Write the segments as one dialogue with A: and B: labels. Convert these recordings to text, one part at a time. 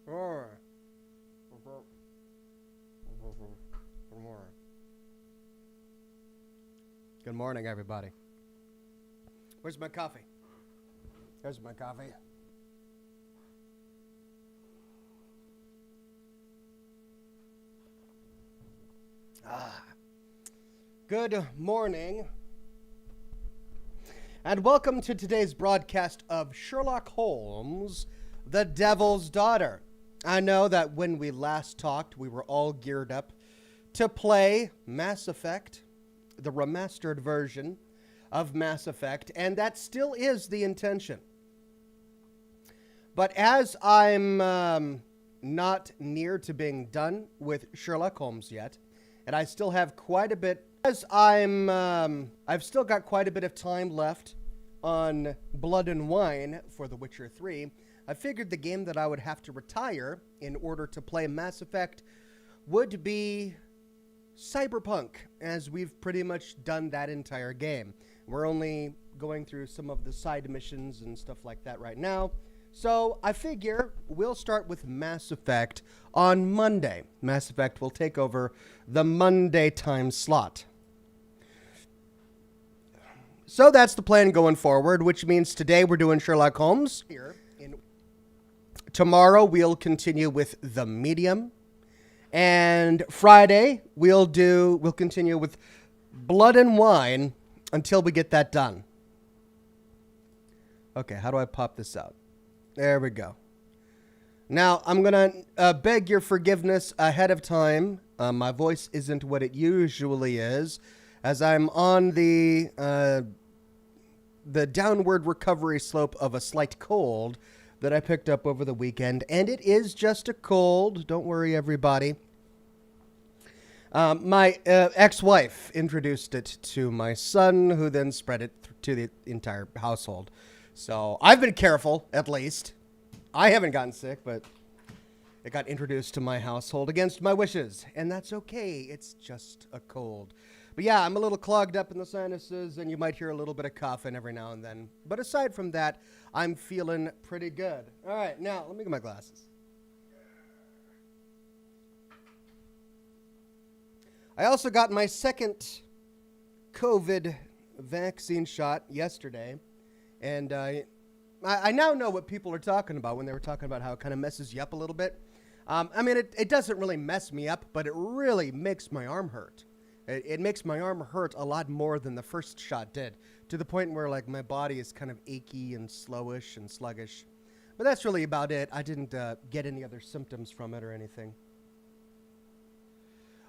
A: Good morning, everybody. Where's my coffee? There's my coffee. Good morning. And welcome to today's broadcast of Sherlock Holmes, the Devil's Daughter. I know that when we last talked, we were all geared up to play Mass Effect, the remastered version of Mass Effect, and that still is the intention. But as I'm not near to being done with Sherlock Holmes yet, and I still have quite a bit, I've still got quite a bit of time left on Blood and Wine for The Witcher 3, I figured the game that I would have to retire in order to play Mass Effect would be Cyberpunk, as we've pretty much done that entire game. We're only going through some of the side missions and stuff like that right now. So I figure we'll start with Mass Effect on Monday. Mass Effect will take over the Monday time slot. So that's the plan going forward, which means today we're doing Sherlock Holmes. Tomorrow we'll continue with The Medium. And Friday we'll continue with Blood and Wine until we get that done. Okay, how do I pop this out? There we go. Now, I'm going to beg your forgiveness ahead of time. My voice isn't what it usually is, as I'm on the downward recovery slope of a slight cold that I picked up over the weekend. And it is just a cold. Don't worry, everybody. My ex-wife introduced it to my son, who then spread it to the entire household. So I've been careful, at least. I haven't gotten sick, but it got introduced to my household against my wishes. And that's okay. It's just a cold. But yeah, I'm a little clogged up in the sinuses, and you might hear a little bit of coughing every now and then. But aside from that, I'm feeling pretty good. All right, now, let me get my glasses. I also got my second COVID vaccine shot yesterday. And I now know what people are talking about when they were talking about how it kind of messes you up a little bit. I mean, it doesn't really mess me up, but it really makes my arm hurt. It makes my arm hurt a lot more than the first shot did, to the point where, like, my body is kind of achy and slowish and sluggish. But that's really about it. I didn't get any other symptoms from it or anything.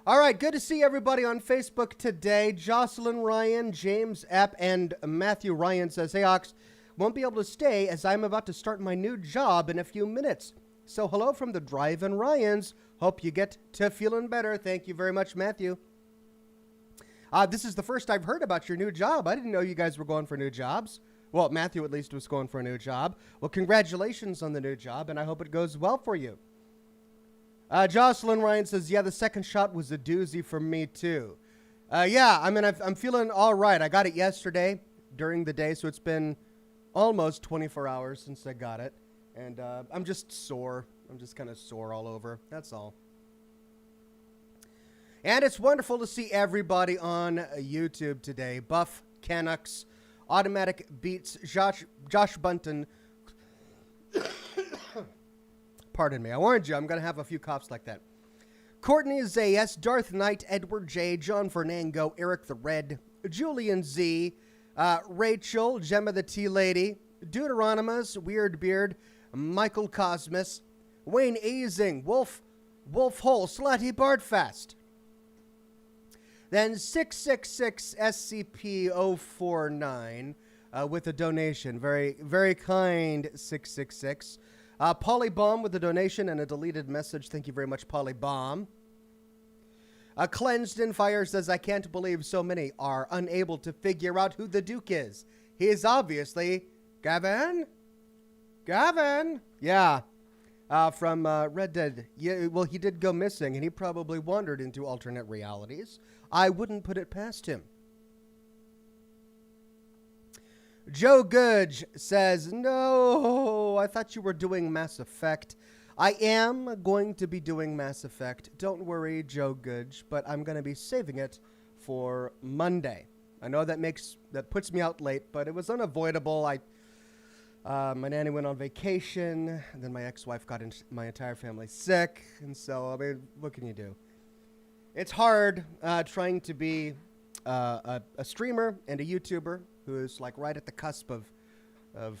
A: All right, good to see everybody on Facebook today. Jocelyn Ryan, James Epp, and Matthew Ryan says, "Hey, Ox, won't be able to stay as I'm about to start my new job in a few minutes. So hello from the Drive-In Ryans. Hope you get to feeling better." Thank you very much, Matthew. This is the first I've heard about your new job. I didn't know you guys were going for new jobs. Well, Matthew at least was going for a new job. Well, congratulations on the new job, and I hope it goes well for you. Jocelyn Ryan says, "Yeah, the second shot was a doozy for me, too." Yeah, I mean, I'm feeling all right. I got it yesterday during the day, so it's been almost 24 hours since I got it. And I'm just sore. I'm just kind of sore all over. That's all. And it's wonderful to see everybody on YouTube today. Buff, Canucks, Automatic Beats, Josh Bunton. Pardon me. I warned you, I'm going to have a few coughs like that. Courtney Zayas, Darth Knight, Edward J, John Fernango, Eric the Red, Julian Z, Rachel, Gemma the Tea Lady, Deuteronomus, Weird Beard, Michael Cosmos, Wayne Azing, Wolf Hole, Slutty Bardfast. Then 666 SCP-049 with a donation. Very, very kind 666. Polybomb with a donation and a deleted message. Thank you very much, Polybomb. Cleansed in Fire says, "I can't believe so many are unable to figure out who the Duke is. He is obviously Gavin? Gavin? Yeah. From Red Dead. Yeah, well, he did go missing, and he probably wandered into alternate realities. I wouldn't put it past him. Joe Gudge says, "No, I thought you were doing Mass Effect. I am going to be doing Mass Effect. Don't worry, Joe Goodge, but I'm going to be saving it for Monday. I know that puts me out late, but it was unavoidable. My nanny went on vacation, and then my ex-wife got my entire family sick, and so, I mean, what can you do? It's hard trying to be a streamer and a YouTuber who is like right at the cusp of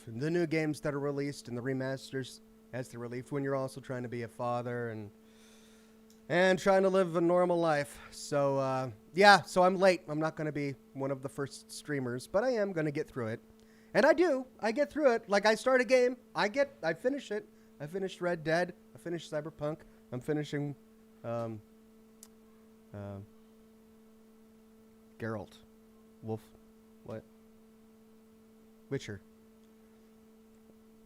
A: the new games that are released and the remasters as they're released, when you're also trying to be a father and trying to live a normal life. So yeah, so I'm late. I'm not going to be one of the first streamers, but I am going to get through it. And I do. I get through it. Like, I start a game, I finish it. I finished Red Dead. I finished Cyberpunk. I'm finishing Geralt. Wolf. What? Witcher.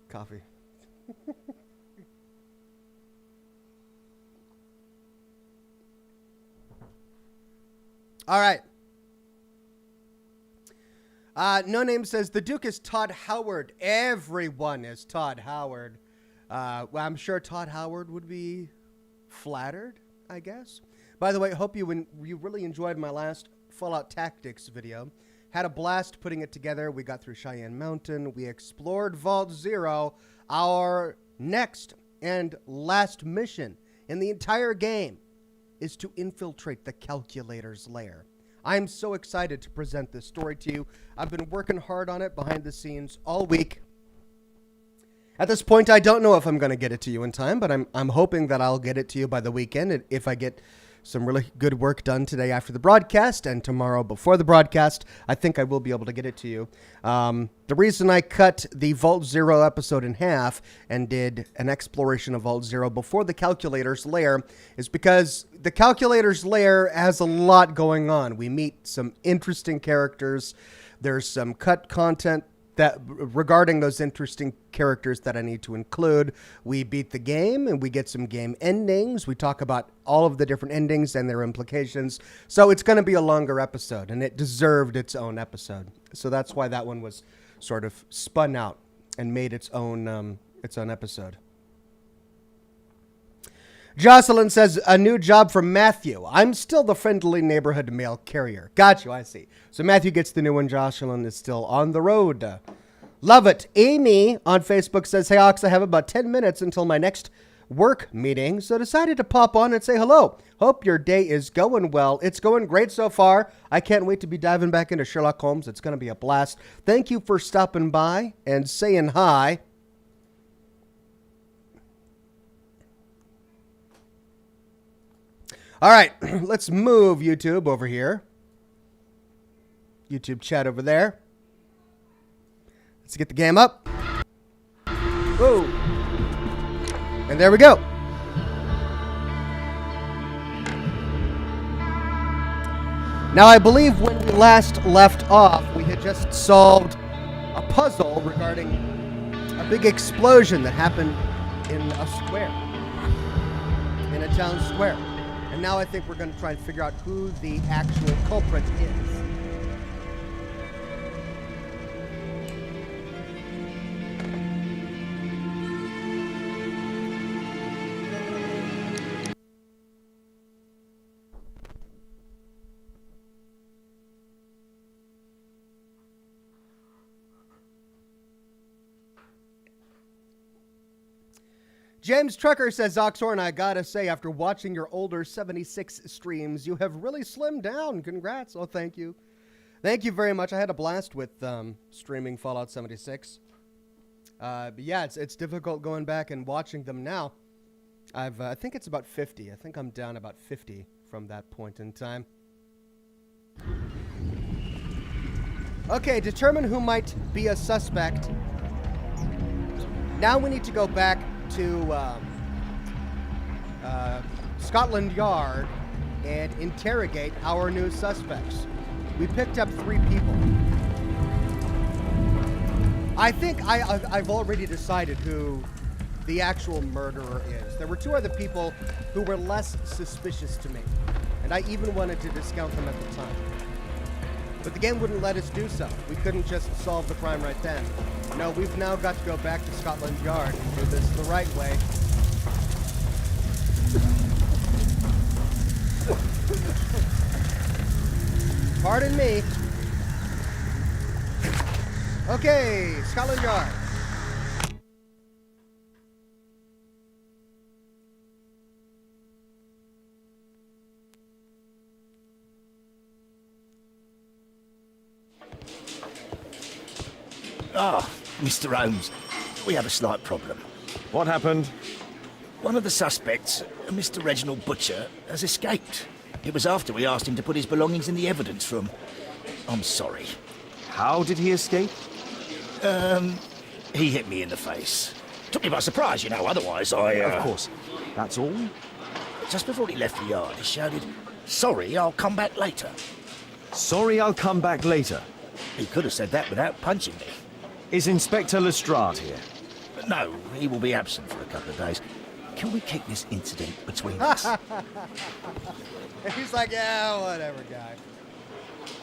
A: Coffee. All right. No Name says, the Duke is Todd Howard. Everyone is Todd Howard. Well, I'm sure Todd Howard would be flattered, I guess. By the way, hope you really enjoyed my last Fallout Tactics video. Had a blast putting it together. We got through Cheyenne Mountain. We explored Vault Zero. Our next and last mission in the entire game is to infiltrate the Calculator's lair. I'm so excited to present this story to you. I've been working hard on it behind the scenes all week. At this point, I don't know if I'm going to get it to you in time, but I'm hoping that I'll get it to you by the weekend. And if I get some really good work done today after the broadcast and tomorrow before the broadcast, I think I will be able to get it to you. The reason I cut the Vault Zero episode in half and did an exploration of Vault Zero before the Calculator's lair is because the Calculator's lair has a lot going on. We meet some interesting characters. There's some cut content that regarding those interesting characters that I need to include. We beat the game and we get some game endings. We talk about all of the different endings and their implications. So it's going to be a longer episode, and it deserved its own episode. So that's why that one was sort of spun out and made its own episode. Jocelyn says, a new job for Matthew. I'm still the friendly neighborhood mail carrier. Got you, I see. So Matthew gets the new one. Jocelyn is still on the road. Love it. Amy on Facebook says, hey, Ox, I have about 10 minutes until my next work meeting, so decided to pop on and say hello. Hope your day is going well. It's going great so far. I can't wait to be diving back into Sherlock Holmes. It's going to be a blast. Thank you for stopping by and saying hi. All right, let's move YouTube over here. YouTube chat over there. Let's get the game up. Whoa. And there we go. Now, I believe when we last left off, we had just solved a puzzle regarding a big explosion that happened in a square, in a town square. And now I think we're going to try and figure out who the actual culprit is. James Trucker says, Oxhorn, I gotta say, after watching your older 76 streams, you have really slimmed down. Congrats. Oh, thank you. Thank you very much. I had a blast with streaming Fallout 76. But yeah, it's difficult going back and watching them now. I think it's about 50. I think I'm down about 50 from that point in time. Okay, determine who might be a suspect. Now we need to go back to Scotland Yard and interrogate our new suspects. We picked up 3 people. I think I've already decided who the actual murderer is. There were 2 other people who were less suspicious to me, and I even wanted to discount them at the time. But the game wouldn't let us do so. We couldn't just solve the crime right then. No, we've now got to go back to Scotland Yard and do this the right way. Pardon me. Okay, Scotland Yard.
B: Ah, Mr. Holmes, we have a slight problem.
C: What happened?
B: One of the suspects, Mr. Reginald Butcher, has escaped. It was after we asked him to put his belongings in the evidence room. I'm sorry.
C: How did he escape?
B: He hit me in the face. Took me by surprise, you know, otherwise I...
C: Of course. That's all?
B: Just before he left the yard, he shouted, "Sorry, I'll come back later."
C: Sorry, I'll come back later.
B: He could have said that without punching me.
C: Is Inspector Lestrade here?
B: No, he will be absent for a couple of days. Can we keep this incident between us?
A: He's like, yeah, whatever, guy.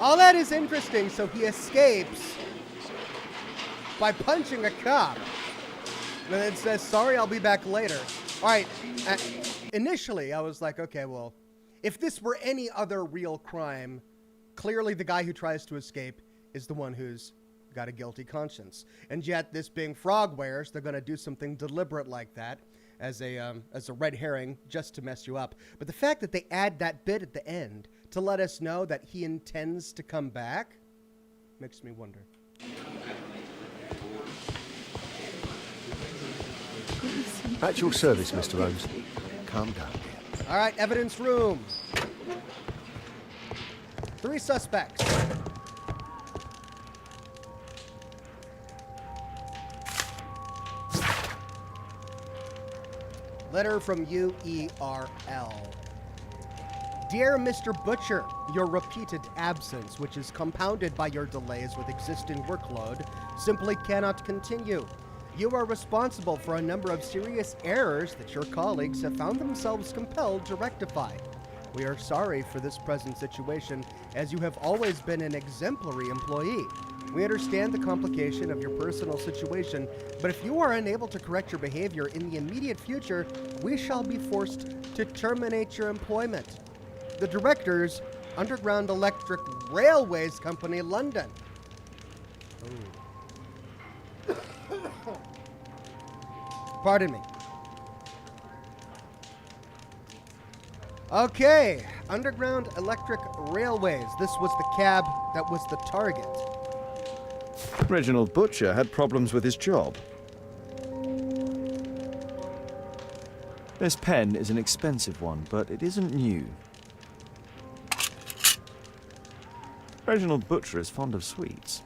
A: All that is interesting, so he escapes by punching a cop. And then says, "Sorry, I'll be back later." All right, initially I was like, okay, well, if this were any other real crime, clearly the guy who tries to escape is the one who's got a guilty conscience. And yet, this being Frogwares, they're going to do something deliberate like that as a red herring just to mess you up. But the fact that they add that bit at the end to let us know that he intends to come back makes me wonder.
D: At your service, Mr. Holmes. Calm down.
A: All right, evidence room. 3 suspects. Letter from UERL. Dear Mr. Butcher, your repeated absence, which is compounded by your delays with existing workload, simply cannot continue. You are responsible for a number of serious errors that your colleagues have found themselves compelled to rectify. We are sorry for this present situation, as you have always been an exemplary employee. We understand the complication of your personal situation, but if you are unable to correct your behavior in the immediate future, we shall be forced to terminate your employment. The directors, Underground Electric Railways Company, London. Pardon me. Okay, Underground Electric Railways. This was the cab that was the target.
C: Reginald Butcher had problems with his job. This pen is an expensive one, but it isn't new. Reginald Butcher is fond of sweets.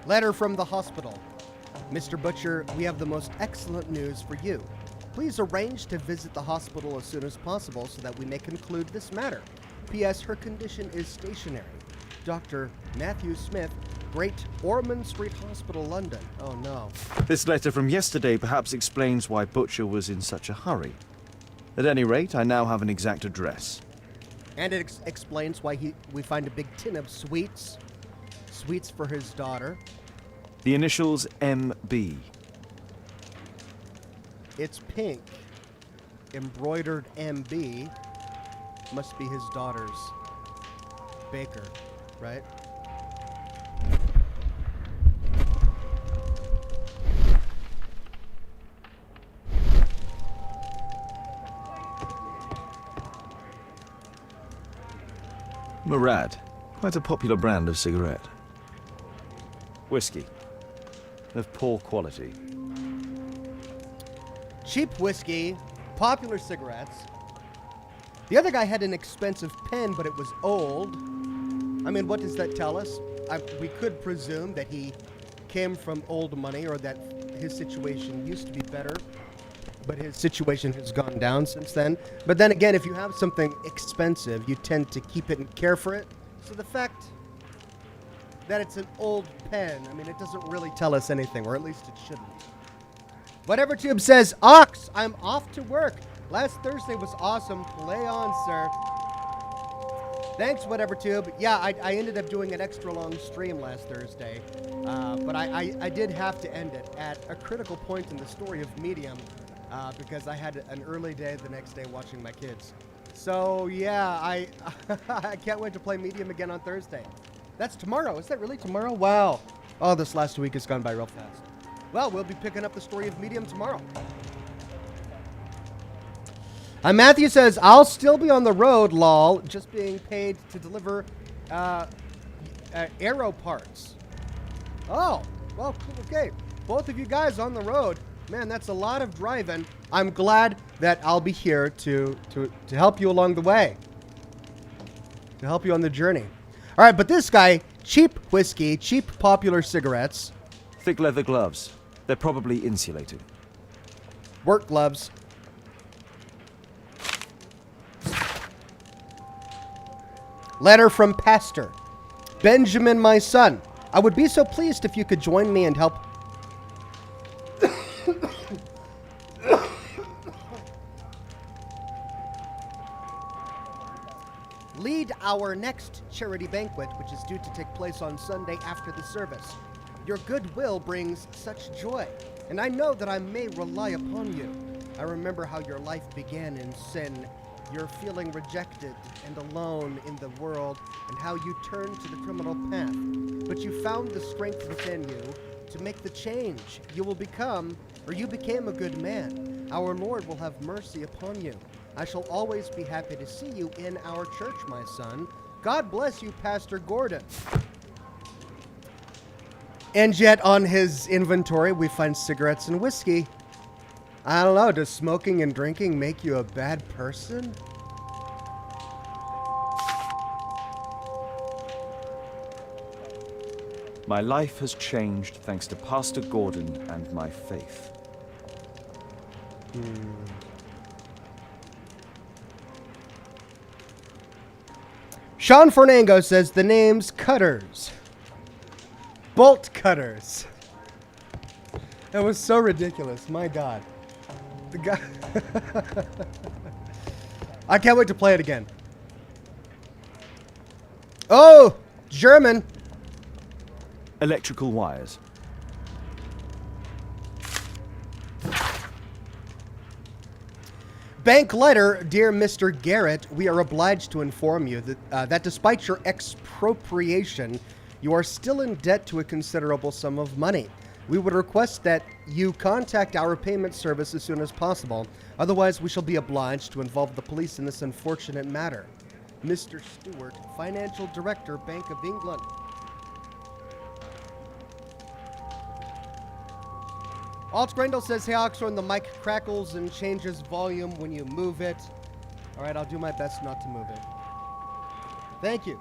A: Letter from the hospital. Mr. Butcher, we have the most excellent news for you. Please arrange to visit the hospital as soon as possible so that we may conclude this matter. P.S. Her condition is stationary. Dr. Matthew Smith, Great Ormond Street Hospital, London. Oh no.
C: This letter from yesterday perhaps explains why Butcher was in such a hurry. At any rate, I now have an exact address.
A: And it explains why we find a big tin of sweets. Sweets for his daughter.
C: The initials MB.
A: It's pink. Embroidered MB. Must be his daughter's baker, right?
C: Murad. Quite a popular brand of cigarette. Whiskey. Of poor quality.
A: Cheap whiskey, popular cigarettes. The other guy had an expensive pen, but it was old. I mean, what does that tell us? We could presume that he came from old money, or that his situation used to be better, but his situation has gone down since then. But then again, if you have something expensive, you tend to keep it and care for it. So the fact that it's an old pen, I mean, it doesn't really tell us anything, or at least it shouldn't. Whatever Tube says, Ox, I'm off to work. Last Thursday was awesome. Play on, sir. Thanks, whatever, Tube. Yeah, I ended up doing an extra long stream last Thursday, but I did have to end it at a critical point in the story of Medium, because I had an early day the next day watching my kids. So yeah, I I can't wait to play Medium again on Thursday. That's tomorrow. Is that really tomorrow? Wow. Oh, this last week has gone by real fast. Well, we'll be picking up the story of Medium tomorrow. Matthew says, I'll still be on the road, lol, just being paid to deliver aero parts. Oh, well, okay. Both of you guys on the road. Man, that's a lot of driving. I'm glad that I'll be here to help you along the way. To help you on the journey. All right, but this guy, cheap whiskey, cheap popular cigarettes.
C: Thick leather gloves. They're probably insulated.
A: Work gloves. Letter from Pastor. Benjamin, my son, I would be so pleased if you could join me and help. Lead our next charity banquet, which is due to take place on Sunday after the service. Your goodwill brings such joy, and I know that I may rely upon you. I remember how your life began in sin. You're feeling rejected and alone in the world, and how you turned to the criminal path. But you found the strength within you to make the change. You became a good man. Our Lord will have mercy upon you. I shall always be happy to see you in our church, my son. God bless you, Pastor Gordon. And yet on his inventory, we find cigarettes and whiskey. I don't know, does smoking and drinking make you a bad person?
C: My life has changed thanks to Pastor Gordon and my faith.
A: Sean Fernango says the name's Cutters. Bolt Cutters. That was so ridiculous. My God. The guy. I can't wait to play it again. Oh, German.
C: Electrical wires.
A: Bank letter, dear Mr. Garrett, we are obliged to inform you that despite your expropriation, you are still in debt to a considerable sum of money. We would request that you contact our payment service as soon as possible. Otherwise, we shall be obliged to involve the police in this unfortunate matter. Mr. Stewart, Financial Director, Bank of England. Alt Grendel says, hey Oxhorn, the mic crackles and changes volume when you move it. All right, I'll do my best not to move it. Thank you.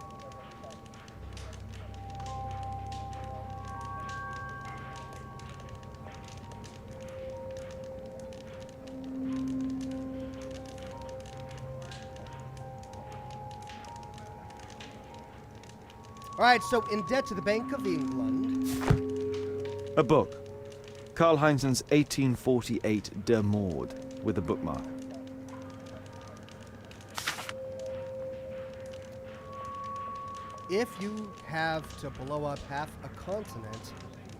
A: All right, so in debt to the Bank of England.
C: A book. Karl Heinzen's 1848 Der Mord, with a bookmark.
A: If you have to blow up half a continent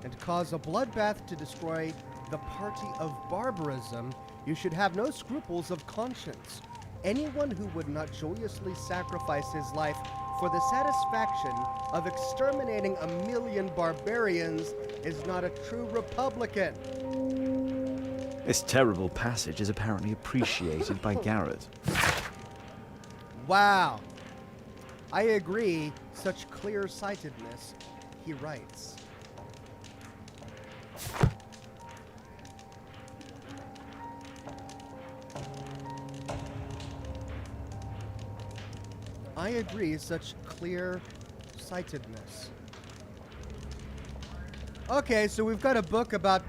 A: and cause a bloodbath to destroy the party of barbarism, you should have no scruples of conscience. Anyone who would not joyously sacrifice his life for the satisfaction of exterminating 1 million barbarians is not a true Republican.
C: This terrible passage is apparently appreciated by Garrett.
A: Wow. I agree, such clear-sightedness, he writes. I agree, such clear-sightedness. Okay, so we've got a book about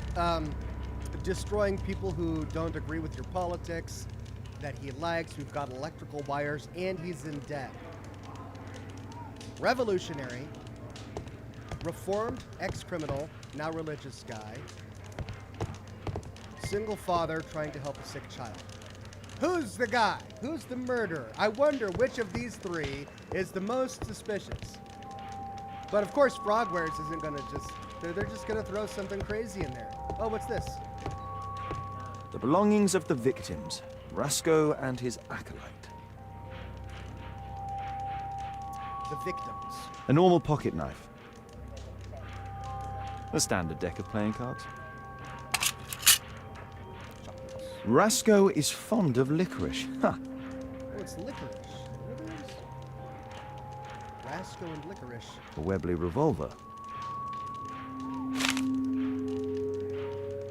A: destroying people who don't agree with your politics that he likes. We've got electrical wires, and he's in debt. Revolutionary, reformed ex-criminal, now religious guy, single father trying to help a sick child. Who's the guy? Who's the murderer? I wonder which of these three is the most suspicious. But of course, Frogwares isn't gonna just... They're just gonna throw something crazy in there. Oh, what's this?
C: The belongings of the victims, Rasco and his acolyte.
A: The victims.
C: A normal pocket knife. A standard deck of playing cards. Rasco is fond of licorice. Huh.
A: Oh, it's licorice. What are those? Rasco and licorice.
C: A Webley revolver.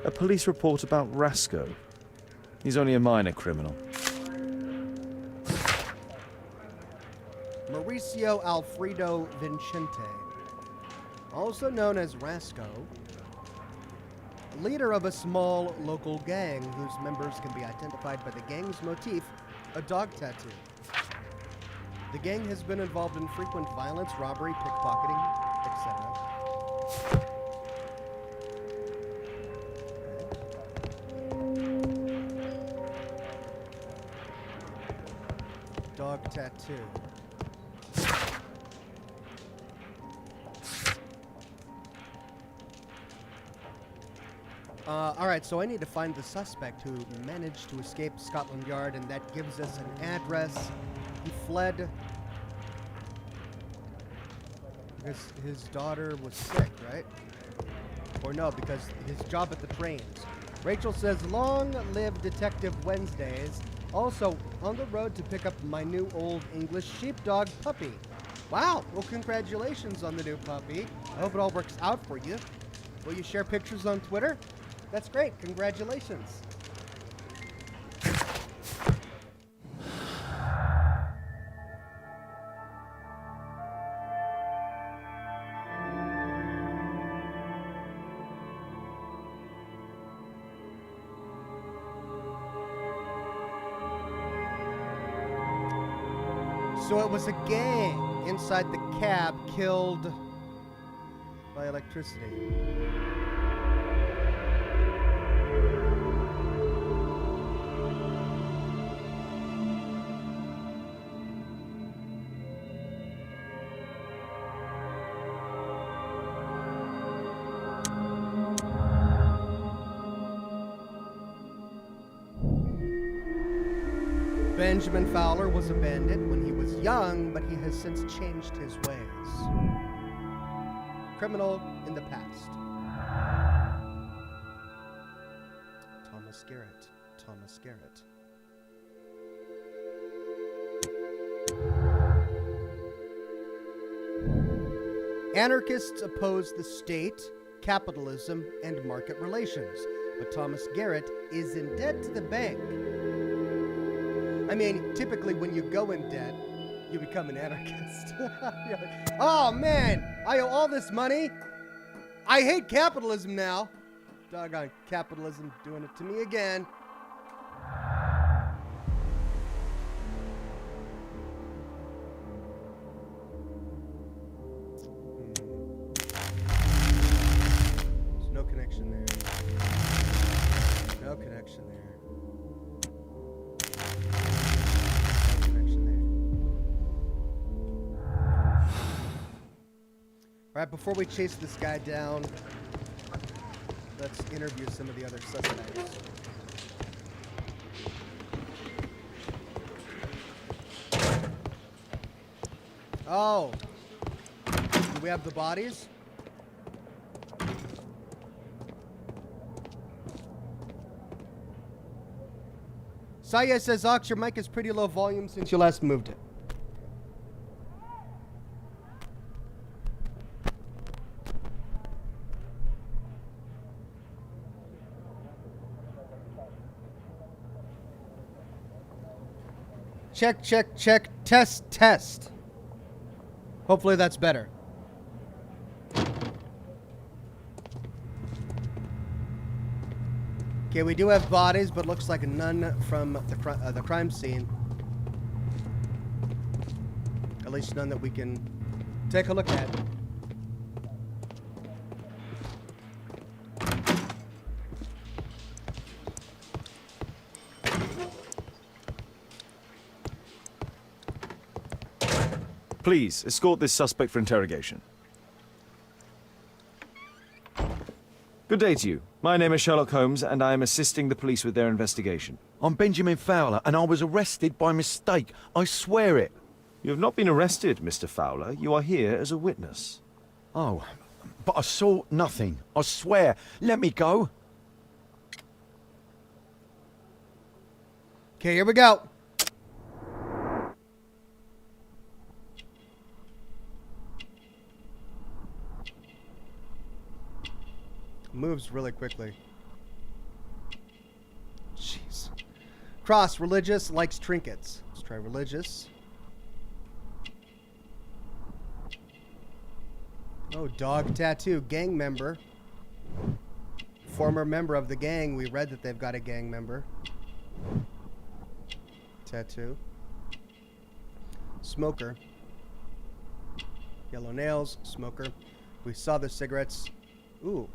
C: A police report about Rasco. He's only a minor criminal.
A: Mauricio Alfredo Vincente, also known as Rasco, leader of a small local gang whose members can be identified by the gang's motif, a dog tattoo. The gang has been involved in frequent violence, robbery, pickpocketing, etc. Dog tattoo. Alright, so I need to find the suspect who managed to escape Scotland Yard, and that gives us an address. He fled because his daughter was sick, right? Or no, because his job at the trains. Rachel says, long live Detective Wednesdays. Also, on the road to pick up my new old English sheepdog puppy. Wow, well, congratulations on the new puppy. I hope it all works out for you. Will you share pictures on Twitter? That's great. Congratulations. So it was a gang inside the cab killed by electricity. Benjamin Fowler was a bandit when he was young, but he has since changed his ways. Criminal in the past. Thomas Garrett. Thomas Garrett. Anarchists oppose the state, capitalism, and market relations, but Thomas Garrett is in debt to the bank. I mean, typically when you go in debt, you become an anarchist. You're like, oh man, I owe all this money. I hate capitalism now. Doggone capitalism doing it to me again. There's no connection there. No connection there. All right, before we chase this guy down, let's interview some of the other suspects. Oh, do we have the bodies? Saya says, Ox, your mic is pretty low volume since you last moved it. Check, check, check, test, test. Hopefully that's better. Okay, we do have bodies, but looks like none from the crime scene. At least none that we can take a look at.
C: Please, escort this suspect for interrogation. Good day to you. My name is Sherlock Holmes, and I am assisting the police with their investigation.
E: I'm Benjamin Fowler, and I was arrested by mistake. I swear it.
C: You have not been arrested, Mr. Fowler. You are here as a witness.
E: Oh, but I saw nothing. I swear. Let me go.
A: Okay, here we go. Moves really quickly. Jeez. Cross, religious, likes trinkets. Let's try religious. Oh, dog tattoo, gang member. Former member of the gang. We read that they've got a gang member. Tattoo. Smoker. Yellow nails, smoker. We saw the cigarettes. Ooh.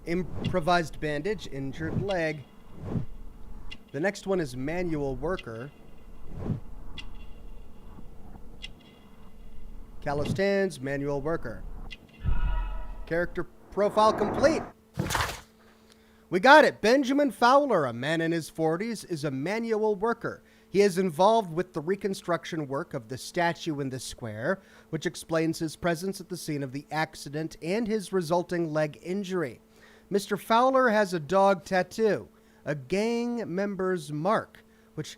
A: Improvised bandage, injured leg. The next one is manual worker. Calloused hands, manual worker. Character profile complete. We got it. Benjamin Fowler, a man in his 40s, is a manual worker. He is involved with the reconstruction work of the statue in the square, which explains his presence at the scene of the accident and his resulting leg injury. Mr. Fowler has a dog tattoo, a gang member's mark, which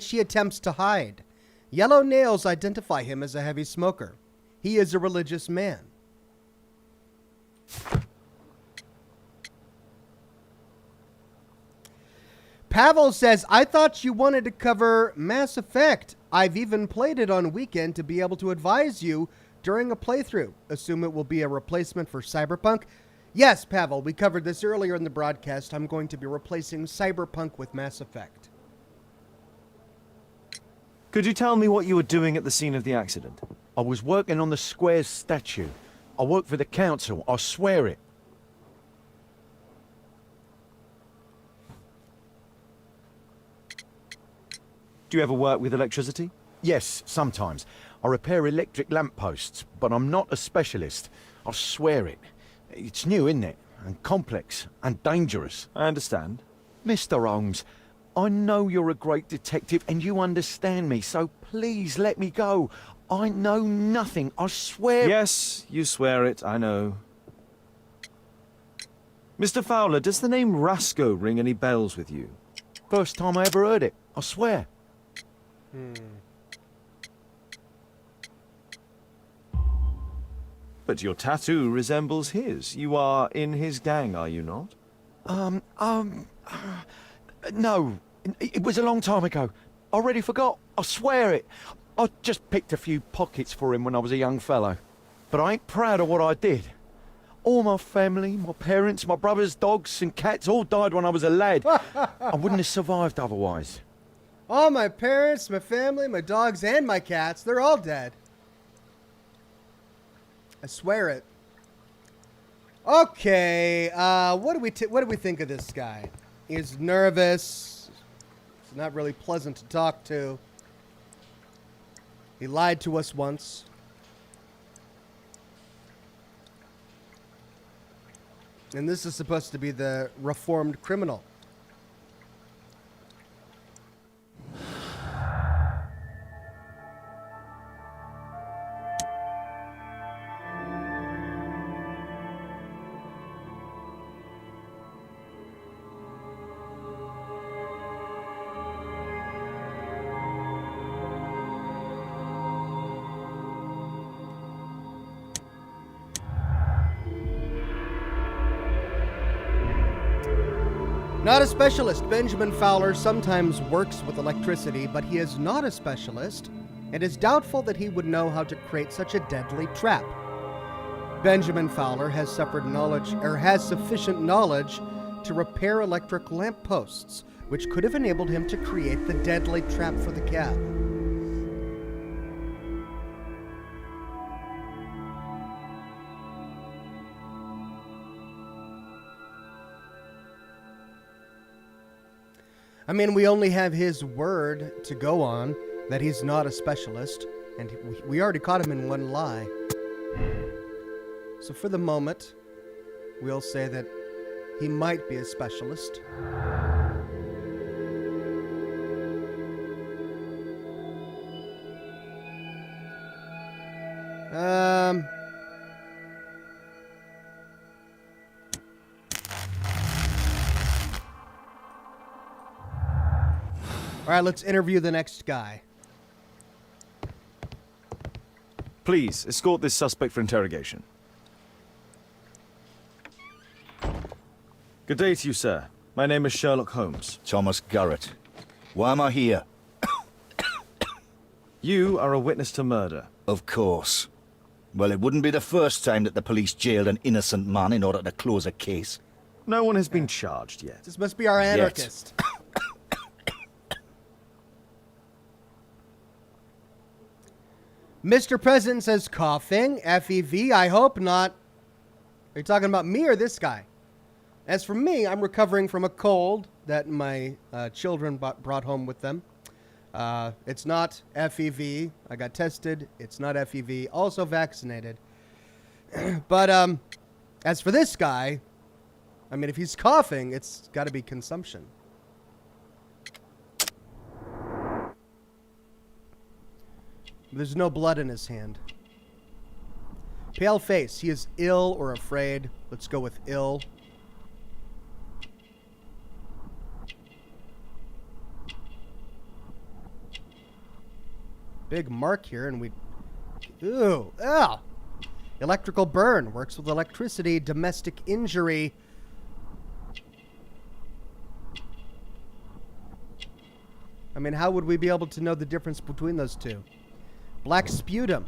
A: he attempts to hide. Yellow nails identify him as a heavy smoker. He is a religious man. Pavel says, I thought you wanted to cover Mass Effect. I've even played it on weekend to be able to advise you during a playthrough. Assume it will be a replacement for Cyberpunk. Yes, Pavel, we covered this earlier in the broadcast. I'm going to be replacing Cyberpunk with Mass Effect.
C: Could you tell me what you were doing at the scene of the accident?
E: I was working on the square's statue. I work for the council. I swear it.
C: Do you ever work with electricity?
E: Yes, sometimes. I repair electric lampposts, but I'm not a specialist. I swear it. It's new, isn't it? And complex and dangerous.
C: I understand.
E: Mr. Holmes, I know you're a great detective and you understand me, so please let me go. I know nothing, I swear.
C: Yes, you swear it, I know. Mr. Fowler, does the name Rasco ring any bells with you?
E: First time I ever heard it, I swear.
C: But your tattoo resembles his. You are in his gang, are you not?
E: No. It was a long time ago. I already forgot. I swear it. I just picked a few pockets for him when I was a young fellow. But I ain't proud of what I did. All my family, my parents, my brothers, dogs and cats all died when I was a lad. I wouldn't have survived otherwise.
A: All my parents, my family, my dogs, and my cats, they're all dead. I swear it. Okay, what do we think of this guy? He's nervous. He's not really pleasant to talk to. He lied to us once. And this is supposed to be the reformed criminal. Not a specialist. Benjamin Fowler sometimes works with electricity, but he is not a specialist, and is doubtful that he would know how to create such a deadly trap. Benjamin Fowler has sufficient knowledge to repair electric lampposts, which could have enabled him to create the deadly trap for the cab. I mean, we only have his word to go on that he's not a specialist, and we already caught him in one lie. So for the moment, we'll say that he might be a specialist. All right, let's interview the next guy.
C: Please, escort this suspect for interrogation. Good day to you, sir. My name is Sherlock Holmes.
B: Thomas Garrett. Why am I here?
C: You are a witness to murder.
B: Of course. Well, it wouldn't be the first time that the police jailed an innocent man in order to close a case.
C: No one has been charged yet.
A: This must be our anarchist. Mr. President says coughing, FEV, I hope not. Are you talking about me or this guy? As for me, I'm recovering from a cold that my children brought home with them. It's not FEV. I got tested. It's not FEV. Also vaccinated. But as for this guy, I mean, if he's coughing, it's got to be consumption. There's no blood in his hand. Pale face. He is ill or afraid. Let's go with ill. Big mark here, and we... Ooh. Ah! Electrical burn. Works with electricity. Domestic injury. I mean, how would we be able to know the difference between those two? Black sputum.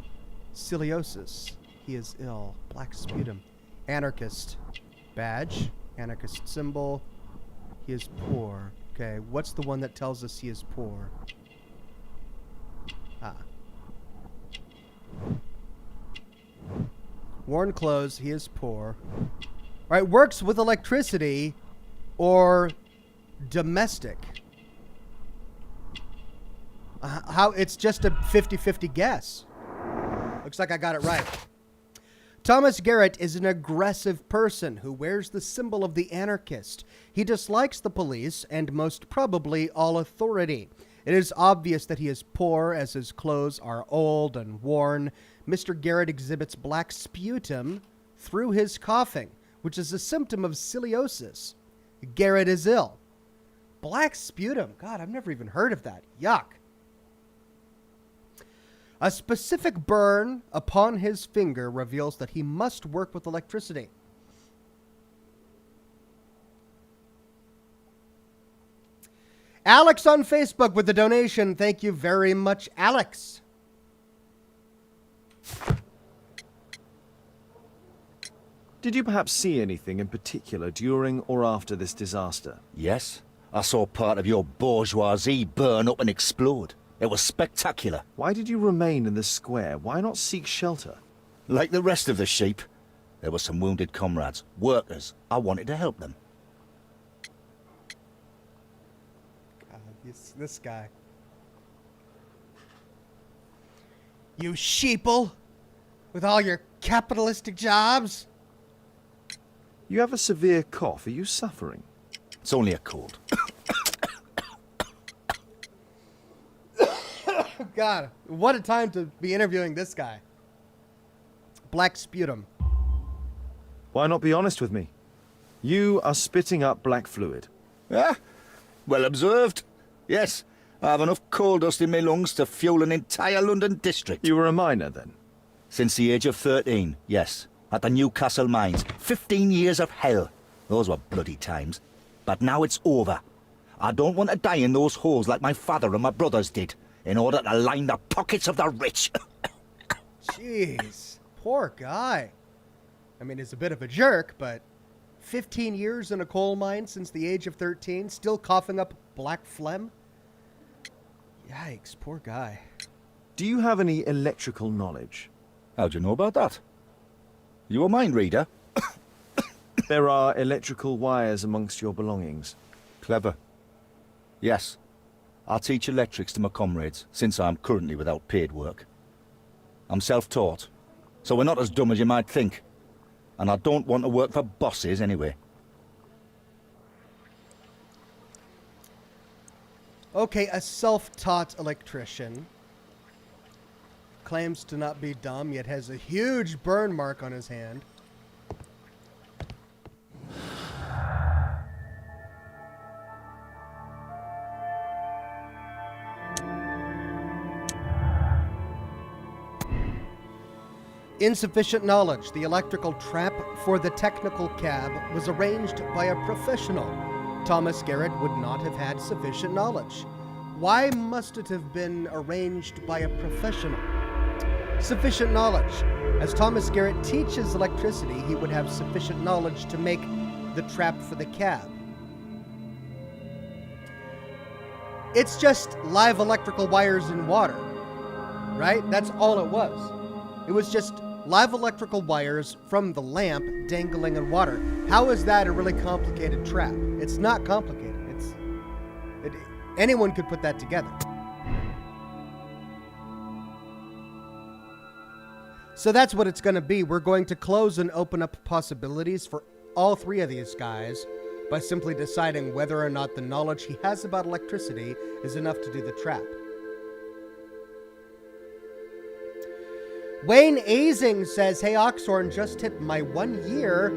A: Ciliosis. He is ill. Black sputum. Anarchist. Badge. Anarchist symbol. He is poor. Okay, what's the one that tells us he is poor? Ah. Worn clothes. He is poor. Alright, works with electricity or domestic. How it's just a 50-50 guess. Looks like I got it right. Thomas Garrett is an aggressive person who wears the symbol of the anarchist. He dislikes the police and most probably all authority. It is obvious that he is poor as his clothes are old and worn. Mr. Garrett exhibits black sputum through his coughing, which is a symptom of ciliosis. Garrett is ill. Black sputum. God, I've never even heard of that. Yuck. A specific burn upon his finger reveals that he must work with electricity. Alex on Facebook with the donation. Thank you very much, Alex.
C: Did you perhaps see anything in particular during or after this disaster?
B: Yes, I saw part of your bourgeoisie burn up and explode. It was spectacular.
C: Why did you remain in the square? Why not seek shelter?
B: Like the rest of the sheep, there were some wounded comrades, workers. I wanted to help them.
A: God, this guy. You sheeple, with all your capitalistic jobs.
C: You have a severe cough. Are you suffering?
B: It's only a cold.
A: God, what a time to be interviewing this guy. Black sputum.
C: Why not be honest with me? You are spitting up black fluid.
B: Ah, well observed. Yes, I have enough coal dust in my lungs to fuel an entire London district.
C: You were a miner then?
B: Since the age of 13, yes. At the Newcastle mines. 15 years of hell. Those were bloody times. But now it's over. I don't want to die in those holes like my father and my brothers did, in order to line the pockets of the rich.
A: Jeez, poor guy. I mean, he's a bit of a jerk, but 15 years in a coal mine since the age of 13, still coughing up black phlegm? Yikes, poor guy.
C: Do you have any electrical knowledge?
B: How'd you know about that? You a mind reader?
C: There are electrical wires amongst your belongings.
B: Clever. Yes. I teach electrics to my comrades, since I'm currently without paid work. I'm self-taught, so we're not as dumb as you might think. And I don't want to work for bosses anyway.
A: Okay, a self-taught electrician. Claims to not be dumb, yet has a huge burn mark on his hand. Insufficient knowledge. The electrical trap for the technical cab was arranged by a professional. Thomas Garrett would not have had sufficient knowledge. Why must it have been arranged by a professional? Sufficient knowledge. As Thomas Garrett teaches electricity, he would have sufficient knowledge to make the trap for the cab. It's just live electrical wires in water, right? That's all it was. It was just live electrical wires from the lamp dangling in water. How is that a really complicated trap? It's not complicated. Anyone could put that together. So that's what it's going to be. We're going to close and open up possibilities for all three of these guys by simply deciding whether or not the knowledge he has about electricity is enough to do the trap. Wayne Azing says, "Hey Oxhorn, just hit my 1 year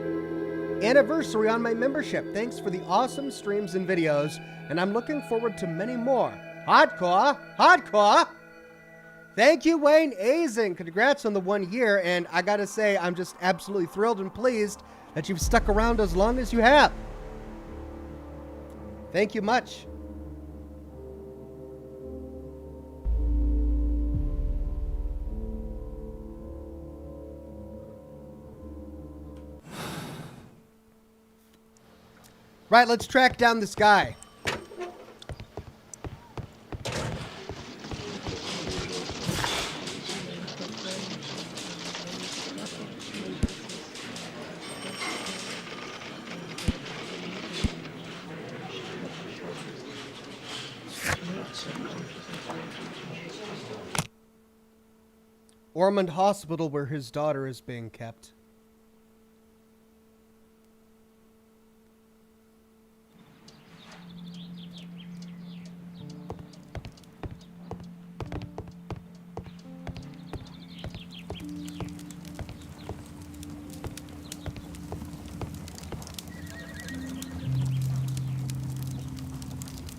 A: anniversary on my membership. Thanks for the awesome streams and videos, and I'm looking forward to many more." Hardcore! Hardcore! Thank you, Wayne Azing. Congrats on the 1 year, and I gotta say, I'm just absolutely thrilled and pleased that you've stuck around as long as you have. Thank you much. Right, let's track down this guy. Ormond Hospital, where his daughter is being kept.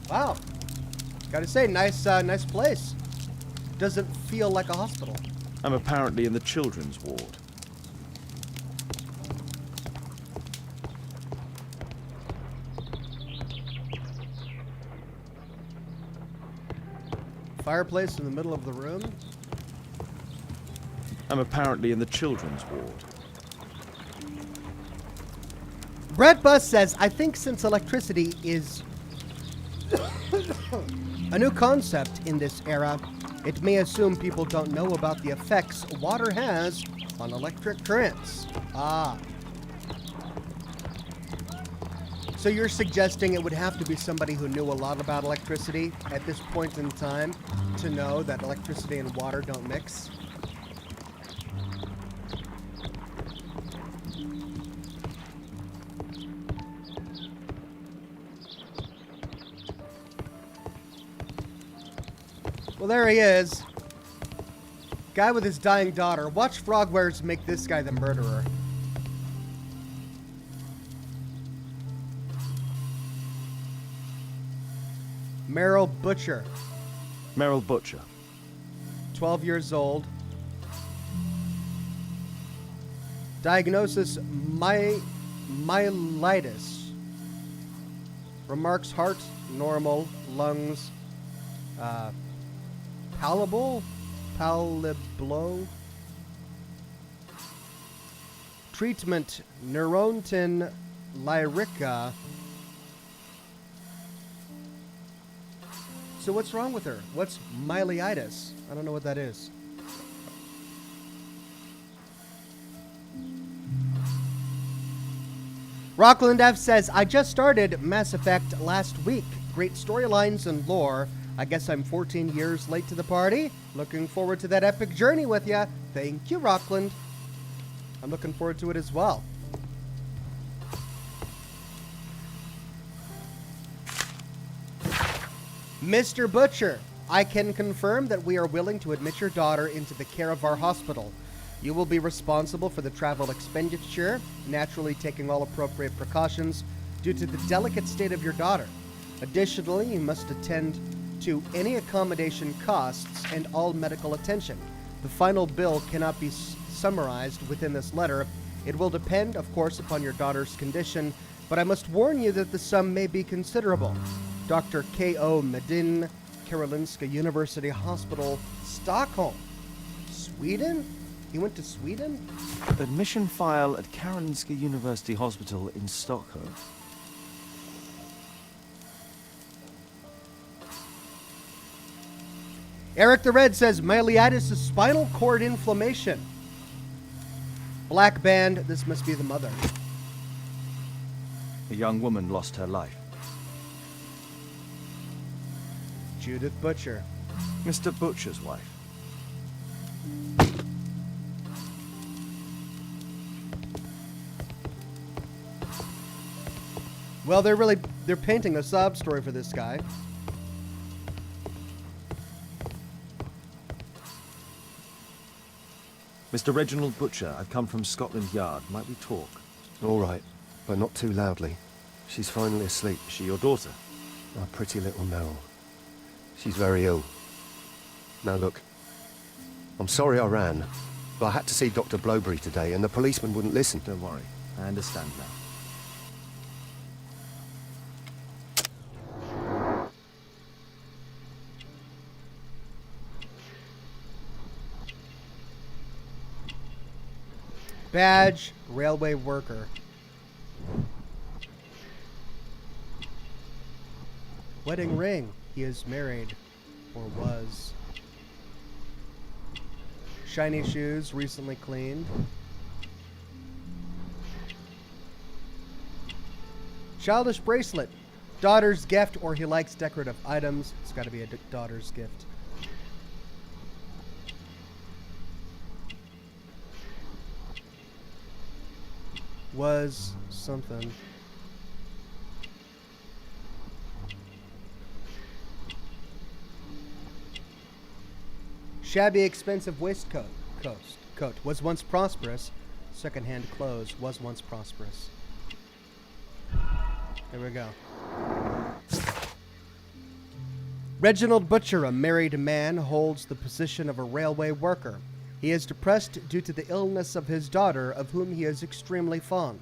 A: Wow. Gotta say, nice place. Doesn't feel like a hospital.
C: I'm apparently in the children's ward.
A: Fireplace in the middle of the room.
C: I'm apparently in the children's ward.
A: Brett Bus says, "I think since electricity is a new concept in this era, it may assume people don't know about the effects water has on electric currents." Ah. So you're suggesting it would have to be somebody who knew a lot about electricity at this point in time to know that electricity and water don't mix? Well, there he is. Guy with his dying daughter. Watch Frogwares make this guy the murderer. Merrill Butcher.
C: Merrill Butcher.
A: 12 years old. Diagnosis myelitis. Remarks heart normal, lungs palpable, treatment Neurontin Lyrica. So what's wrong with her? What's myelitis? I don't know what that is. Rockland F says, "I just started Mass Effect last week. great storylines and lore. I guess I'm 14 years late to the party. Looking forward to that epic journey with ya. Thank you, Rockland. I'm looking forward to it as well. Mr. Butcher, I can confirm that we are willing to admit your daughter into the care of our hospital. You will be responsible for the travel expenditure, naturally taking all appropriate precautions due to the delicate state of your daughter. Additionally, you must attend to any accommodation costs and all medical attention. The final bill cannot be summarized within this letter. It will depend, of course, upon your daughter's condition, but I must warn you that the sum may be considerable. Dr. K.O. Medin, Karolinska University Hospital, Stockholm. Sweden? He went to Sweden?
C: Admission file at Karolinska University Hospital in Stockholm.
A: Eric the Red says myelitis is spinal cord inflammation. Black band, this must be the mother.
C: A young woman lost her life.
A: Judith Butcher.
C: Mr. Butcher's wife.
A: Well, they're painting a sob story for this guy.
C: Mr. Reginald Butcher, I've come from Scotland Yard. Might we talk?
D: All right, but not too loudly. She's finally asleep.
C: Is she your daughter?
D: Our pretty little Mel. She's very ill. Now look, I'm sorry I ran, but I had to see Dr. Blowberry today and the policeman wouldn't listen.
C: Don't worry. I understand now.
A: Badge, railway worker. Wedding ring. He is married, or was. Shiny shoes, recently cleaned. Childish bracelet. Daughter's gift, or he likes decorative items. It's got to be a daughter's gift. Was something. Shabby, expensive waistcoat. Coat was once prosperous. Second-hand clothes was once prosperous. There we go. Reginald Butcher, a married man, holds the position of a railway worker. He is depressed due to the illness of his daughter, of whom he is extremely fond.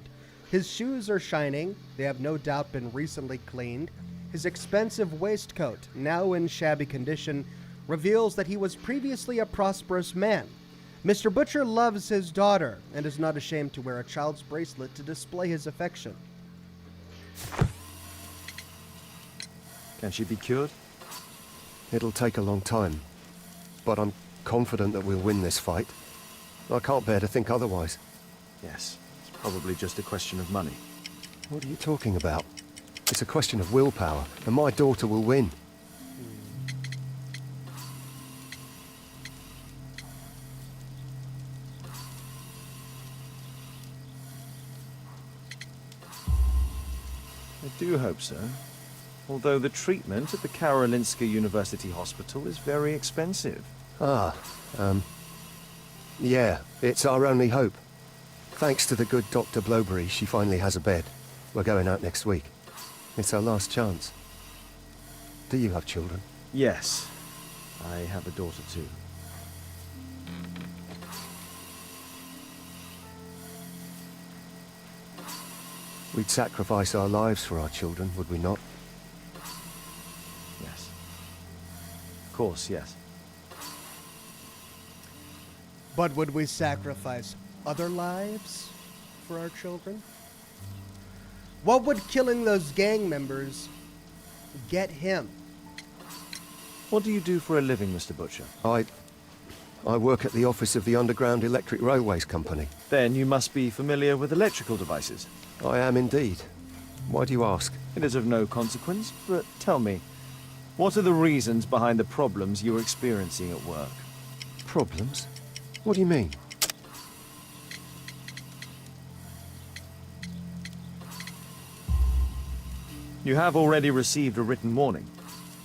A: His shoes are shining. They have no doubt been recently cleaned. His expensive waistcoat, now in shabby condition, reveals that he was previously a prosperous man. Mr. Butcher loves his daughter and is not ashamed to wear a child's bracelet to display his affection.
C: Can she be cured?
D: It'll take a long time, but I'm confident that we'll win this fight. I can't bear to think otherwise.
C: Yes. It's probably just a question of money.
D: What are you talking about? It's a question of willpower, and my daughter will win.
C: I do hope so. Although the treatment at the Karolinska University Hospital is very expensive.
D: Yeah, it's our only hope. Thanks to the good Dr. Blowberry, she finally has a bed. We're going out next week. It's our last chance. Do you have children?
C: Yes. I have a daughter too.
D: We'd sacrifice our lives for our children, would we not?
C: Yes. Of course, yes.
A: But would we sacrifice other lives for our children? What would killing those gang members get him?
C: What do you do for a living, Mr. Butcher?
D: I work at the office of the Underground Electric Railways Company.
C: Then you must be familiar with electrical devices.
D: I am indeed. Why do you ask?
C: It is of no consequence, but tell me, what are the reasons behind the problems you're experiencing at work?
D: Problems? What do you mean?
C: You have already received a written warning.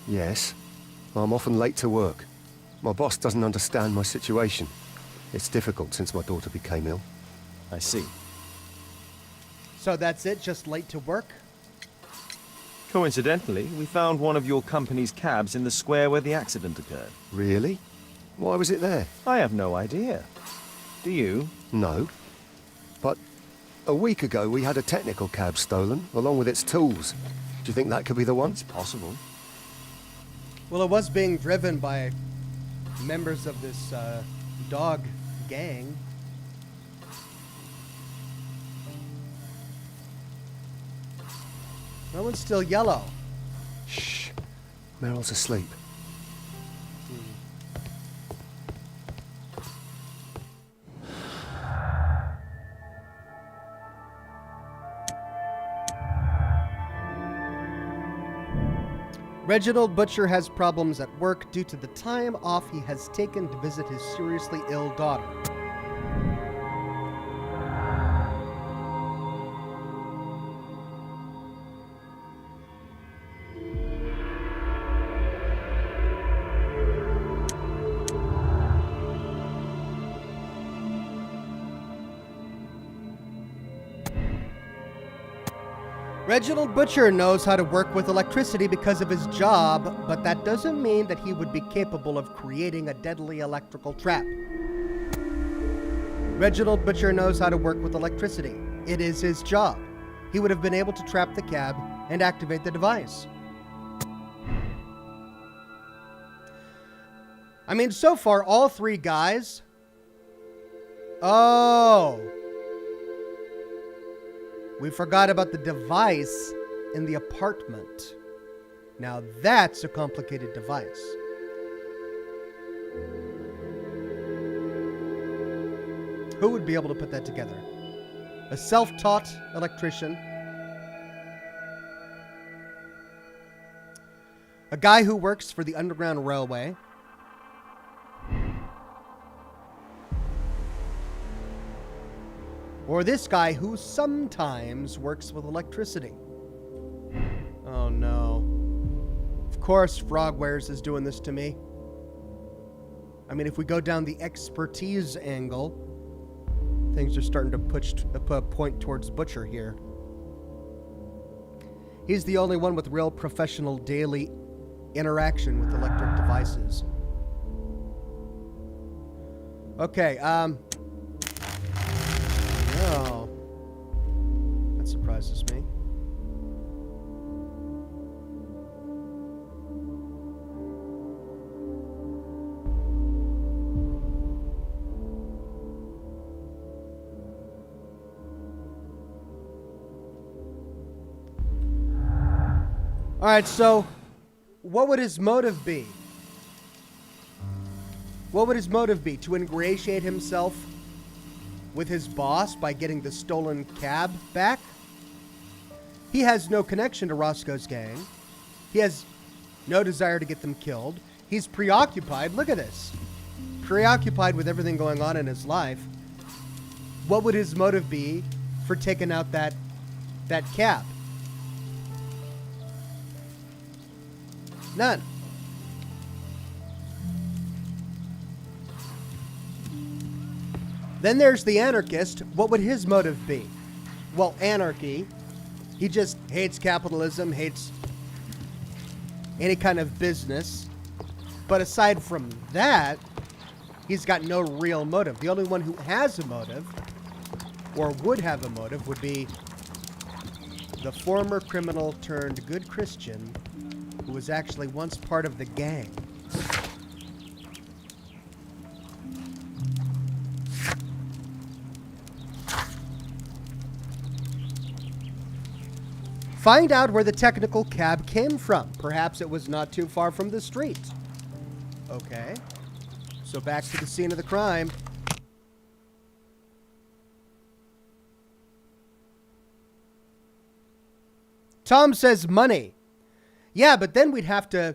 D: Yes. I'm often late to work. My boss doesn't understand my situation. It's difficult since my daughter became ill.
C: I see.
A: So that's it? Just late to work?
C: Coincidentally, we found one of your company's cabs in the square where the accident occurred.
D: Really? Why was it there?
C: I have no idea. Do you?
D: No. But a week ago we had a technical cab stolen, along with its tools. Do you think that could be the one?
C: It's possible.
A: Well, it was being driven by members of this dog gang. That one's still yellow.
D: Shh. Meryl's asleep.
A: Reginald Butcher has problems at work due to the time off he has taken to visit his seriously ill daughter. Reginald Butcher knows how to work with electricity because of his job, but that doesn't mean that he would be capable of creating a deadly electrical trap. Reginald Butcher knows how to work with electricity. It is his job. He would have been able to trap the cab and activate the device. I mean, so far, all three guys... Oh... We forgot about the device in the apartment. Now that's a complicated device. Who would be able to put that together? A self-taught electrician? A guy who works for the Underground Railway? Or this guy who sometimes works with electricity. Oh no. Of course Frogwares is doing this to me. I mean, if we go down the expertise angle, things are starting to point towards Butcher here. He's the only one with real professional daily interaction with electric devices. Okay, Oh, that surprises me. All right, so what would his motive be? What would his motive be? To ingratiate himself with his boss by getting the stolen cab back? He has no connection to Roscoe's gang. He has no desire to get them killed. He's preoccupied. Look at this. Preoccupied with everything going on in his life. What would his motive be for taking out that cab? None. Then there's the anarchist. What would his motive be? Well, anarchy. He just hates capitalism, hates any kind of business. But aside from that, he's got no real motive. The only one who has a motive, or would have a motive, would be the former criminal turned good Christian who was actually once part of the gang. Find out where the technical cab came from. Perhaps it was not too far from the street. Okay. So back to the scene of the crime. Tom says money. Yeah, but then we'd have to...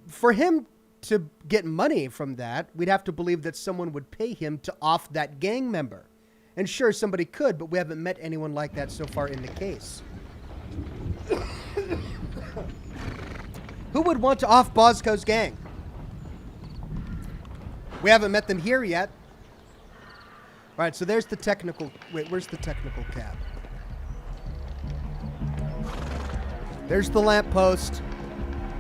A: For him to get money from that, we'd have to believe that someone would pay him to off that gang member. And sure, somebody could, but we haven't met anyone like that so far in the case. Who would want to off Bosco's gang? We haven't met them here yet. All right, so there's the technical... Wait, where's the technical cab? There's the lamppost.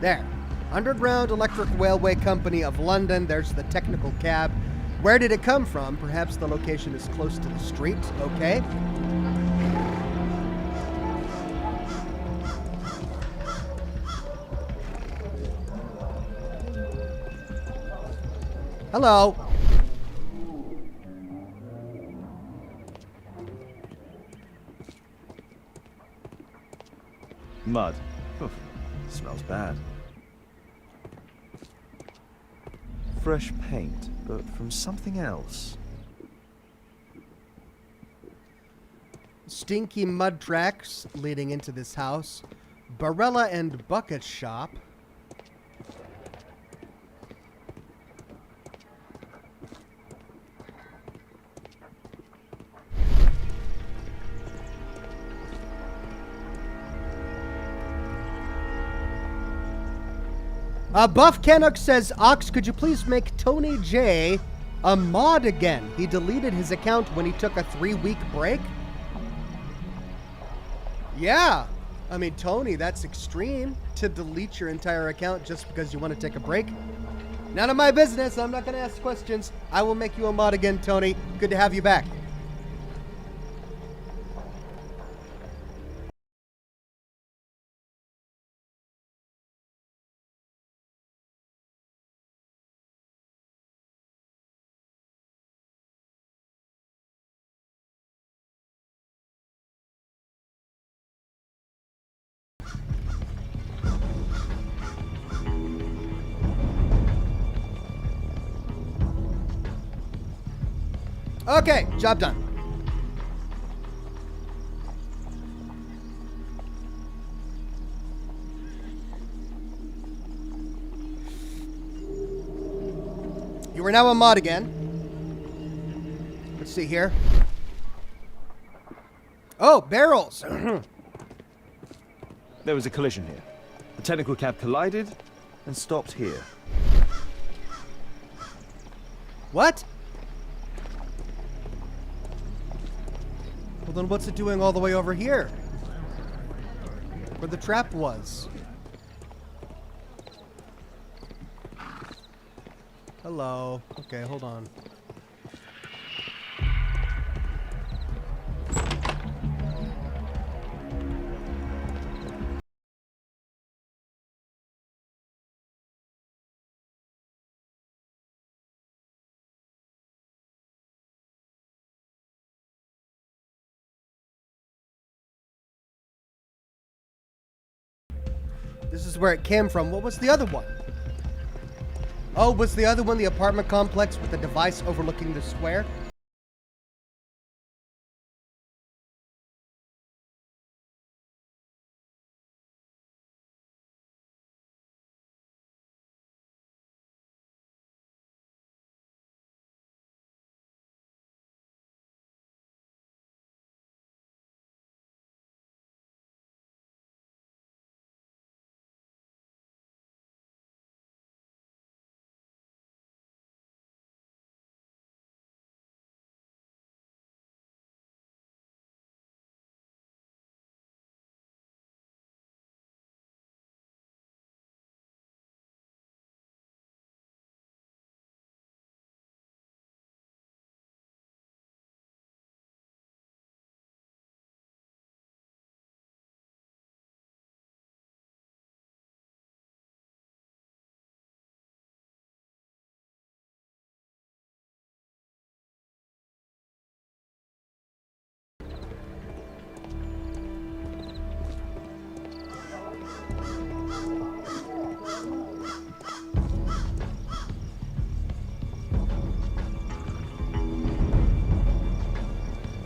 A: There. Underground Electric Railway Company of London. There's the technical cab. Where did it come from? Perhaps the location is close to the street. Okay. Hello.
C: Mud. Oof, smells bad. Fresh paint, but from something else.
A: Stinky mud tracks leading into this house. Barella and Bucket Shop. Buff Canuck says, Ox, could you please make Tony J a mod again? He deleted his account when he took a 3-week break. Yeah. I mean, Tony, that's extreme to delete your entire account just because you want to take a break. None of my business. I'm not going to ask questions. I will make you a mod again, Tony. Good to have you back. Okay, job done. You are now a mod again. Let's see here. Oh, barrels.
C: There was a collision here. The technical cab collided and stopped here.
A: What? Well, then what's it doing all the way over here? Where the trap was. Hello. Okay, hold on. This is where it came from. What was the other one? Oh, was the other one the apartment complex with the device overlooking the square?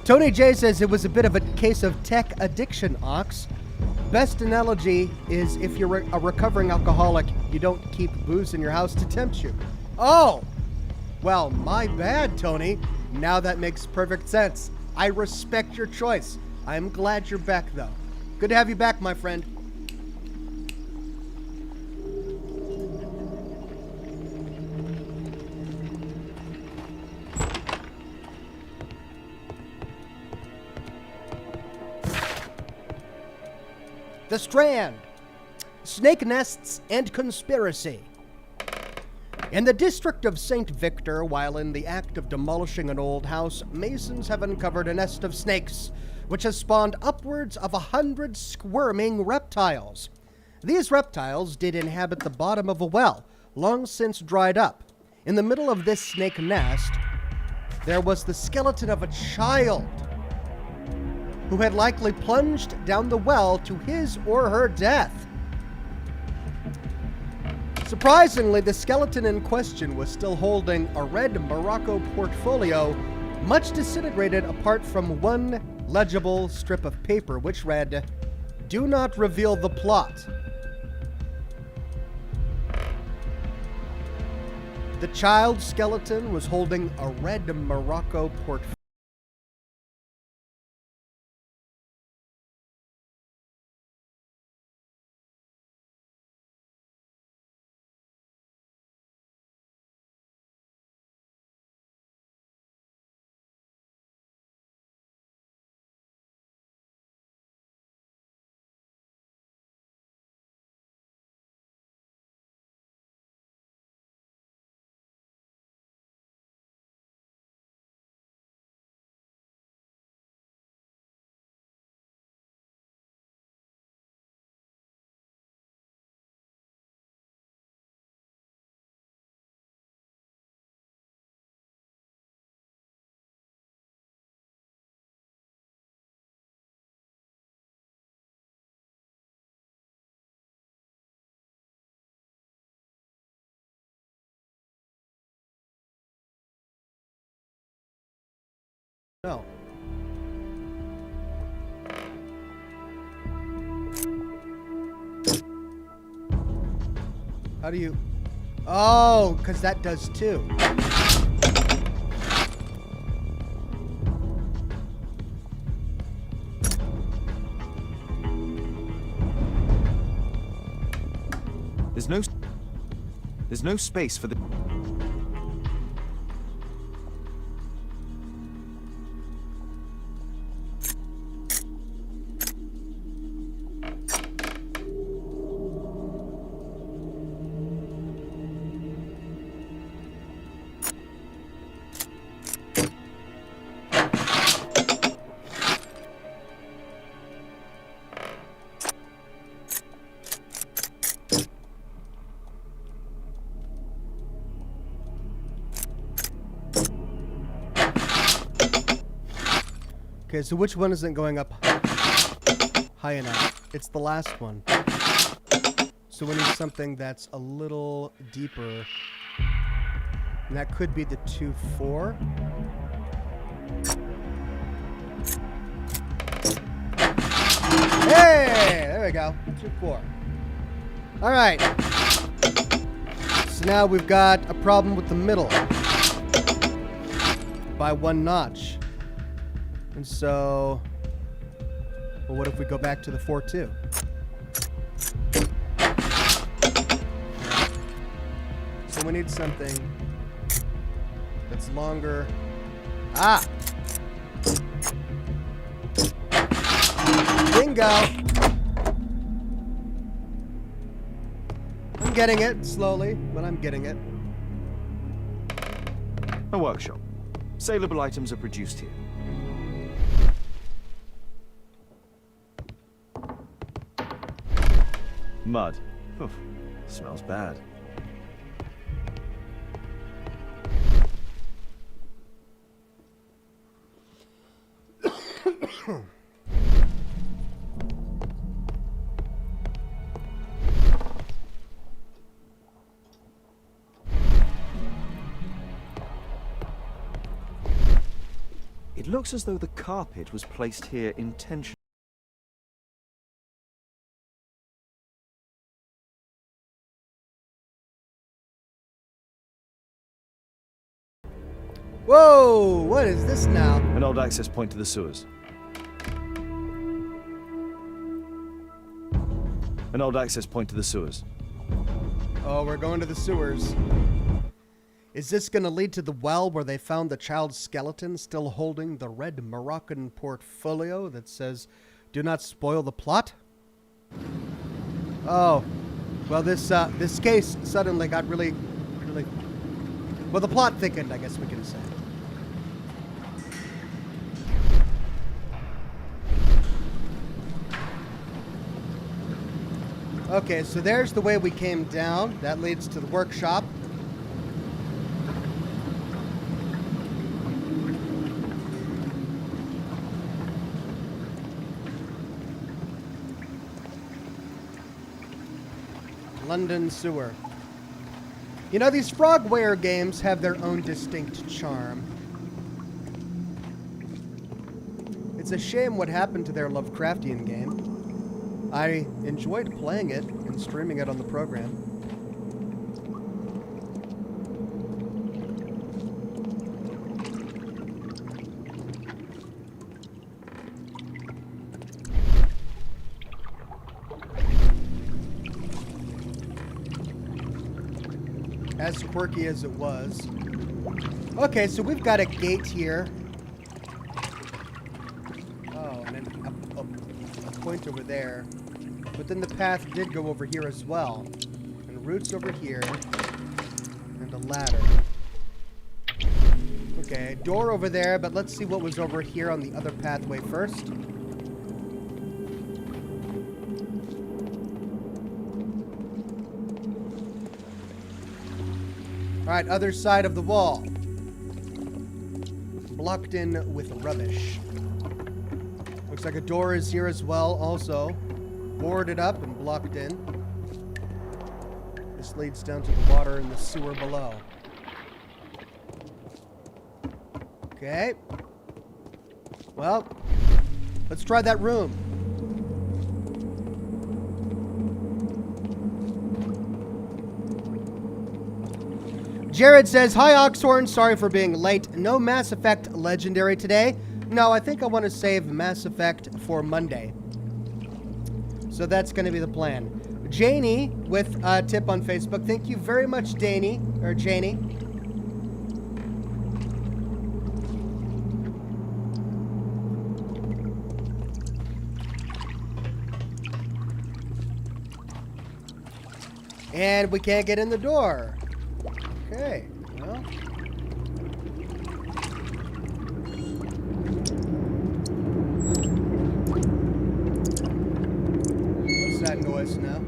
A: Tony J says it was a bit of a case of tech addiction, Ox. best analogy is if you're a recovering alcoholic, you don't keep booze in your house to tempt you. Oh! Well, my bad, Tony. Now that makes perfect sense. I respect your choice. I'm glad you're back, though. Good to have you back, my friend. The Strand. Snake nests and conspiracy. In the district of St. Victor, while in the act of demolishing an old house, masons have uncovered a nest of snakes, which has spawned upwards of 100 squirming reptiles. These reptiles did inhabit the bottom of a well, long since dried up. In the middle of this snake nest, there was the skeleton of a child who had likely plunged down the well to his or her death. Surprisingly, the skeleton in question was still holding a red Morocco portfolio, much disintegrated apart from one legible strip of paper which read, "Do not reveal the plot." The child skeleton was holding a red Morocco portfolio. No. How do you... Oh, because that does too.
C: There's no space for the...
A: Okay, so which one isn't going up high enough? It's the last one. So we need something that's a little deeper. And that could be the 2-4. Hey! There we go. 2-4. Alright. So now we've got a problem with the middle. By 1 notch. And so, well, what if we go back to the 4-2? So we need something that's longer. Ah! Bingo! I'm getting it, slowly, but I'm getting it.
C: A workshop. Saleable items are produced here. Mud. Oof, smells bad. It looks as though the carpet was placed here intentionally.
A: Whoa! What is this now?
C: An old access point to the sewers. An old access point to the sewers.
A: Oh, we're going to the sewers. Is this going to lead to the well where they found the child's skeleton still holding the red Moroccan portfolio that says, "Do not spoil the plot"? Oh, well, this case suddenly got really, well, the plot thickened, I guess we can say. Okay, so there's the way we came down. That leads to the workshop. London sewer. You know, these Frogware games have their own distinct charm. It's a shame what happened to their Lovecraftian game. I enjoyed playing it and streaming it on the program. As quirky as it was. Okay, so we've got a gate here. Oh, and then a point over there. But then the path did go over here as well. And roots over here. And a ladder. Okay, door over there, but let's see what was over here on the other pathway first. Alright, other side of the wall. Blocked in with rubbish. Looks like a door is here as well, also. Boarded up and blocked in. This leads down to the water in the sewer below. Okay. Well, let's try that room. Jared says, "Hi Oxhorn, sorry for being late. No Mass Effect Legendary today. No, I think I want to save Mass Effect for Monday. So that's going to be the plan." Janie with a tip on Facebook. Thank you very much, Janie. And we can't get in the door. Okay, well. What's that noise now?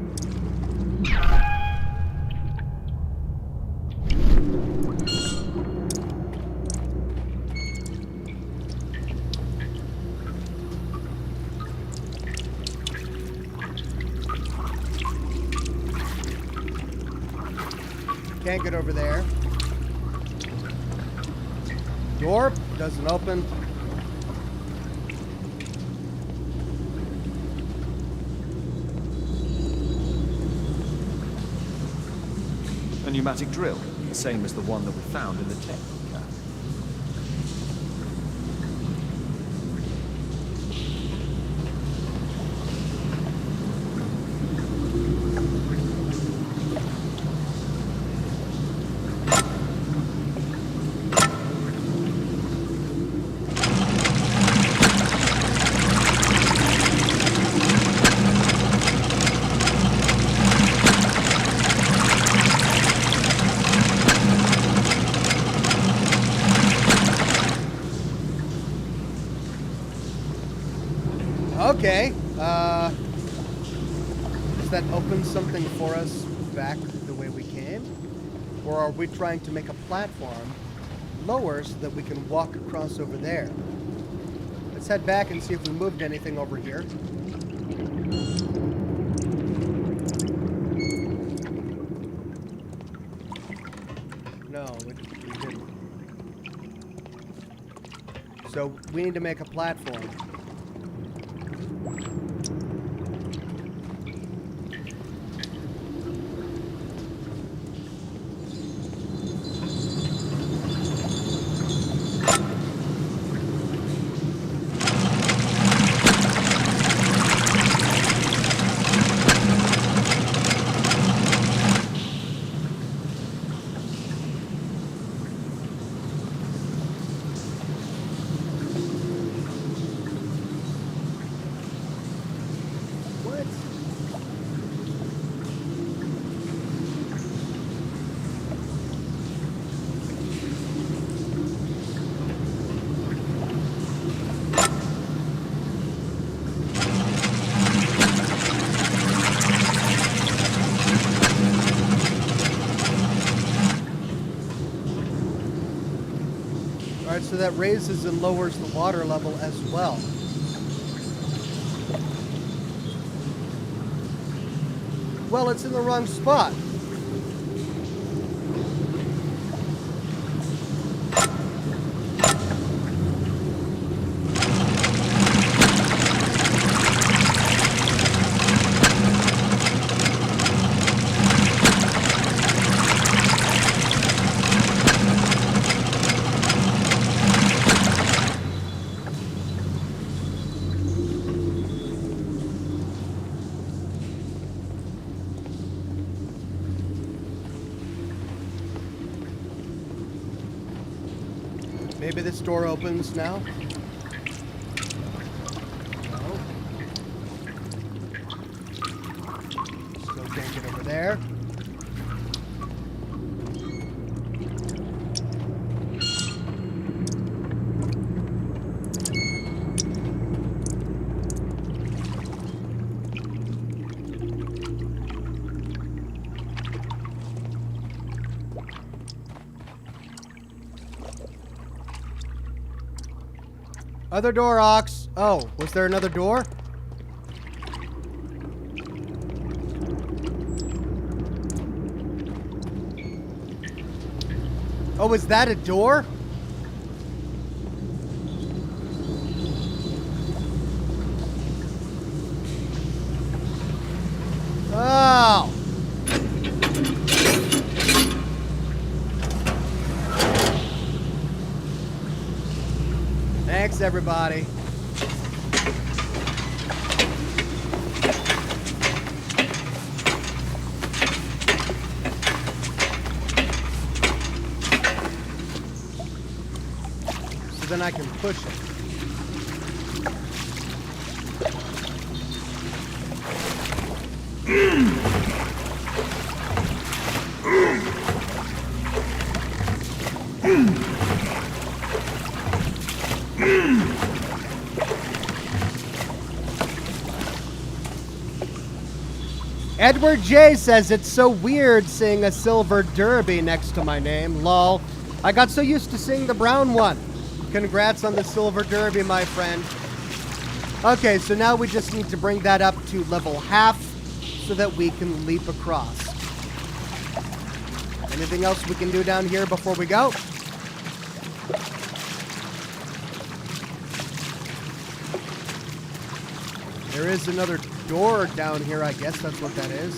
A: Can't get over there. Door doesn't open.
C: A pneumatic drill, the same as the one that we found in the tech.
A: Okay, does that open something for us back the way we came? Or are we trying to make a platform lower so that we can walk across over there? Let's head back and see if we moved anything over here. No, we didn't. So we need to make a platform. that raises and lowers the water level as well. Well, it's in the wrong spot. Maybe this door opens now. No. Still can't get over there. Other door, Ox. Oh, was there another door? Oh, is that a door? Oh. Thanks, everybody. So then I can push it. Edward J says it's so weird seeing a silver derby next to my name. Lol. I got so used to seeing the brown one. Congrats on the silver derby, my friend. Okay, so now we just need to bring that up to level half so that we can leap across. Anything else we can do down here before we go? There is another door down here, I guess that's what that is.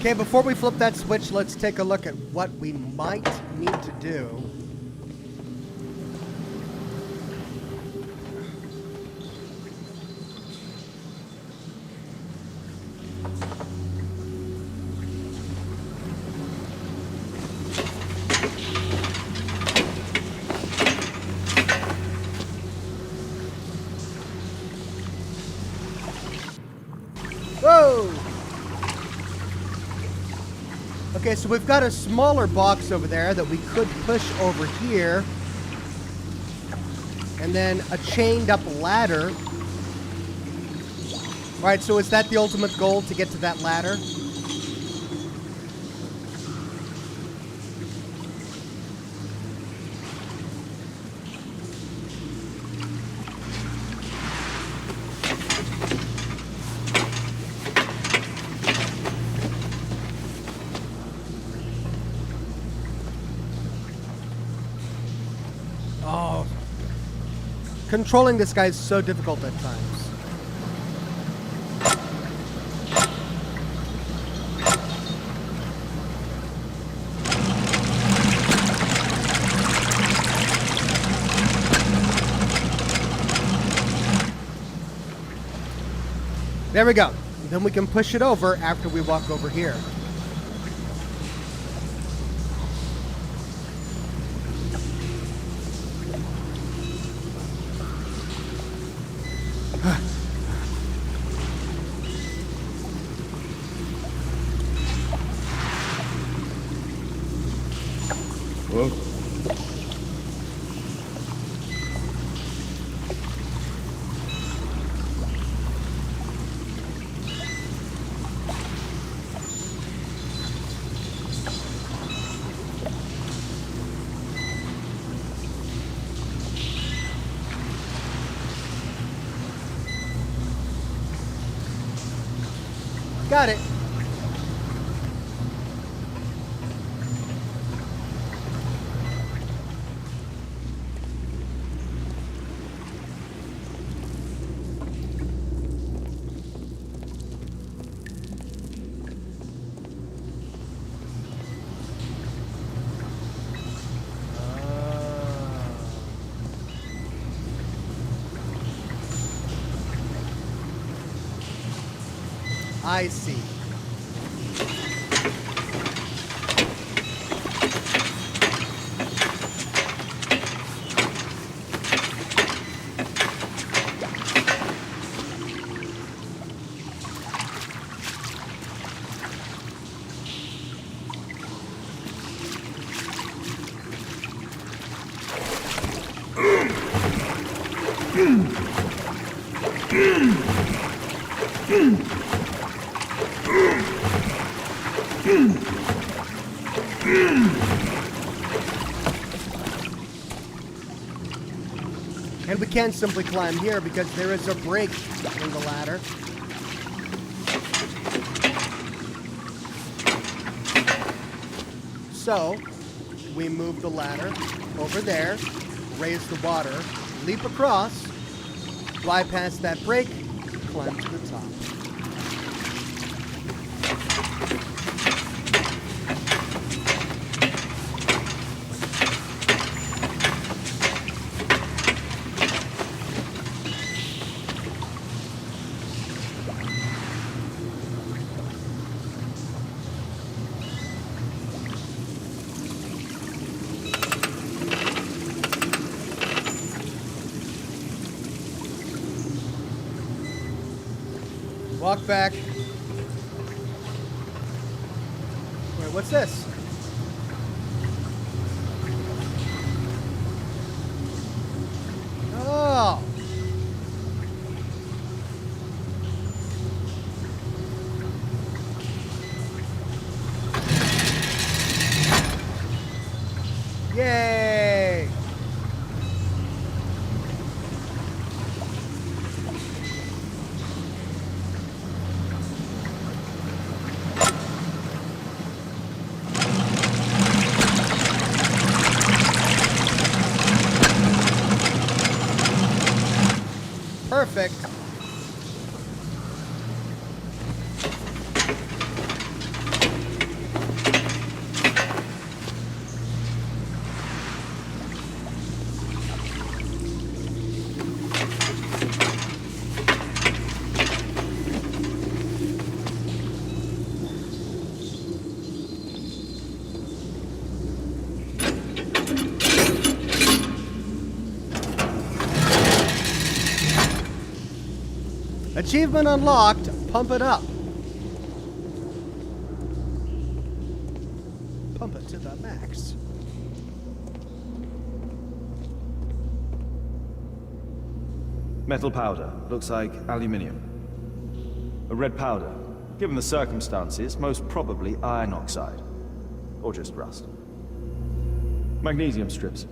A: Okay, before we flip that switch, let's take a look at what we might need to do. Whoa! Okay, so we've got a smaller box over there that we could push over here. And then a chained up ladder. Alright, so is that the ultimate goal, to get to that ladder? Controlling this guy is so difficult at times. There we go. Then we can push it over after we walk over here.
C: Whoa.
A: Got it. I see. And we can't simply climb here because there is a break in the ladder. So, we move the ladder over there, raise the water, leap across, fly past that break, climb to the top. Walk back. Wait, what's this? Oh. Yay. Perfect. Achievement unlocked. Pump it up. Pump it to the max.
C: Metal powder. Looks like aluminium. A red powder. Given the circumstances, most probably iron oxide. Or just rust. Magnesium strips.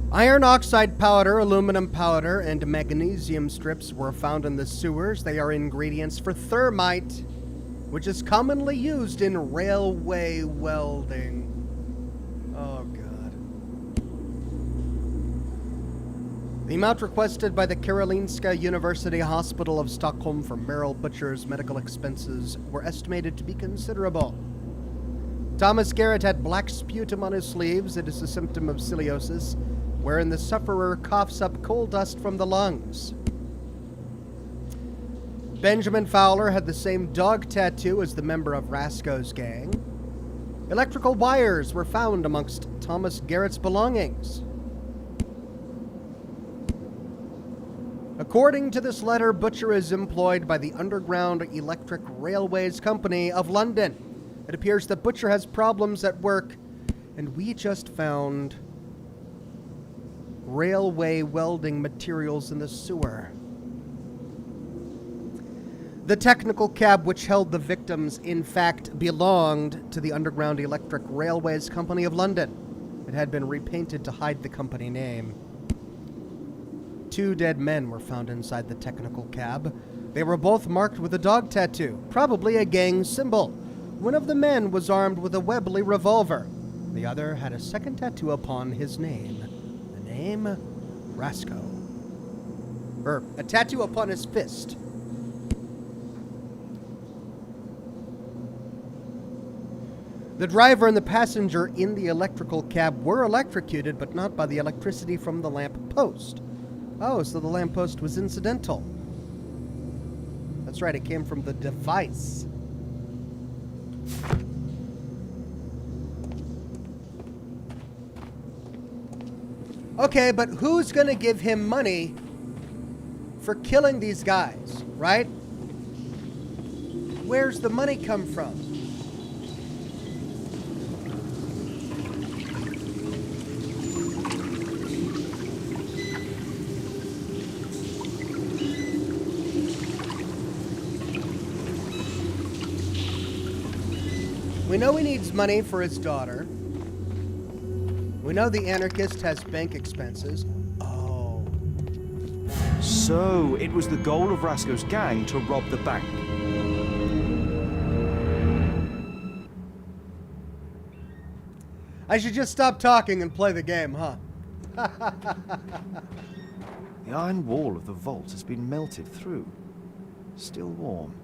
A: Iron oxide powder, aluminum powder, and magnesium strips were found in the sewers. They are ingredients for thermite. which is commonly used in railway welding. Oh, God. The amount requested by the Karolinska University Hospital of Stockholm for Merrill Butcher's medical expenses were estimated to be considerable. Thomas Garrett had black sputum on his sleeves. It is a symptom of ciliosis, wherein the sufferer coughs up coal dust from the lungs. Benjamin Fowler had the same dog tattoo as the member of Rasko's gang. Electrical wires were found amongst Thomas Garrett's belongings. According to this letter, Butcher is employed by the Underground Electric Railways Company of London. It appears that Butcher has problems at work, and we just found railway welding materials in the sewer. The technical cab which held the victims, in fact, belonged to the Underground Electric Railways Company of London. It had been repainted to hide the company name. 2 dead men were found inside the technical cab. They were both marked with a dog tattoo, probably a gang symbol. One of the men was armed with a Webley revolver. The other had a second tattoo upon his name. The name, Rasko. A tattoo upon his fist. The driver and the passenger in the electrical cab were electrocuted, but not by the electricity from the lamp post. Oh, so the lamp post was incidental. That's right, it came from the device. Okay, but who's gonna give him money for killing these guys, right? Where's the money come from? We know he needs money for his daughter. We know the anarchist has bank expenses. Oh.
C: So, it was the goal of Rasko's gang to rob the bank.
A: I should just stop talking and play the game, huh?
C: The iron wall of the vault has been melted through. Still warm.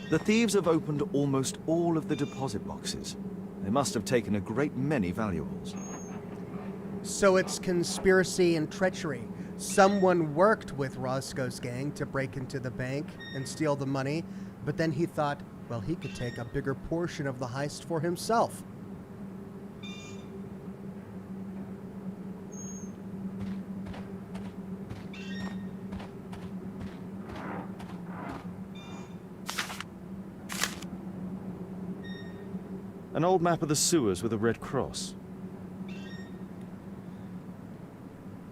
C: The thieves have opened almost all of the deposit boxes. They must have taken a great many valuables.
A: So it's conspiracy and treachery. Someone worked with Roscoe's gang to break into the bank and steal the money, but then he thought, well, he could take a bigger portion of the heist for himself.
C: An old map of the sewers with a red cross.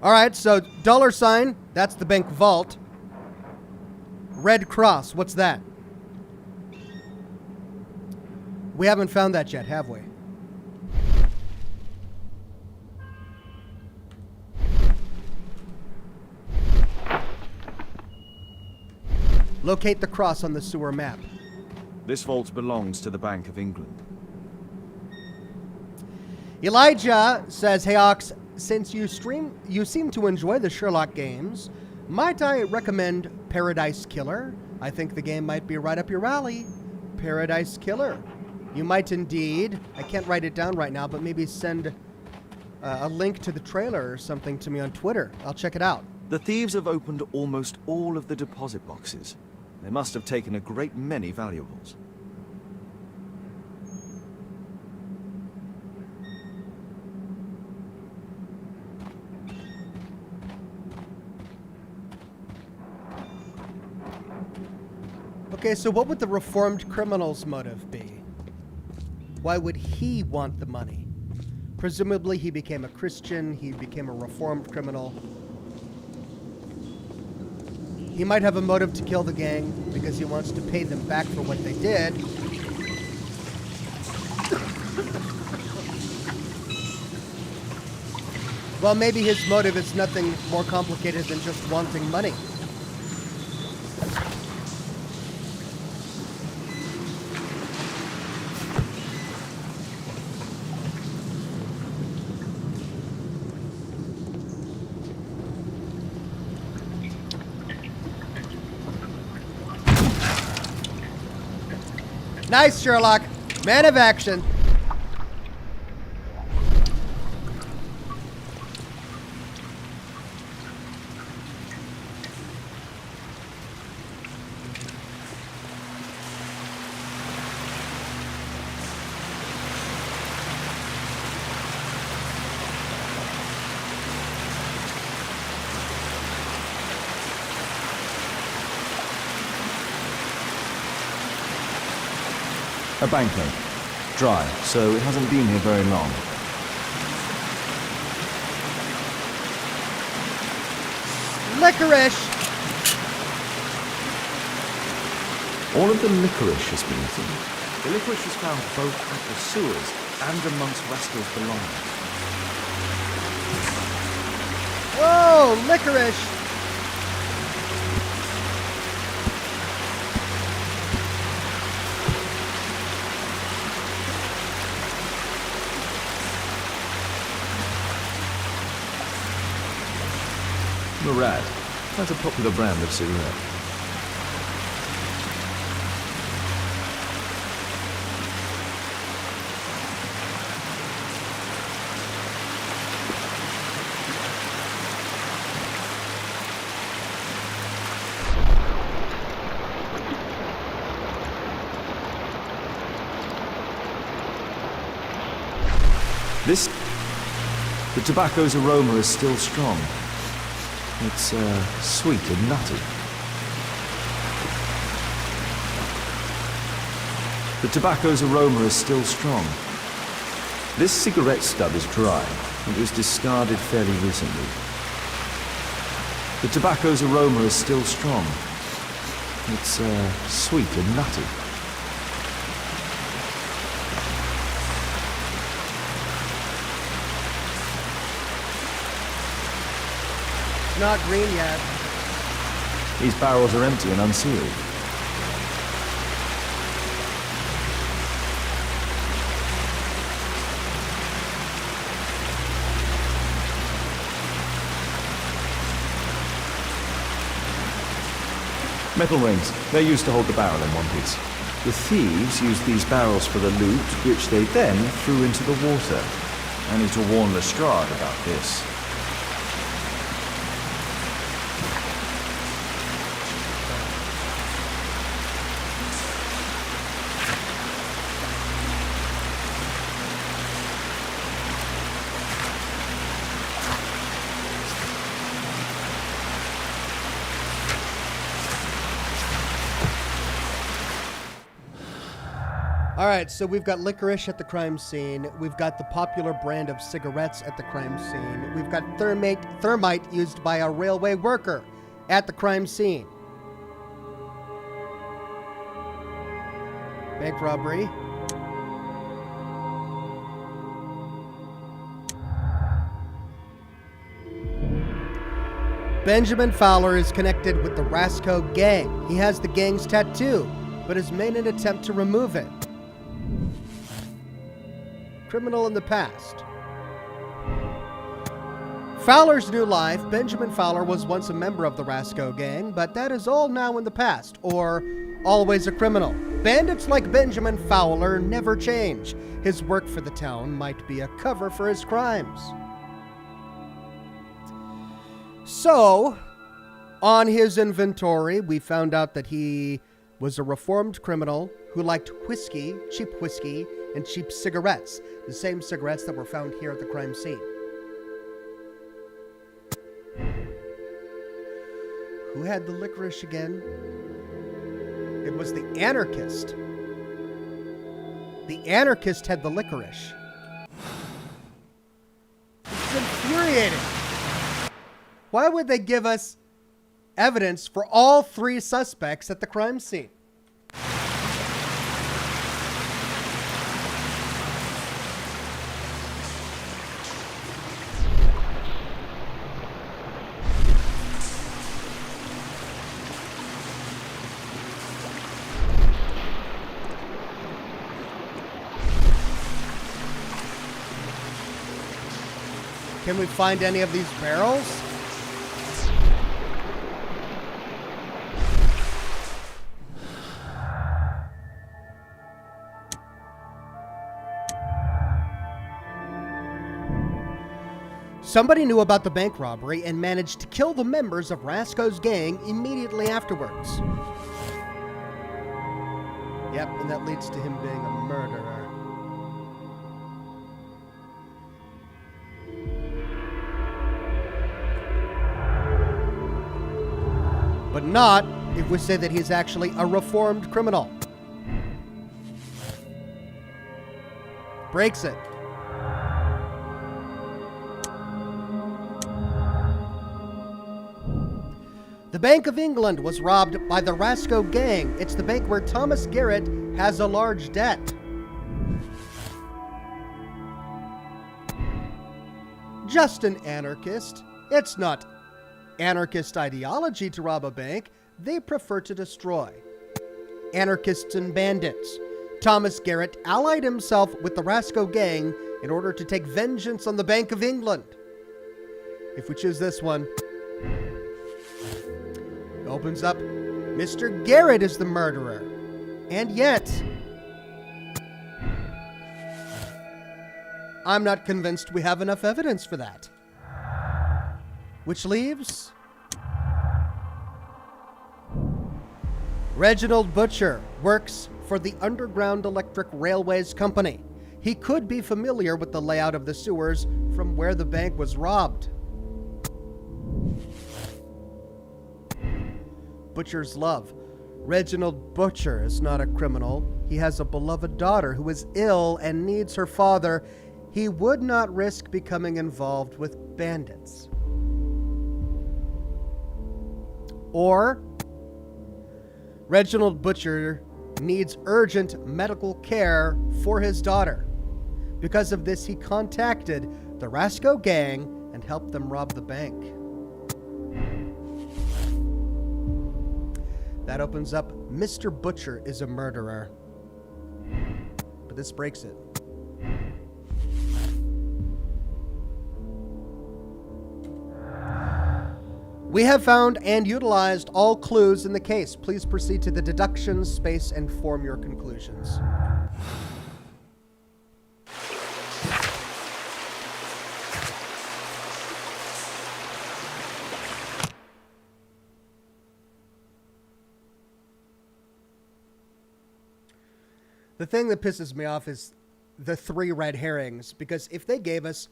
A: All right, so $, that's the bank vault. Red cross, what's that? We haven't found that yet, have we? Locate the cross on the sewer map.
C: This vault belongs to the Bank of England.
A: Elijah says, "Hey Ox, since you seem to enjoy the Sherlock games, might I recommend Paradise Killer? I think the game might be right up your alley. Paradise Killer. You might indeed. I can't write it down right now, but maybe send a link to the trailer or something to me on Twitter. I'll check it out."
C: The thieves have opened almost all of the deposit boxes. They must have taken a great many valuables.
A: Okay, so what would the reformed criminal's motive be? Why would he want the money? Presumably he became a Christian, he became a reformed criminal. He might have a motive to kill the gang because he wants to pay them back for what they did. Well, maybe his motive is nothing more complicated than just wanting money. Nice, Sherlock. Man of action.
C: A banknote. Dry, so it hasn't been here very long.
A: Licorice.
C: All of the licorice has been eaten. The licorice was found both at the sewers and amongst Rascal's belongings.
A: Whoa, licorice.
C: Murad. That's a popular brand of cigarette. The tobacco's aroma is still strong. It's sweet and nutty. The tobacco's aroma is still strong. This cigarette stub is dry. It was discarded fairly recently. The tobacco's aroma is still strong. It's sweet and nutty.
A: Not green yet.
C: These barrels are empty and unsealed. Metal rings. They're used to hold the barrel in one piece. The thieves used these barrels for the loot, which they then threw into the water. I need to warn Lestrade about this.
A: All right, so we've got licorice at the crime scene. We've got the popular brand of cigarettes at the crime scene. We've got thermite used by a railway worker at the crime scene. Bank robbery. Benjamin Fowler is connected with the Rasco gang. He has the gang's tattoo, but has made an attempt to remove it. Criminal in the past. Fowler's new life. Benjamin Fowler was once a member of the Rasco gang, but that is all now in the past, or always a criminal. Bandits like Benjamin Fowler never change. His work for the town might be a cover for his crimes. So, on his inventory, we found out that he was a reformed criminal who liked whiskey, and cheap cigarettes. The same cigarettes that were found here at the crime scene. Who had the licorice again? It was the anarchist. The anarchist had the licorice. It's infuriating. Why would they give us evidence for all three suspects at the crime scene? Can we find any of these barrels? Somebody knew about the bank robbery and managed to kill the members of Rasco's gang immediately afterwards. Yep, and that leads to him being a murderer. But not if we say that he's actually a reformed criminal. Breaks it. The Bank of England was robbed by the Rasco gang. It's the bank where Thomas Garrett has a large debt. Just an anarchist. It's not anarchist ideology to rob a bank. They prefer to destroy. Anarchists and bandits. Thomas Garrett allied himself with the Rasco gang in order to take vengeance on the Bank of England. If we choose this one, it opens up, Mr. Garrett is the murderer. And yet, I'm not convinced we have enough evidence for that. Which leaves Reginald Butcher works for the Underground Electric Railways Company. He could be familiar with the layout of the sewers from where the bank was robbed. Butcher's love. Reginald Butcher is not a criminal. He has a beloved daughter who is ill and needs her father. He would not risk becoming involved with bandits. Or Reginald Butcher needs urgent medical care for his daughter. Because of this, he contacted the Rasco gang and helped them rob the bank. That opens up, Mr. Butcher is a murderer. But this breaks it. We have found and utilized all clues in the case. Please proceed to the deductions space and form your conclusions. The thing that pisses me off is the 3 red herrings, because if they gave us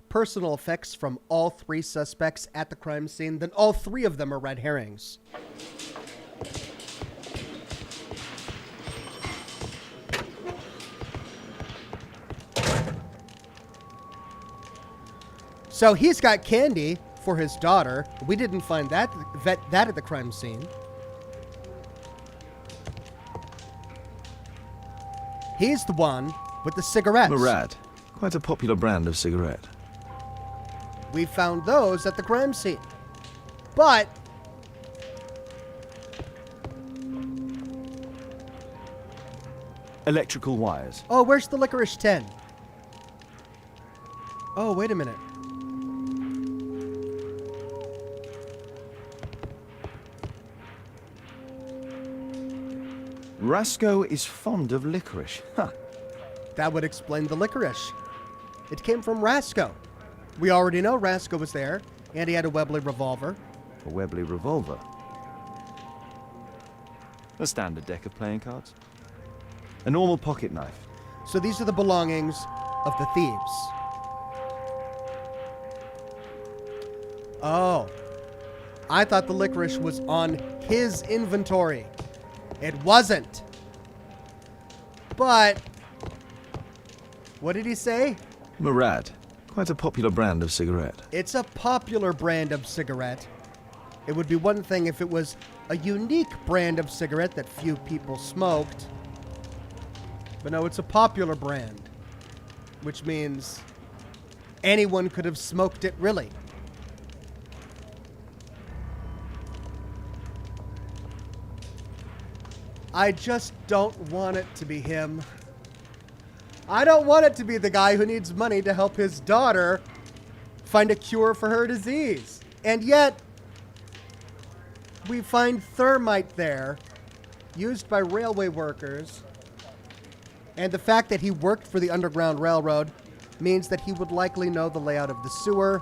A: personal effects from all 3 suspects at the crime scene, then all 3 of them are red herrings. So he's got candy for his daughter. We didn't find that at the crime scene. He's the one with the cigarettes.
C: Murad. Quite a popular brand of cigarette.
A: We found those at the crime scene. But
C: Electrical wires.
A: oh, where's the licorice 10? Oh, wait a minute.
C: Rasco is fond of licorice. Huh.
A: That would explain the licorice. It came from Rasco. We already know Rasco was there, and he had a Webley revolver.
C: A Webley revolver. A standard deck of playing cards. A normal pocket knife.
A: So these are the belongings of the thieves. Oh. I thought the licorice was on his inventory. It wasn't. But what did he say?
C: Murad. Quite a popular brand of cigarette.
A: It's a popular brand of cigarette. It would be one thing if it was a unique brand of cigarette that few people smoked. But no, it's a popular brand, which means anyone could have smoked it, really. I just don't want it to be him. I don't want it to be the guy who needs money to help his daughter find a cure for her disease. And yet, we find thermite there, used by railway workers. And the fact that he worked for the Underground Railroad means that he would likely know the layout of the sewer.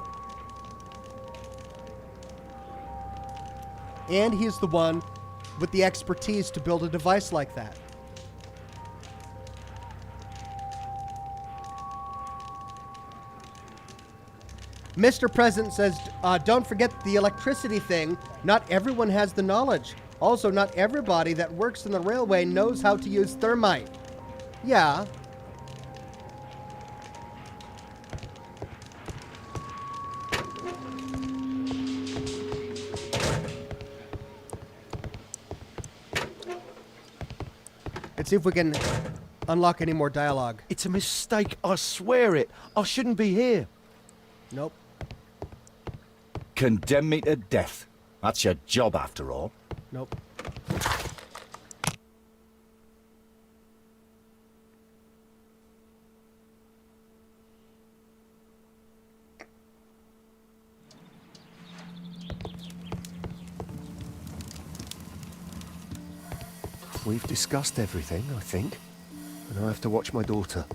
A: And he's the one with the expertise to build a device like that. Mr. President says, don't forget the electricity thing. Not everyone has the knowledge. Also, not everybody that works in the railway knows how to use thermite. Yeah. Let's see if we can unlock any more dialogue.
E: It's a mistake, I swear it. I shouldn't be here.
A: Nope.
B: Condemn me to death. That's your job, after all.
A: Nope.
D: We've discussed everything, I think. And I have to watch my daughter.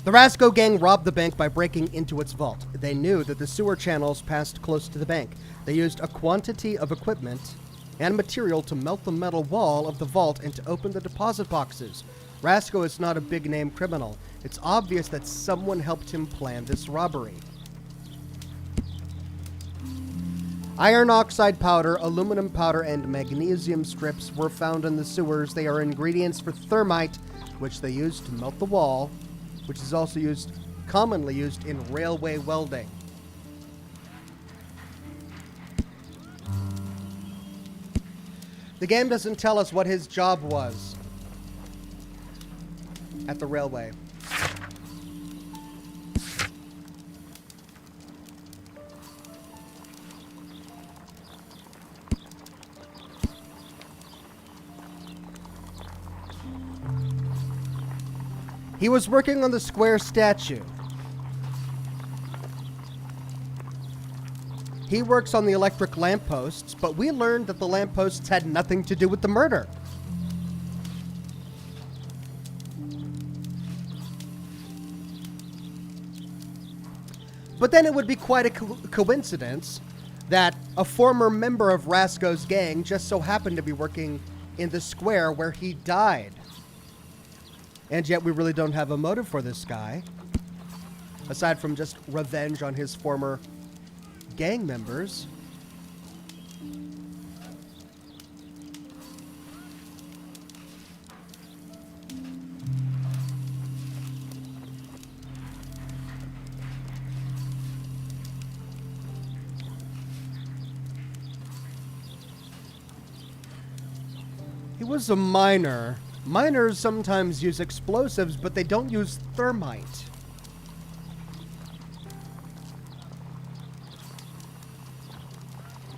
A: The Rasco gang robbed the bank by breaking into its vault. They knew that the sewer channels passed close to the bank. They used a quantity of equipment and material to melt the metal wall of the vault and to open the deposit boxes. Rasco is not a big-name criminal. It's obvious that someone helped him plan this robbery. Iron oxide powder, aluminum powder, and magnesium strips were found in the sewers. They are ingredients for thermite, which they used to melt the wall, which is also commonly used in railway welding. The game doesn't tell us what his job was at the railway. He was working on the square statue. He works on the electric lampposts, but we learned that the lampposts had nothing to do with the murder. But then it would be quite a coincidence that a former member of Rasco's gang just so happened to be working in the square where he died. And yet we really don't have a motive for this guy, aside from just revenge on his former gang members. He was a miner. Miners sometimes use explosives, but they don't use thermite.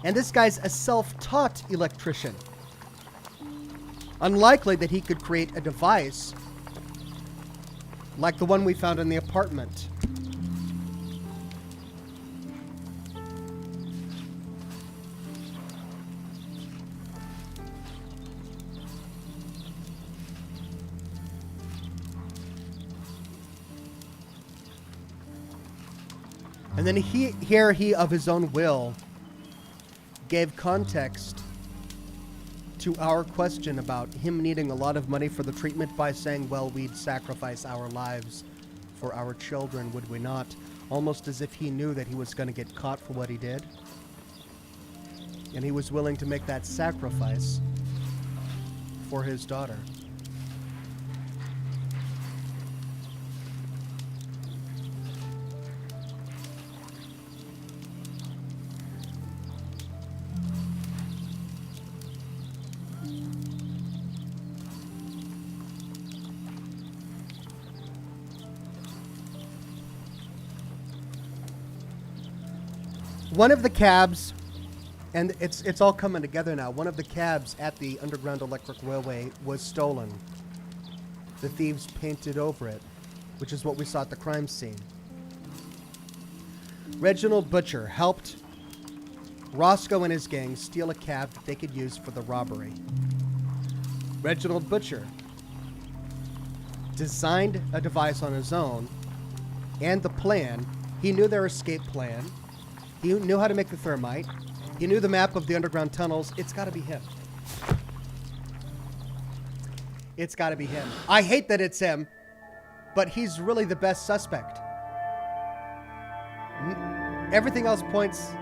A: And this guy's a self-taught electrician. Unlikely that he could create a device like the one we found in the apartment. And then he of his own will gave context to our question about him needing a lot of money for the treatment by saying, well, we'd sacrifice our lives for our children, would we not? Almost as if he knew that he was going to get caught for what he did. And he was willing to make that sacrifice for his daughter. one of the cabs, and it's all coming together now. One of the cabs at the Underground Electric Railway was stolen. The thieves painted over it, which is what we saw at the crime scene. Reginald Butcher helped Roscoe and his gang steal a cab that they could use for the robbery. Reginald Butcher designed a device on his own and the plan. He knew their escape plan. He knew how to make the thermite. He knew the map of the underground tunnels. It's got to be him. It's got to be him. I hate that it's him, but he's really the best suspect. Everything else points...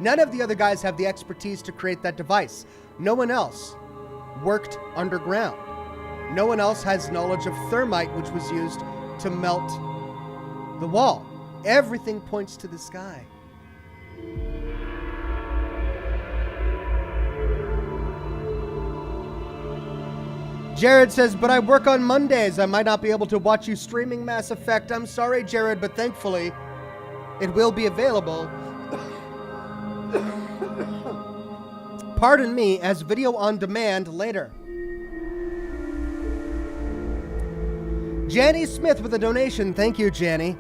A: None of the other guys have the expertise to create that device. No one else worked underground. No one else has knowledge of thermite, which was used to melt the wall. Everything points to this guy. Jared says, but I work on Mondays. I might not be able to watch you streaming Mass Effect. I'm sorry, Jared, but thankfully it will be available. Pardon me, as video on demand later. Janny Smith with a donation. Thank you, Janny.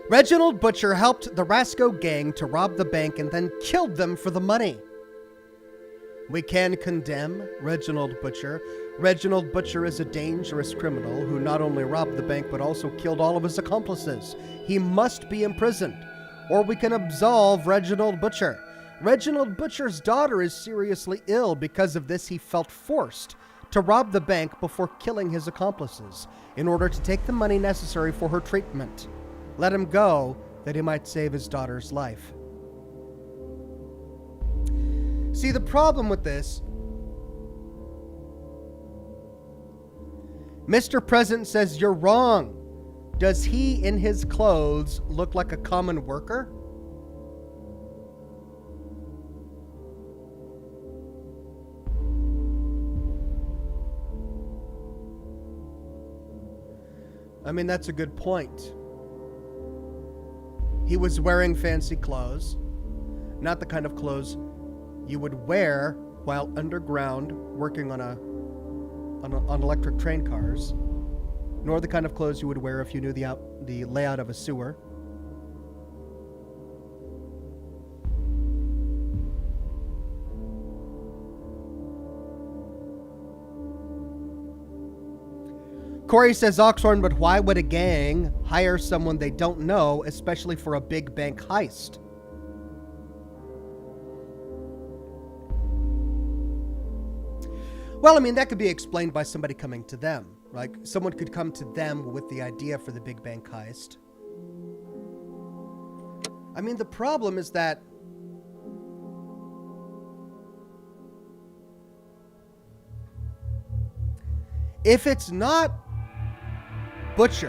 A: Reginald Butcher helped the Roscoe gang to rob the bank and then killed them for the money. We can condemn Reginald Butcher. Reginald Butcher is a dangerous criminal who not only robbed the bank but also killed all of his accomplices. He must be imprisoned, or we can absolve Reginald Butcher. Reginald Butcher's daughter is seriously ill. Because of this, he felt forced to rob the bank before killing his accomplices in order to take the money necessary for her treatment. Let him go, that he might save his daughter's life. See, the problem with this, Mr. President says you're wrong. Does he, in his clothes, look like a common worker? I mean, that's a good point. He was wearing fancy clothes, not the kind of clothes you would wear while underground working on electric train cars, nor the kind of clothes you would wear if you knew the layout of a sewer. Corey says, Oxhorn, but why would a gang hire someone they don't know, especially for a big bank heist? Well, I mean, that could be explained by somebody coming to them. Like, someone could come to them with the idea for the big bank heist. I mean, the problem is that if it's not Butcher,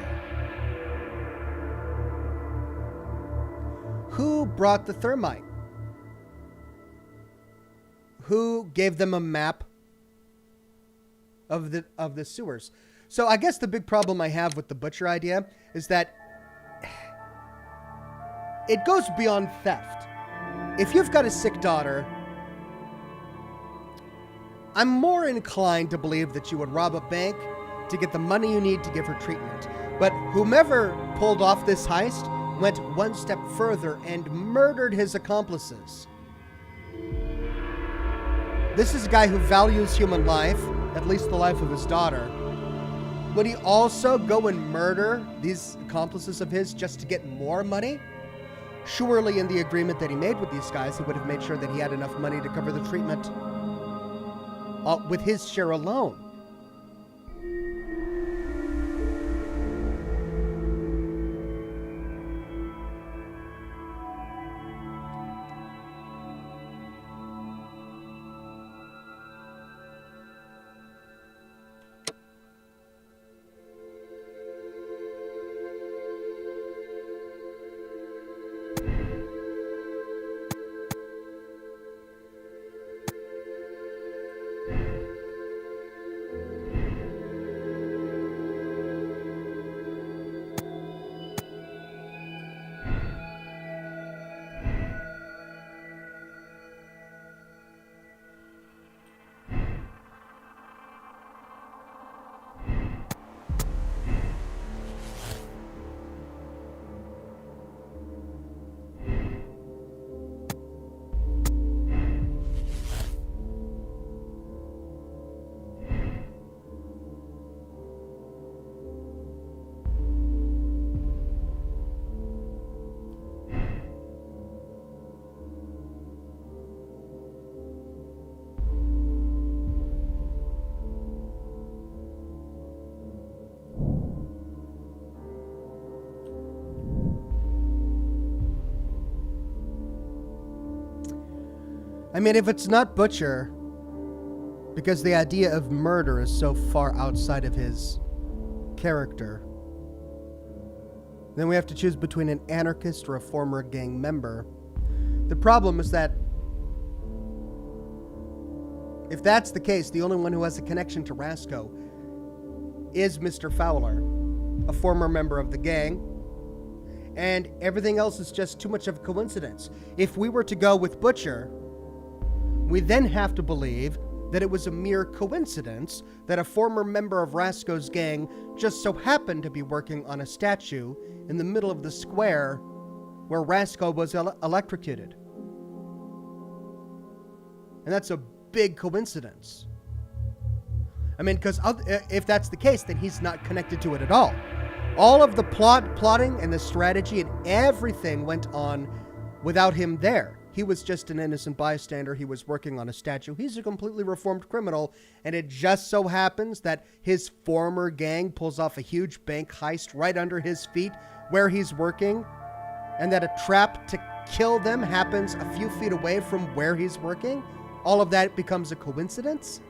A: who brought the thermite? Who gave them a map of the sewers? So I guess the big problem I have with the Butcher idea is that it goes beyond theft. If you've got a sick daughter, I'm more inclined to believe that you would rob a bank to get the money you need to give her treatment. But whomever pulled off this heist went one step further and murdered his accomplices. This is a guy who values human life, at least the life of his daughter. Would he also go and murder these accomplices of his just to get more money? Surely in the agreement that he made with these guys, he would have made sure that he had enough money to cover the treatment with his share alone. I mean, if it's not Butcher, because the idea of murder is so far outside of his character, then we have to choose between an anarchist or a former gang member. The problem is that if that's the case, the only one who has a connection to Rasco is Mr. Fowler, a former member of the gang, and everything else is just too much of a coincidence. If we were to go with Butcher, we then have to believe that it was a mere coincidence that a former member of Rasco's gang just so happened to be working on a statue in the middle of the square where Rasco was electrocuted. And that's a big coincidence. I mean, because if that's the case, then he's not connected to it at all. All of the plotting and the strategy and everything went on without him there. He was just an innocent bystander. He was working on a statue. He's a completely reformed criminal, and it just so happens that his former gang pulls off a huge bank heist right under his feet where he's working, and that a trap to kill them happens a few feet away from where he's working. All of that becomes a coincidence?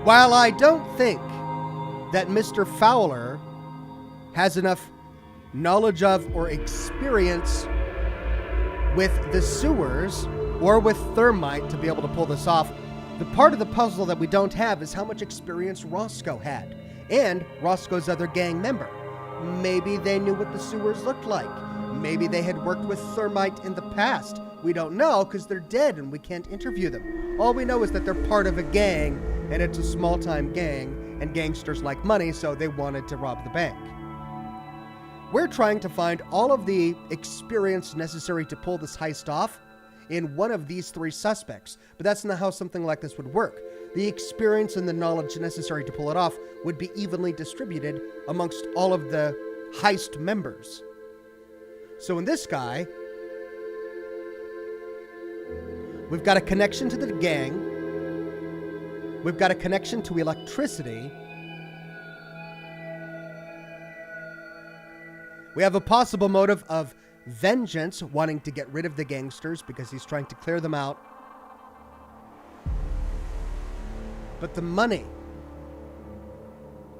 A: While I don't think that Mr. Fowler has enough knowledge of or experience with the sewers or with thermite to be able to pull this off, the part of the puzzle that we don't have is how much experience Roscoe had and Roscoe's other gang member. Maybe they knew what the sewers looked like. Maybe they had worked with thermite in the past. We don't know because they're dead and we can't interview them. All we know is that they're part of a gang, and it's a small-time gang, and gangsters like money, so they wanted to rob the bank. We're trying to find all of the experience necessary to pull this heist off in one of these three suspects, but that's not how something like this would work. The experience and the knowledge necessary to pull it off would be evenly distributed amongst all of the heist members. So in this guy, we've got a connection to the gang, we've got a connection to electricity, we have a possible motive of vengeance, wanting to get rid of the gangsters because he's trying to clear them out. But the money,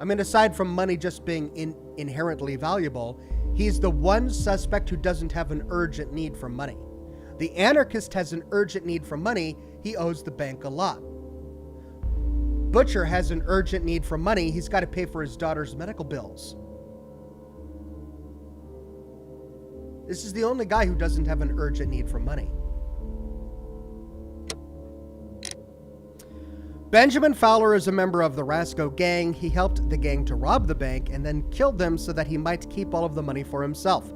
A: I mean, aside from money just being inherently valuable, he's the one suspect who doesn't have an urgent need for money. The anarchist has an urgent need for money. He owes the bank a lot. Butcher has an urgent need for money. He's got to pay for his daughter's medical bills. This is the only guy who doesn't have an urgent need for money. Benjamin Fowler is a member of the Rasco gang. He helped the gang to rob the bank and then killed them so that he might keep all of the money for himself.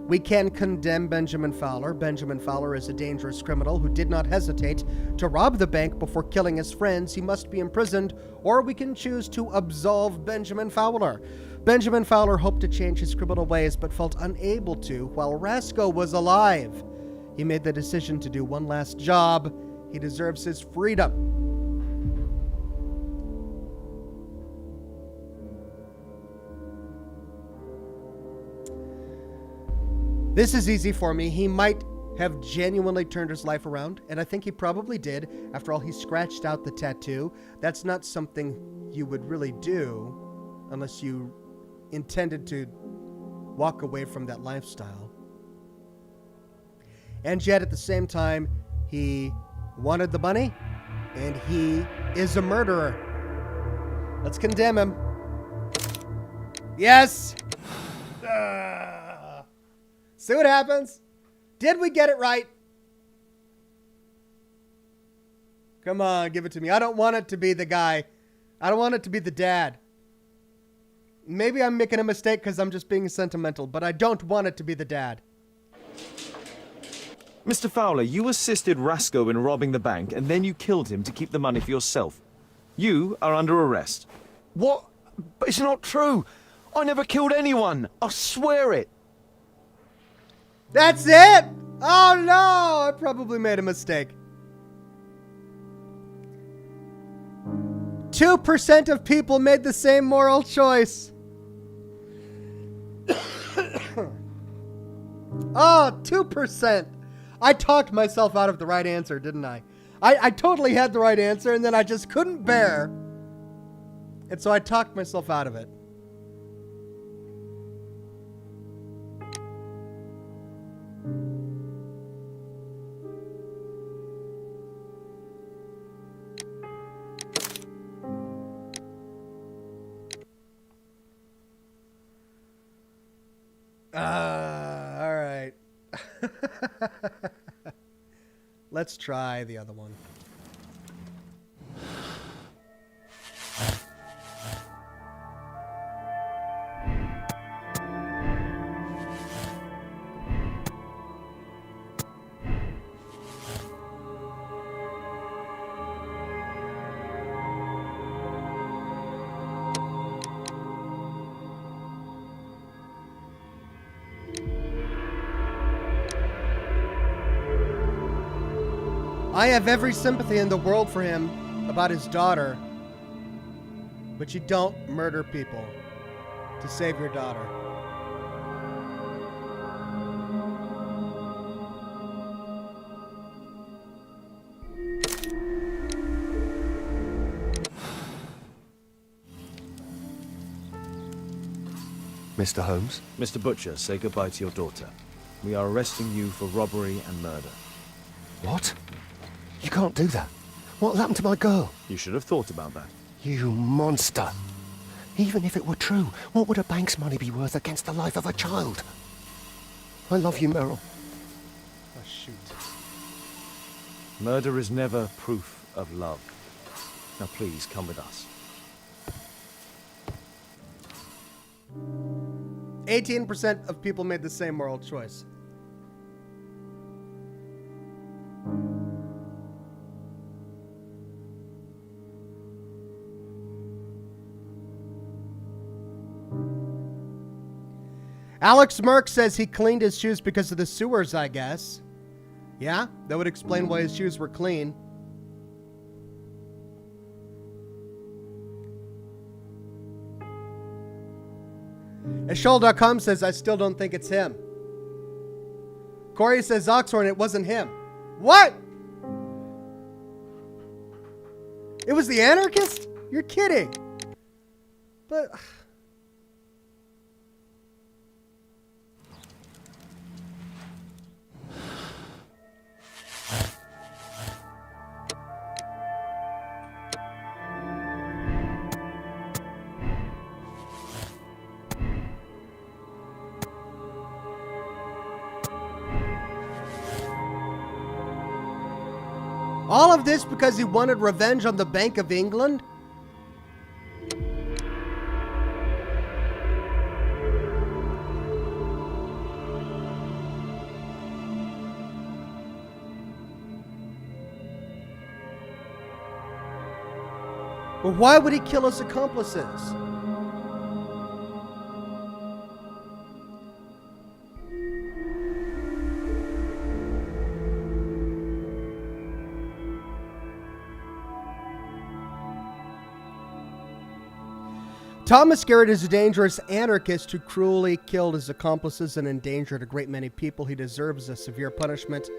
A: We can condemn Benjamin Fowler. Benjamin Fowler is a dangerous criminal who did not hesitate to rob the bank before killing his friends. He must be imprisoned, or we can choose to absolve Benjamin Fowler. Benjamin Fowler hoped to change his criminal ways, but felt unable to while Rasco was alive. He made the decision to do one last job. He deserves his freedom. This is easy for me. He might have genuinely turned his life around, and I think he probably did. After all, he scratched out the tattoo. That's not something you would really do unless you intended to walk away from that lifestyle. And yet, at the same time, he wanted the money, and he is a murderer. Let's condemn him. Yes! See what happens? Did we get it right? Come on, give it to me. I don't want it to be the guy. I don't want it to be the dad. Maybe I'm making a mistake because I'm just being sentimental, but I don't want it to be the dad.
C: Mr. Fowler, you assisted Rasco in robbing the bank, and then you killed him to keep the money for yourself. You are under arrest.
E: What? But it's not true. I never killed anyone. I swear it.
A: That's it? Oh no, I probably made a mistake. 2% of people made the same moral choice. Oh, 2%. I talked myself out of the right answer, didn't I? I totally had the right answer, and then I just couldn't bear. And so I talked myself out of it. All right. Let's try the other one. I have every sympathy in the world for him about his daughter, but you don't murder people to save your daughter.
D: Mr. Holmes?
C: Mr. Butcher, say goodbye to your daughter. We are arresting you for robbery and murder.
D: What? You can't do that. What'll happen to my girl?
C: You should have thought about that.
D: You monster. Even if it were true, what would a bank's money be worth against the life of a child? I love you, Meryl.
A: Oh, shoot.
C: Murder is never proof of love. Now please, come with us.
A: 18% of people made the same moral choice. Alex Merck says he cleaned his shoes because of the sewers, I guess. Yeah, that would explain why his shoes were clean. Ashol.com says, I still don't think it's him. Corey says, Oxhorn, it wasn't him. What? It was the anarchist? You're kidding. But... all of this because he wanted revenge on the Bank of England? Well, why would he kill his accomplices? Thomas Garrett is a dangerous anarchist who cruelly killed his accomplices and endangered a great many people. He deserves a severe punishment.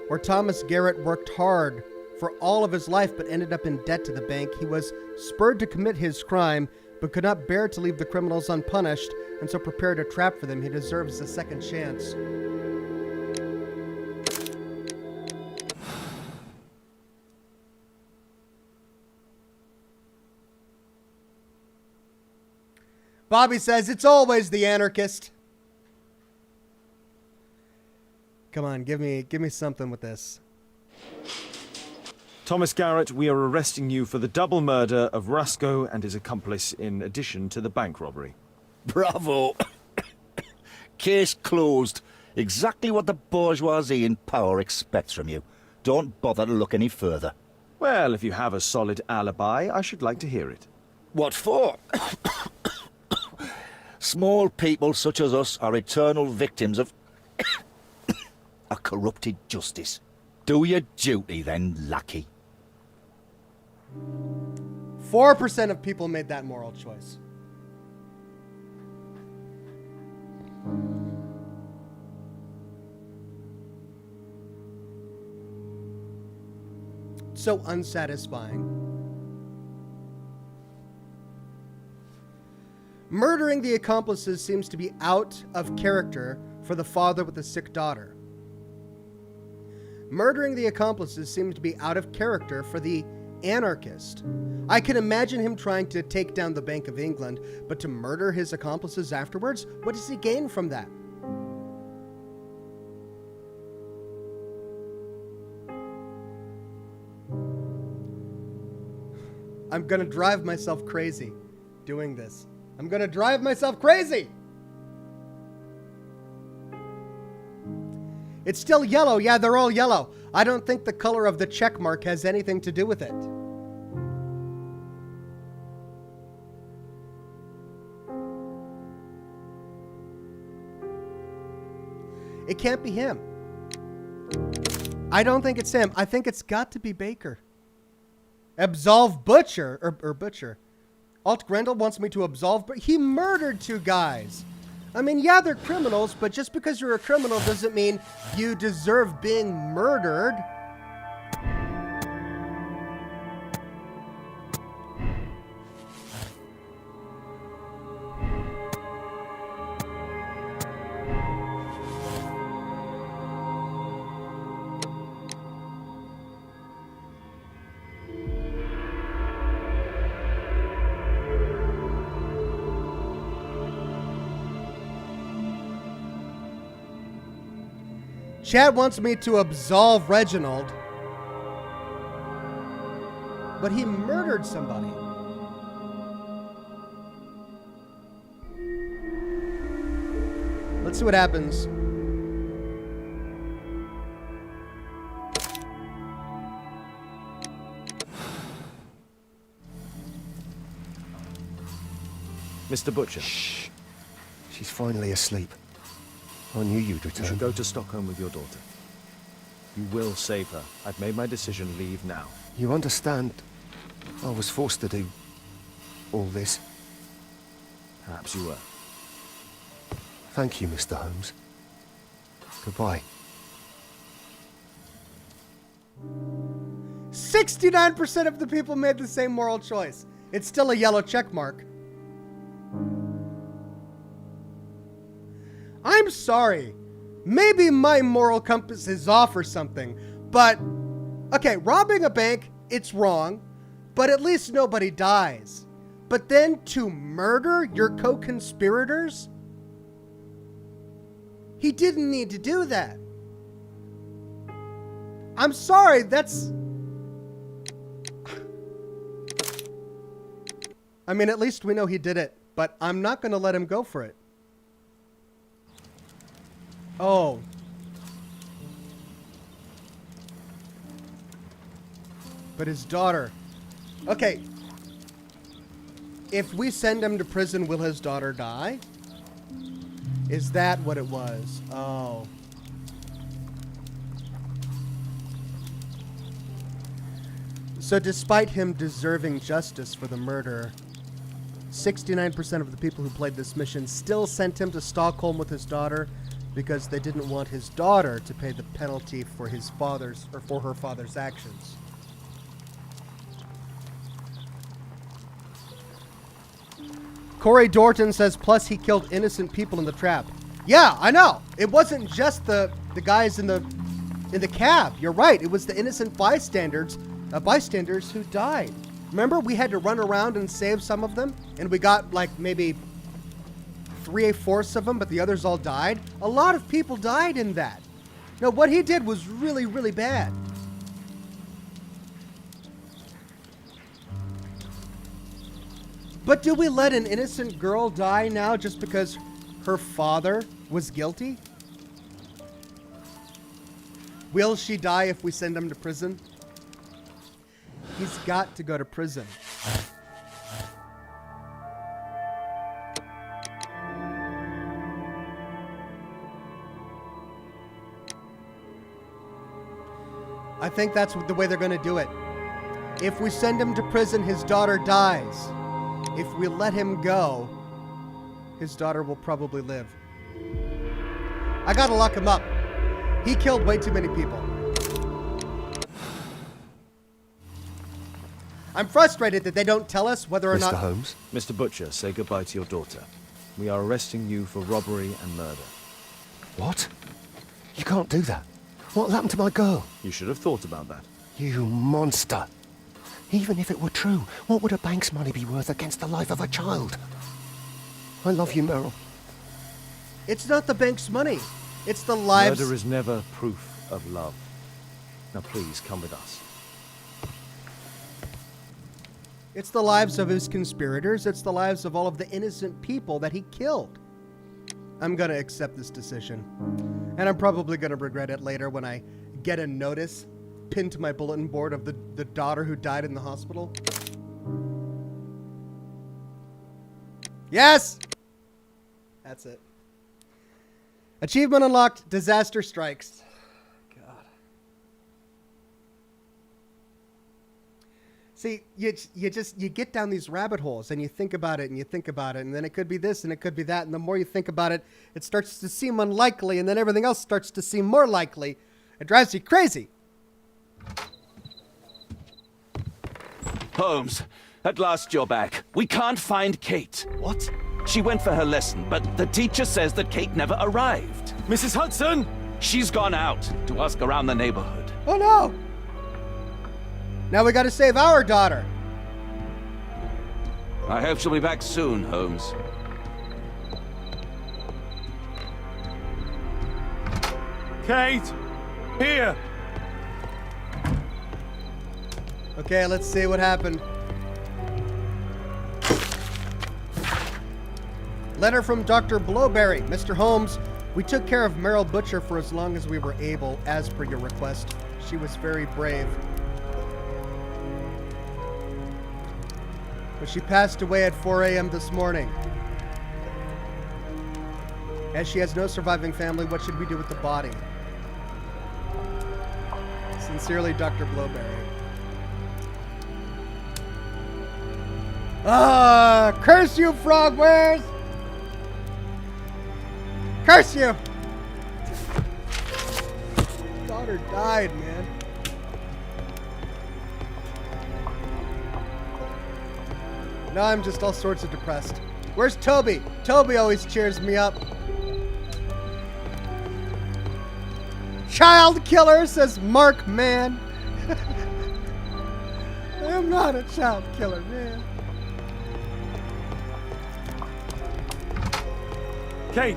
A: Where Thomas Garrett worked hard for all of his life but ended up in debt to the bank, he was spurred to commit his crime but could not bear to leave the criminals unpunished and so prepared a trap for them. He deserves a second chance. Bobby says, it's always the anarchist. Come on, give me something with this.
C: Thomas Garrett, we are arresting you for the double murder of Rasco and his accomplice in addition to the bank robbery.
B: Bravo! Case closed. Exactly what the bourgeoisie in power expects from you. Don't bother to look any further.
C: Well, if you have a solid alibi, I should like to hear it.
B: What for? Small people such as us are eternal victims of a corrupted justice. Do your duty then, lackey.
A: 4% of people made that moral choice. so unsatisfying. Murdering the accomplices seems to be out of character for the father with a sick daughter. Murdering the accomplices seems to be out of character for the anarchist. I can imagine him trying to take down the Bank of England, but to murder his accomplices afterwards? What does he gain from that? I'm gonna drive myself crazy doing this. I'm gonna drive myself crazy! It's still yellow. Yeah, they're all yellow. I don't think the color of the check mark has anything to do with it. It can't be him. I don't think it's him. I think it's got to be Baker. Absolve Butcher, or Butcher. Alt Grendel wants me to absolve, but he murdered 2 guys. I mean, yeah, they're criminals, but just because you're a criminal doesn't mean you deserve being murdered. Chad wants me to absolve Reginald, but he murdered somebody. Let's see what happens.
C: Mr. Butcher.
D: Shh. She's finally asleep. I knew you'd
C: You
D: return.
C: should go to Stockholm with your daughter. You will save her. I've made my decision. Leave now.
D: You understand, I was forced to do all this.
C: Perhaps you were.
D: Thank you, Mr. Holmes. Goodbye.
A: 69% of the people made the same moral choice. It's still a yellow check mark. I'm sorry. Maybe my moral compass is off or something, but okay, robbing a bank, it's wrong, but at least nobody dies. But then to murder your co-conspirators? He didn't need to do that. I'm sorry, that's... I mean, at least we know he did it, but I'm not going to let him go for it. Oh. But his daughter. Okay. If we send him to prison, will his daughter die? Is that what it was? Oh. So despite him deserving justice for the murder, 69% of the people who played this mission still sent him to Stockholm with his daughter because they didn't want his daughter to pay the penalty for his father's or for her father's actions. Corey Dorton says, plus he killed innocent people in the trap. Yeah, I know. It wasn't just the guys in the cab. You're right. It was the innocent bystanders who died. Remember, we had to run around and save some of them, and we got like maybe 3/4 of them, but the others all died. A lot of people died in that. No, what he did was really, really bad. But do we let an innocent girl die now just because her father was guilty? Will she die if we send him to prison? He's got to go to prison. I think that's the way they're going to do it. If we send him to prison, his daughter dies. If we let him go, his daughter will probably live. I gotta lock him up. He killed way too many people. I'm frustrated that they don't tell us whether or
D: Mr.
A: not...
D: Holmes?
C: Mr. Butcher, say goodbye to your daughter. We are arresting you for robbery and murder.
D: What? You can't do that. What'll happen to my girl?
C: You should have thought about that.
D: You monster. Even if it were true, what would a bank's money be worth against the life of a child? I love you, Meryl.
A: It's not the bank's money. It's the lives...
C: Murder is never proof of love. Now please, come with us.
A: It's the lives of his conspirators. It's the lives of all of the innocent people that he killed. I'm going to accept this decision. And I'm probably going to regret it later when I get a notice pinned to my bulletin board of the daughter who died in the hospital. Yes! That's it. Achievement unlocked. Disaster strikes. God. See, you get down these rabbit holes and you think about it and you think about it, and then it could be this and it could be that, and the more you think about it, it starts to seem unlikely, and then everything else starts to seem more likely. It drives you crazy.
F: Holmes, at last you're back. We can't find Kate.
C: What?
F: She went for her lesson, but the teacher says that Kate never arrived.
C: Mrs. Hudson!
F: She's gone out to ask around the neighborhood.
A: Oh no! Now we gotta save our daughter.
F: I hope she'll be back soon, Holmes.
C: Kate! Here!
A: Okay, let's see what happened. Letter from Dr. Blowberry. Mr. Holmes, we took care of Meryl Butcher for as long as we were able, as per your request. She was very brave. But she passed away at 4 a.m. this morning. As she has no surviving family, what should we do with the body? Sincerely, Dr. Blowberry. Curse you, frogwares! Curse you! Daughter died, man. Now I'm just all sorts of depressed. Where's Toby? Toby always cheers me up. Child killer, says Mark Man. I'm not a child killer, man.
C: Kate!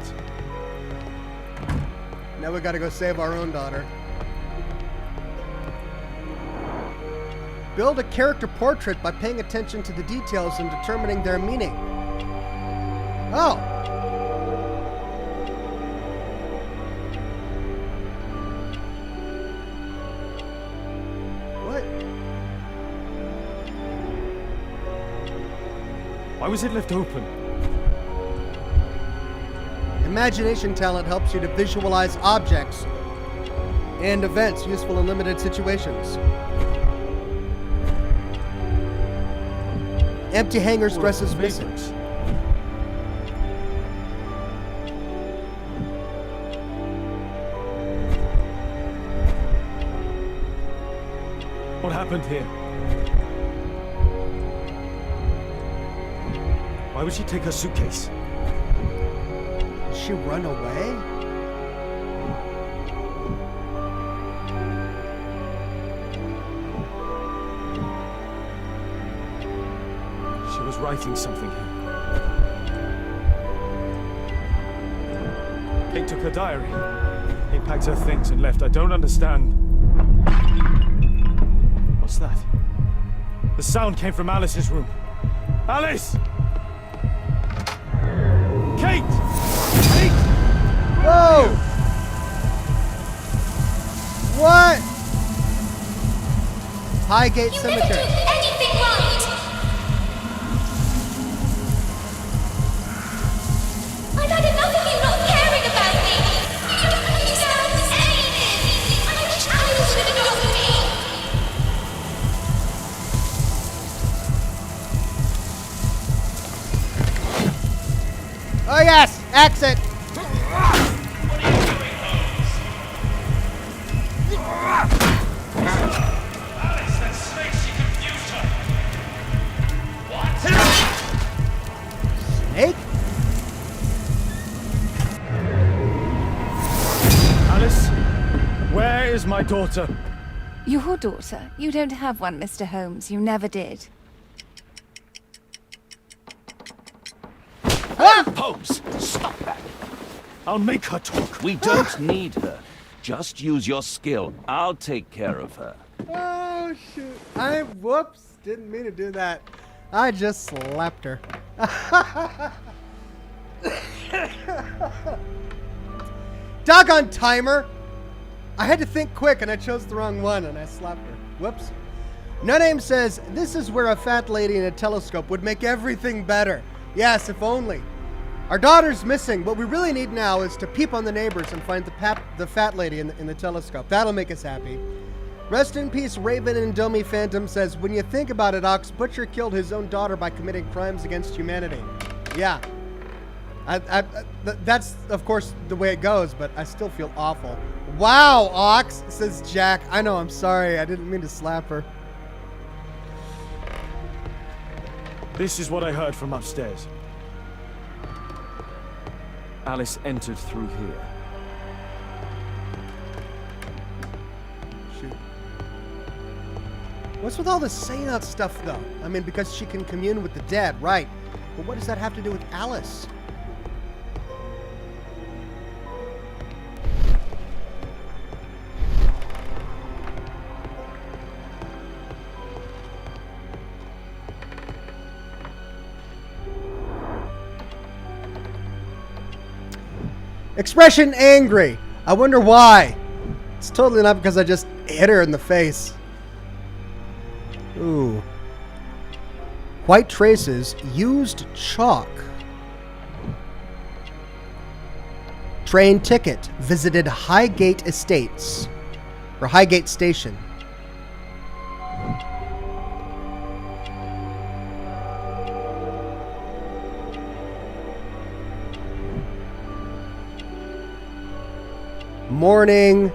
A: Now we gotta go save our own daughter. Build a character portrait by paying attention to the details and determining their meaning. Oh! What?
C: Why was it left open?
A: Imagination talent helps you to visualize objects and events useful in limited situations. Empty hangar stress is missing.
C: What happened here? Why would she take her suitcase?
A: Did she run away?
C: She was writing something here. Kate took her diary. Kate packed her things and left. I don't understand. What's that? The sound came from Alice's room. Alice! Kate! Kate!
A: Whoa! What? Highgate
G: You
A: Cemetery.
G: never do anything right! I've had enough of you not caring about me! You don't understand anything! I wish Alice would have known me!
A: Oh yes! Exit!
H: Alice, that snake, she confused her.
C: my daughter.
H: Your daughter? You don't have one, Mr. Holmes. You never did.
F: Holmes, stop that.
C: I'll make her talk.
F: We don't need her. Just use your skill. I'll take care of her.
A: Oh, shoot. Whoops. Didn't mean to do that. I just slapped her. Doggone timer! I had to think quick and I chose the wrong one and I slapped her. Whoops. No Name says, this is where a fat lady in a telescope would make everything better. Yes, if only. Our daughter's missing. What we really need now is to peep on the neighbors and find the fat lady in the telescope. That'll make us happy. Rest in peace, Raven and Domi Phantom says, when you think about it, Ox, Butcher killed his own daughter by committing crimes against humanity. Yeah. That's, of course, the way it goes, but I still feel awful. Wow, Ox, says Jack. I know, I'm sorry. I didn't mean to slap her.
C: This is what I heard from upstairs. Alice entered through here.
A: Shoot. What's with all this seance stuff, though? I mean, because she can commune with the dead, right? But what does that have to do with Alice? Expression angry. I wonder why. It's totally not because I just hit her in the face. Ooh. White traces, used chalk. Train ticket, visited Highgate Estates. Or Highgate Station. Morning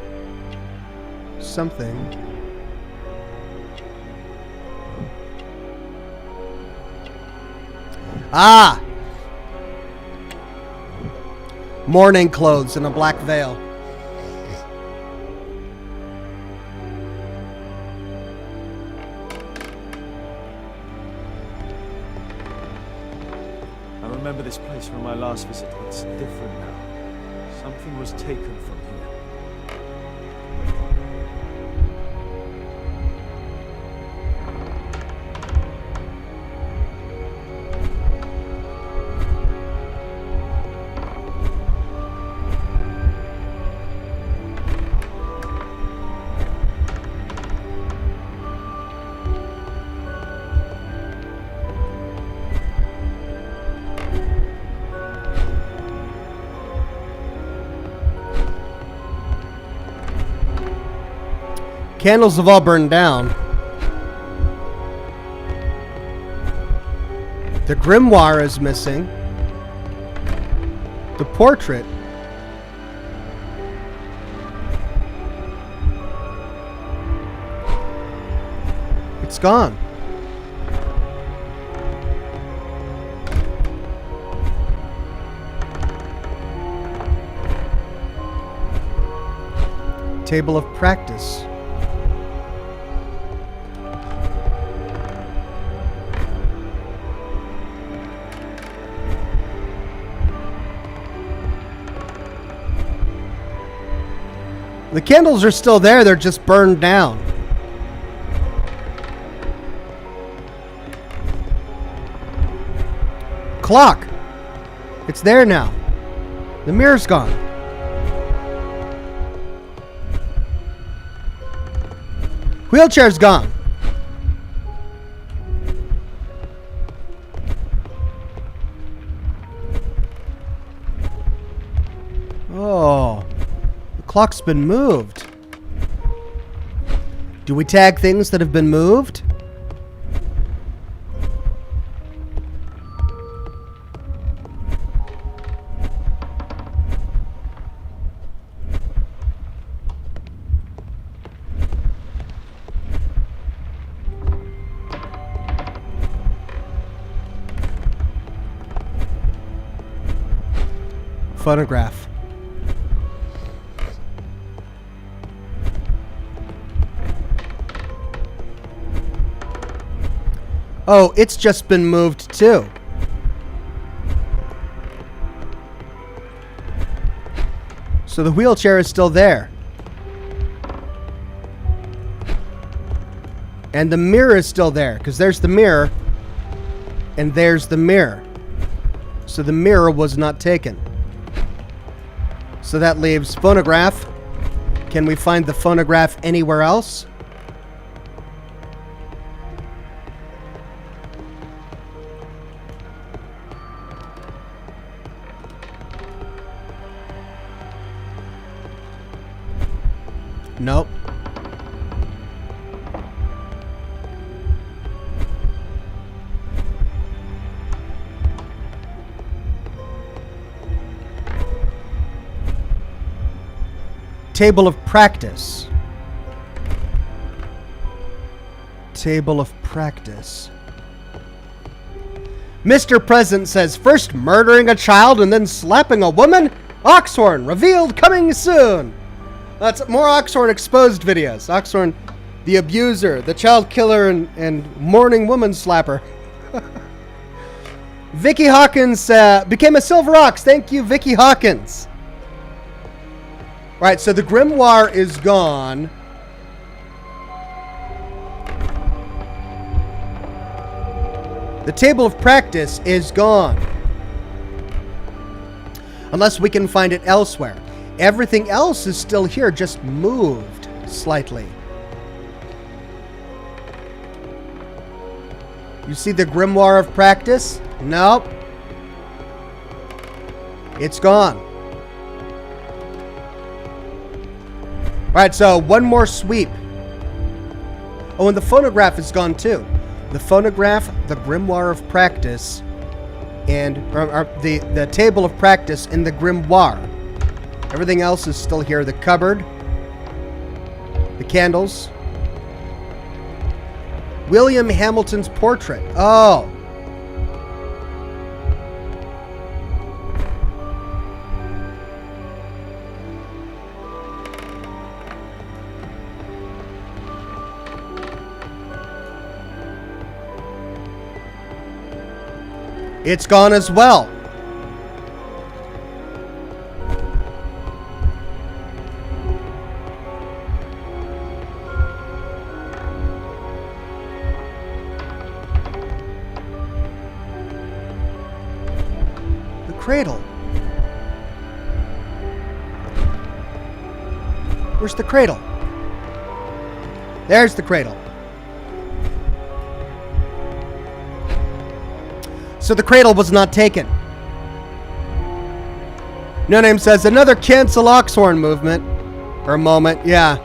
A: something. Ah! Morning clothes and a black veil.
C: I remember this place from my last visit. It's different now. Something was taken from here.
A: Candles have all burned down. The grimoire is missing. The portrait. It's gone. Table of practice. The candles are still there, they're just burned down. Clock. It's there now. The mirror's gone. Wheelchair's gone. Oh. Clock's been moved. Do we tag things that have been moved? Photograph. Oh, it's just been moved too. So the wheelchair is still there. And the mirror is still there, because there's the mirror, and there's the mirror. So the mirror was not taken. So that leaves phonograph. Can we find the phonograph anywhere else? Nope. Table of practice. Table of practice. Mr. President says, first murdering a child and then slapping a woman? Oxhorn, revealed coming soon. That's more Oxhorn exposed videos. Oxhorn, the abuser, the child killer, and mourning woman slapper. Vicky Hawkins became a silver ox. Thank you, Vicky Hawkins. Right, so the grimoire is gone. The table of practice is gone. Unless we can find it elsewhere. Everything else is still here, just moved slightly. You see the grimoire of practice? Nope. It's gone. Alright, so one more sweep. Oh, and the phonograph is gone too. The phonograph, the grimoire of practice, and the table of practice and the grimoire. Everything else is still here. The cupboard, the candles, William Hamilton's portrait. Oh. It's gone as well. The cradle. Where's the cradle? There's the cradle. So the cradle was not taken. No Name says, another cancel Oxhorn movement. Or moment, yeah.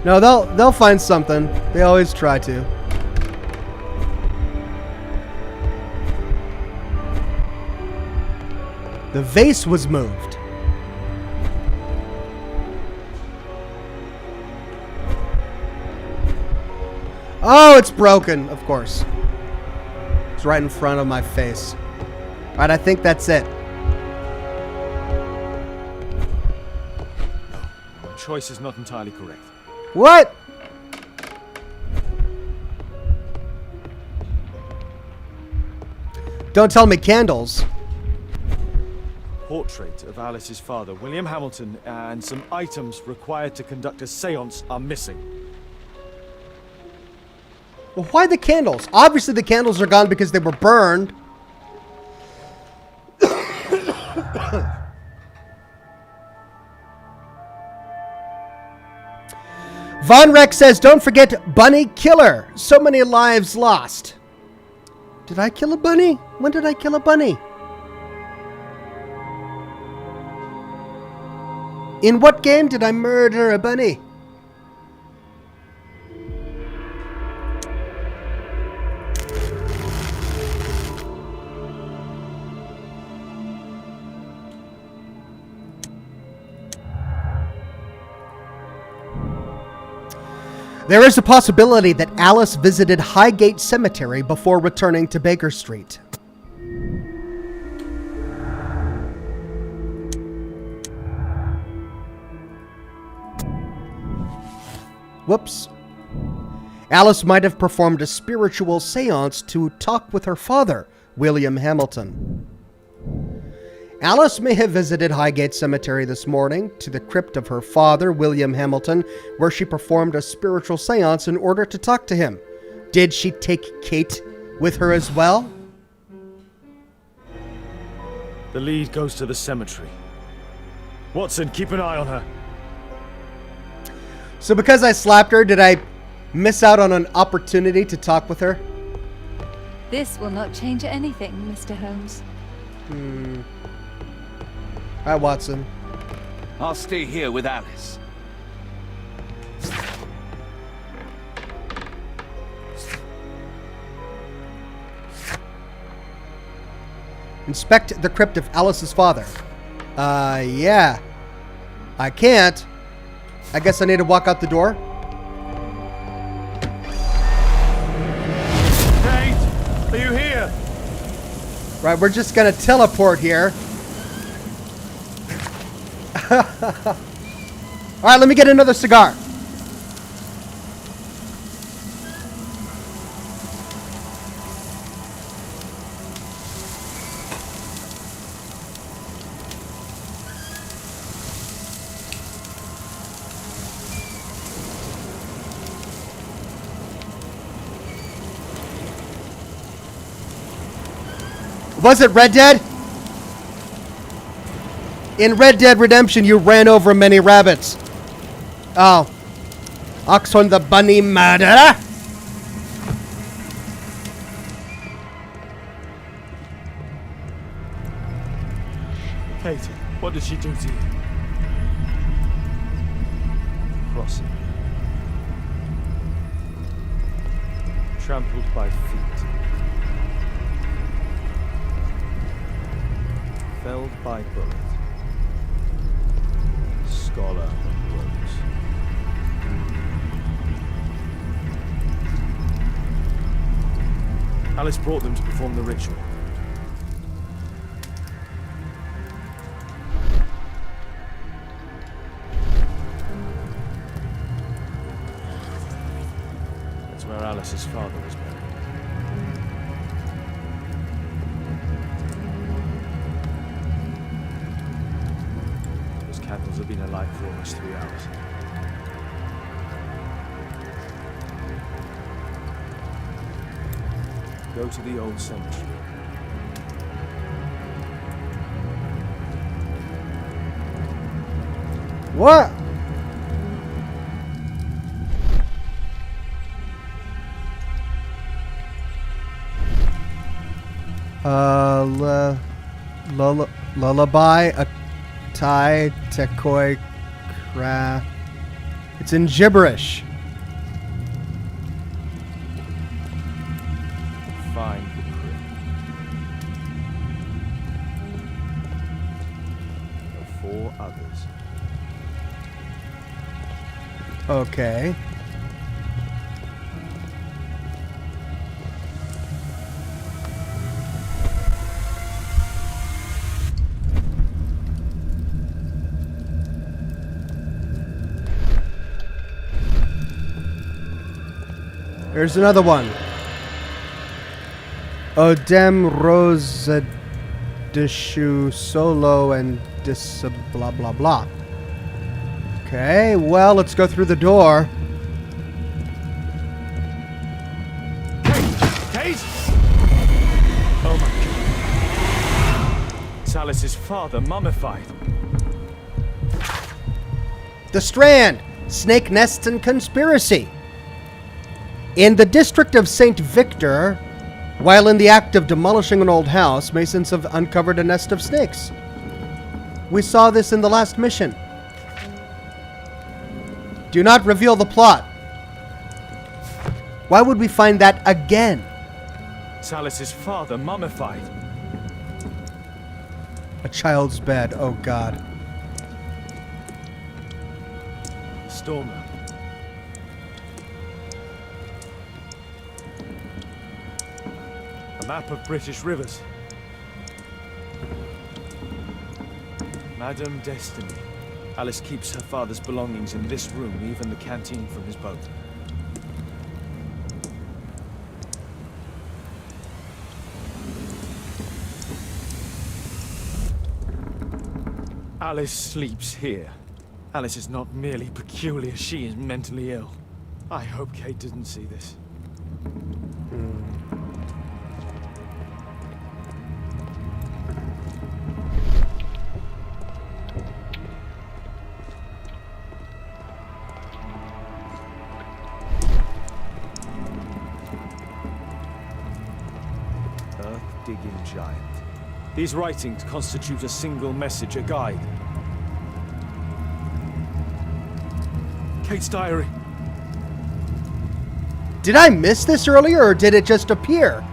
A: No, they'll find something. They always try to. The vase was moved. Oh, it's broken, of course. It's right in front of my face. All right, I think that's it.
C: No, my choice is not entirely correct.
A: What? Don't tell me candles.
C: Portrait of Alice's father, William Hamilton, and some items required to conduct a seance are missing.
A: Well, why the candles? Obviously the candles are gone because they were burned. Von Rex says, don't forget Bunny Killer. So many lives lost. Did I kill a bunny? When did I kill a bunny? In what game did I murder a bunny? There is a possibility that Alice visited Highgate Cemetery before returning to Baker Street. Whoops. Alice might have performed a spiritual seance to talk with her father, William Hamilton. Alice may have visited Highgate Cemetery this morning to the crypt of her father, William Hamilton, where she performed a spiritual seance in order to talk to him. Did she take Kate with her as well?
I: The lead goes to the cemetery. Watson, keep an eye on her.
A: So because I slapped her, did I miss out on an opportunity to talk with her?
H: This will not change anything, Mr. Holmes.
A: Hi, Watson.
F: I'll stay here with Alice.
A: Inspect the crypt of Alice's father. Yeah. I can't. I guess I need to walk out the door.
I: Kate, are you here?
A: Right, we're just gonna teleport here. Alright, let me get another cigar. Was it Red Dead? In Red Dead Redemption, you ran over many rabbits. Oh. Oxhorn the bunny murderer?
I: Kate, what did she do to you? Crossing. Trampled by feet. Felled by bullet. Scholar rose. Alice brought them to perform the ritual. That's where Alice's father was buried. Candles have been alight for almost 3 hours. Go to the old cemetery.
A: What? Lullaby, a Thai, Tekoi, Kra. It's in gibberish.
I: Find the crypt of 4 others.
A: Okay. There's another one. Odem Rosa Dishu Solo and Dis blah blah blah. Okay, well, let's go through the door.
I: Kate! Oh my god. It's Alice's father, mummified.
A: The Strand, Snake Nests and Conspiracy. In the district of St. Victor, while in the act of demolishing an old house, masons have uncovered a nest of snakes. We saw this in the last mission. Do not reveal the plot. Why would we find that again?
I: It's Alice's father, mummified.
A: A child's bed, oh God.
I: Stormer. A map of British rivers. Madame Destiny. Alice keeps her father's belongings in this room, even the canteen from his boat. Alice sleeps here. Alice is not merely peculiar, she is mentally ill. I hope Kate didn't see this.
C: Earth-digging giant.
I: These writings constitute a single message, a guide. Kate's diary.
A: Did I miss this earlier, or did it just appear?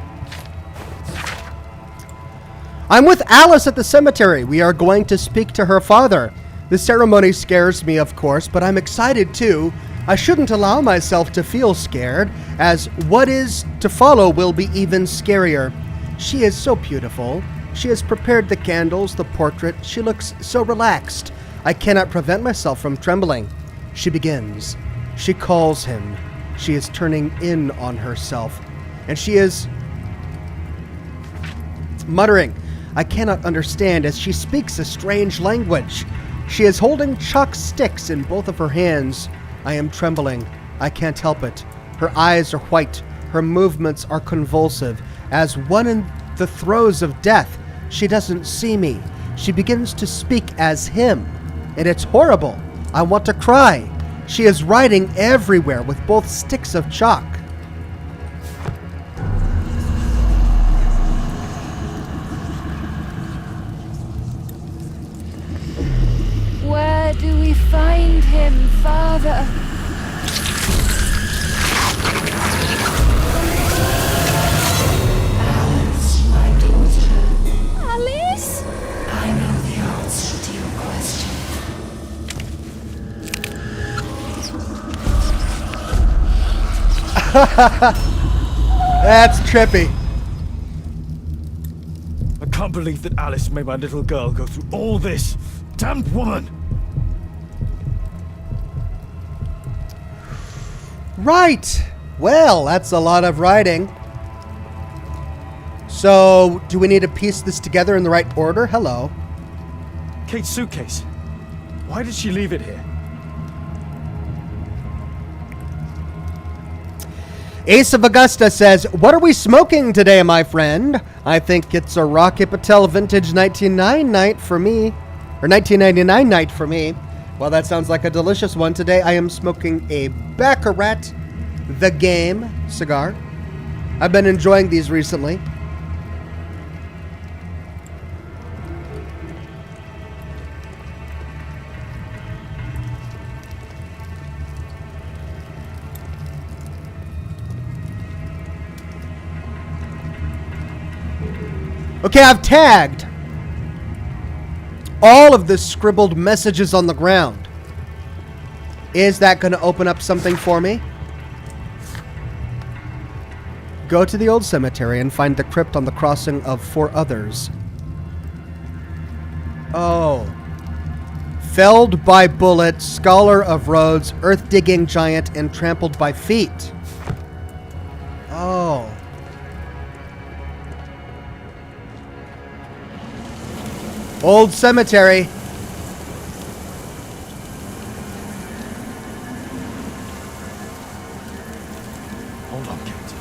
A: I'm with Alice at the cemetery. We are going to speak to her father. The ceremony scares me, of course, but I'm excited too. I shouldn't allow myself to feel scared, as what is to follow will be even scarier. She is so beautiful. She has prepared the candles, the portrait. She looks so relaxed. I cannot prevent myself from trembling. She begins. She calls him. She is turning in on herself. And she is muttering. I cannot understand as she speaks a strange language. She is holding chalk sticks in both of her hands. I am trembling. I can't help it. Her eyes are white. Her movements are convulsive. As one in the throes of death, she doesn't see me. She begins to speak as him. And it's horrible. I want to cry. She is writing everywhere with both sticks of chalk.
H: Where do we find him, Father?
G: Alice, my daughter.
H: Alice?
G: I know the answer to your question.
A: That's trippy.
I: I can't believe that Alice made my little girl go through all this. Damned woman!
A: Right. Well, that's a lot of writing. So, do we need to piece this together in the right order? Hello.
I: Kate's suitcase. Why did she leave it here?
A: Ace of Augusta says, "What are we smoking today, my friend?" I think it's a Rocky Patel vintage 1999 night for me. Or 1999 night for me. Well, that sounds like a delicious one. Today I am smoking a Baccarat The Game cigar. I've been enjoying these recently. Okay, I've tagged all of the scribbled messages on the ground. Is that going to open up something for me? Go to the old cemetery and find the crypt on the crossing of 4 others. Oh. Felled by bullet, scholar of roads, earth-digging giant, and trampled by feet. Oh. Old cemetery.
I: Hold on, Kate.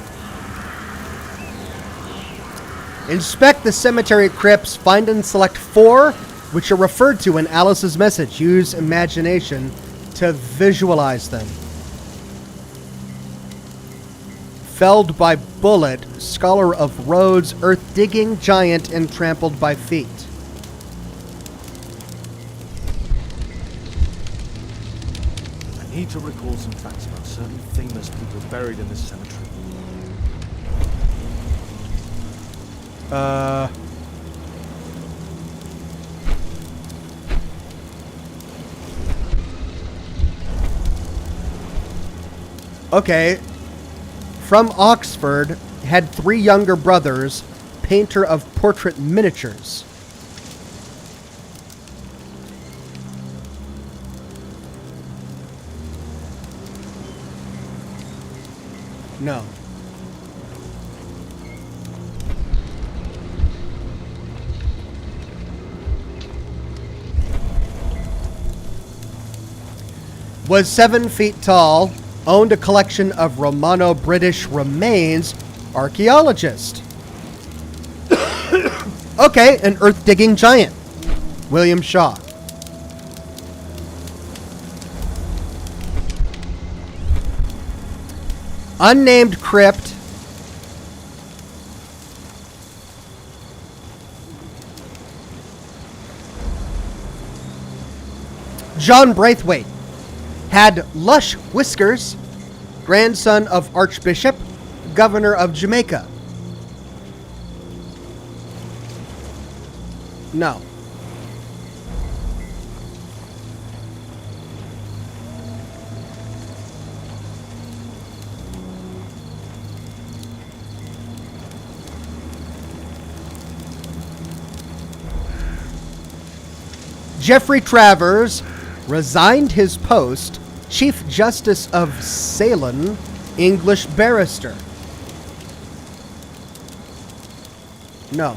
A: Inspect the cemetery crypts. Find and select 4, which are referred to in Alice's message. Use imagination to visualize them. Felled by bullet, scholar of roads, earth-digging giant, and trampled by feet.
I: I need to recall some facts about certain famous people buried in this cemetery.
A: Okay. From Oxford, had 3 younger brothers, painter of portrait miniatures. No. was 7 feet tall, owned a collection of Romano-British remains, archaeologist. Okay, an earth-digging giant. William Shaw. Unnamed crypt. John Braithwaite had lush whiskers, grandson of Archbishop, governor of Jamaica. No. Geoffrey Travers resigned his post, Chief Justice of Ceylon, English barrister. No.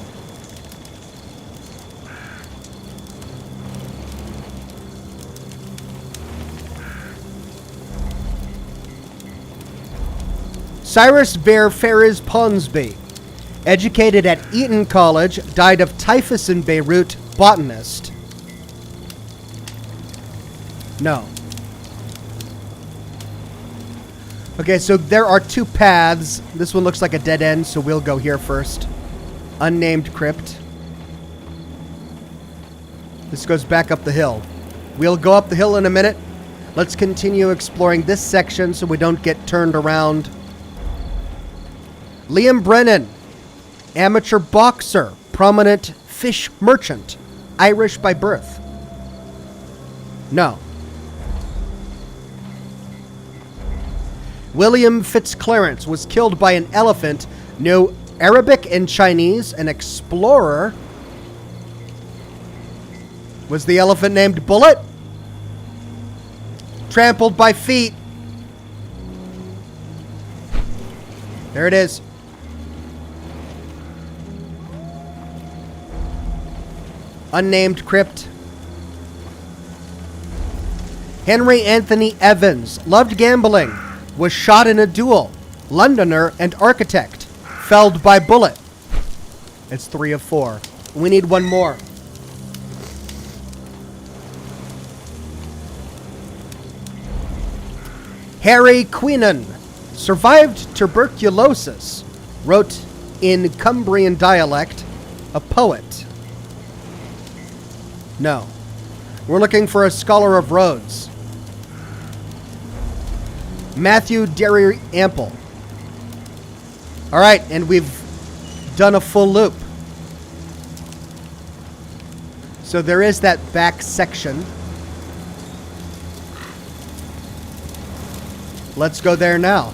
A: Cyrus Vere Ferris Ponsby, educated at Eton College, died of typhus in Beirut, botanist. No. Okay, so there are 2 paths. This one looks like a dead end, so we'll go here first. Unnamed crypt. This goes back up the hill. We'll go up the hill in a minute. Let's continue exploring this section so we don't get turned around. Liam Brennan, amateur boxer, prominent fish merchant, Irish by birth. No. William Fitzclarence was killed by an elephant. No. Arabic and Chinese, an explorer. Was the elephant named Bullet? Trampled by feet. There it is. Unnamed crypt. Henry Anthony Evans, loved gambling, was shot in a duel. Londoner and architect, felled by bullet. It's 3 of 4. We need one more. Harry Queenan, survived tuberculosis, wrote in Cumbrian dialect, a poet. No. We're looking for a scholar of Rhodes. Matthew Derry Ample. All right, and we've done a full loop. So there is that back section. Let's go there now.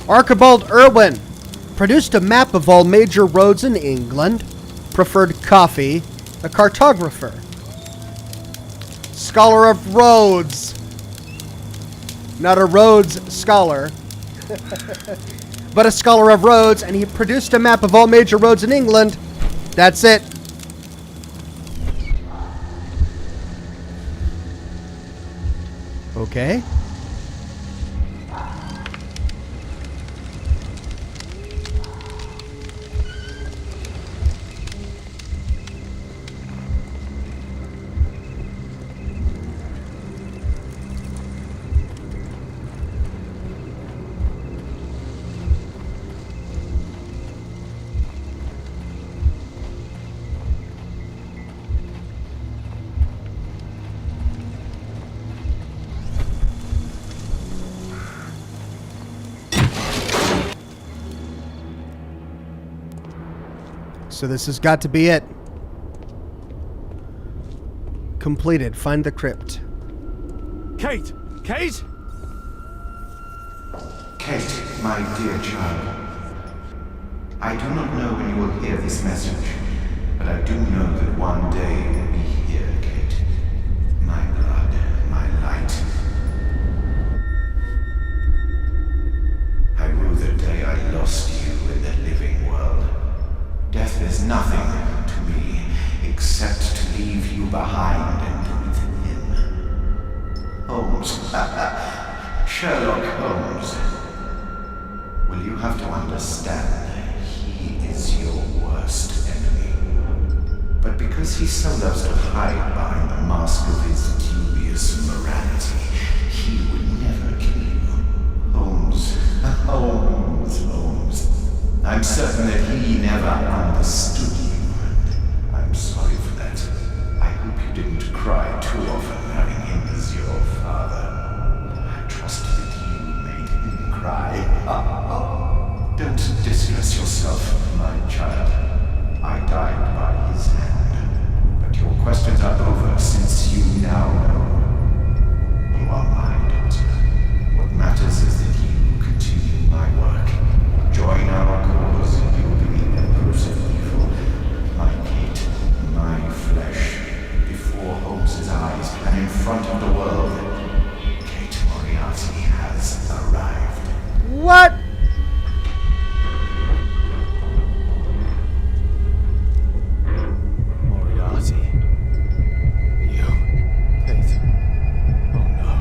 A: Archibald Irwin produced a map of all major roads in England, preferred coffee, a cartographer. Scholar of Rhodes. Not a Rhodes scholar, but a scholar of roads, and he produced a map of all major roads in England. That's it. Okay. So this has got to be it. Completed. Find the crypt.
I: Kate! Kate!
J: Kate, my dear child. I do not know when you will hear this message, but I do know that one day you will be here, Kate. My blood, my light. lost you in the living world. Death is nothing to me, except to leave you behind and with him. Holmes. Sherlock Holmes. Will you have to understand, he is your worst enemy. But because he so loves to hide behind the mask of his dubious morality, he would never kill you. Holmes. Holmes. I'm certain that he never understood you, and I'm sorry for that. I hope you didn't cry too often having him as your father. I trust that you made him cry. Don't distress yourself, my child. I died by his hand. But your questions are over since you now know. You are my daughter. What matters is that you continue my work. Join our cause and you will be the empress of evil. My Kate, my flesh, before Holmes's eyes and in front of the world. Kate Moriarty has arrived.
A: What?
I: Moriarty. You. Kate. Oh no.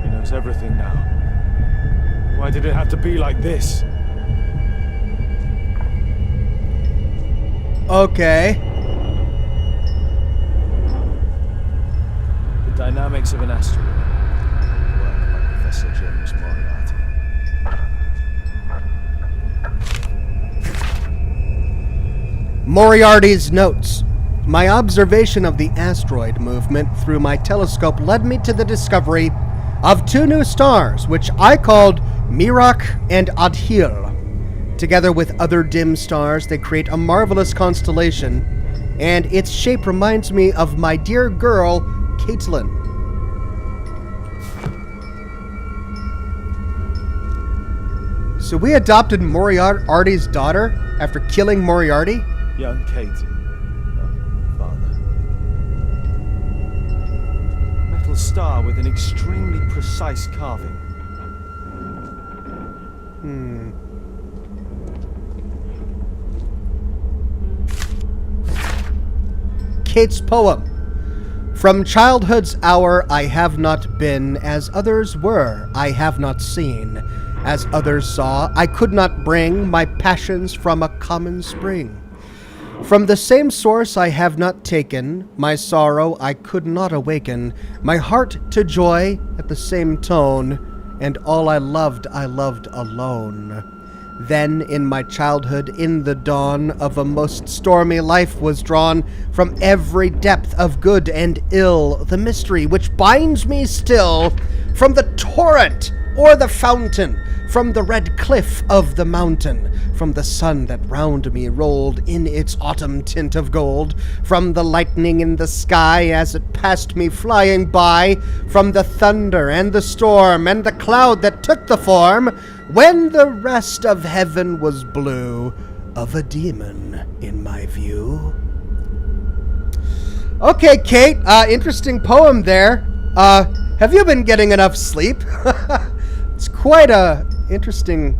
I: She knows everything now. Why did it have to be like this?
A: Okay.
I: The Dynamics of an Asteroid. Work by Professor James Moriarty.
A: Moriarty's notes. My observation of the asteroid movement through my telescope led me to the discovery of two new stars, which I called Mirak and Adhil. Together with other dim stars, they create a marvelous constellation, and its shape reminds me of my dear girl, Caitlin. So we adopted Moriarty's daughter after killing Moriarty?
I: Young Kate. Father. Metal star with an extremely precise carving.
A: Kate's poem. From childhood's hour I have not been, as others were, I have not seen. As others saw, I could not bring my passions from a common spring. From the same source I have not taken, my sorrow I could not awaken, my heart to joy at the same tone, and all I loved alone. Then in my childhood, in the dawn of a most stormy life was drawn from every depth of good and ill, the mystery which binds me still, from the torrent or the fountain, from the red cliff of the mountain, from the sun that round me rolled in its autumn tint of gold, from the lightning in the sky as it passed me flying by, from the thunder and the storm and the cloud that took the form, when the rest of heaven was blue, of a demon in my view. Okay, Kate, interesting poem there. Have you been getting enough sleep? It's quite a interesting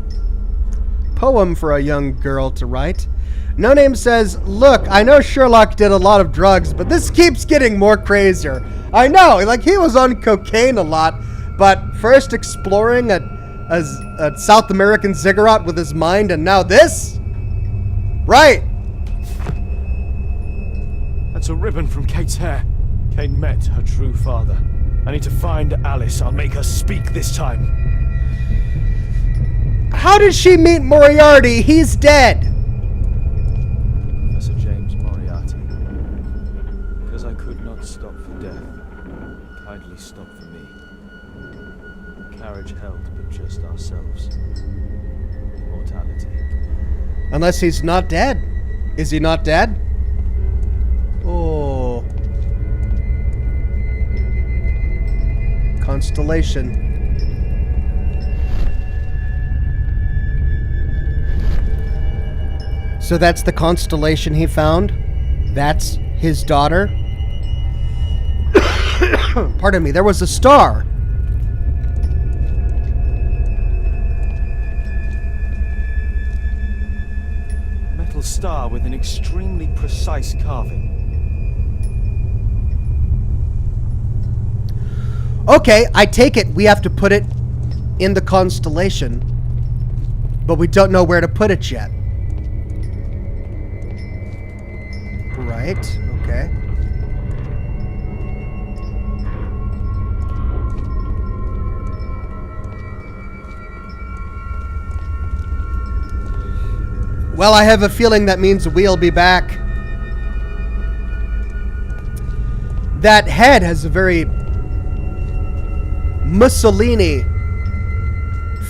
A: poem for a young girl to write. No Name says, look, I know Sherlock did a lot of drugs, but this keeps getting more crazier. I know, like he was on cocaine a lot, but first exploring a South American ziggurat with his mind, and now this? Right.
I: That's a ribbon from Kate's hair. Kate met her true father. I need to find Alice. I'll make her speak this time.
A: How did she meet Moriarty? He's dead.
I: Professor James Moriarty. Because I could not stop for death, kindly stop for me. The carriage held but just ourselves. Immortality.
A: Unless he's not dead. Is he not dead? Oh. Constellation. So that's the constellation he found? That's his daughter? Pardon me, there was a star.
I: star with an extremely precise carving.
A: Okay, I take it we have to put it in the constellation, but we don't know where to put it yet. Right, okay. Well, I have a feeling that means we'll be back. That head has a very Mussolini,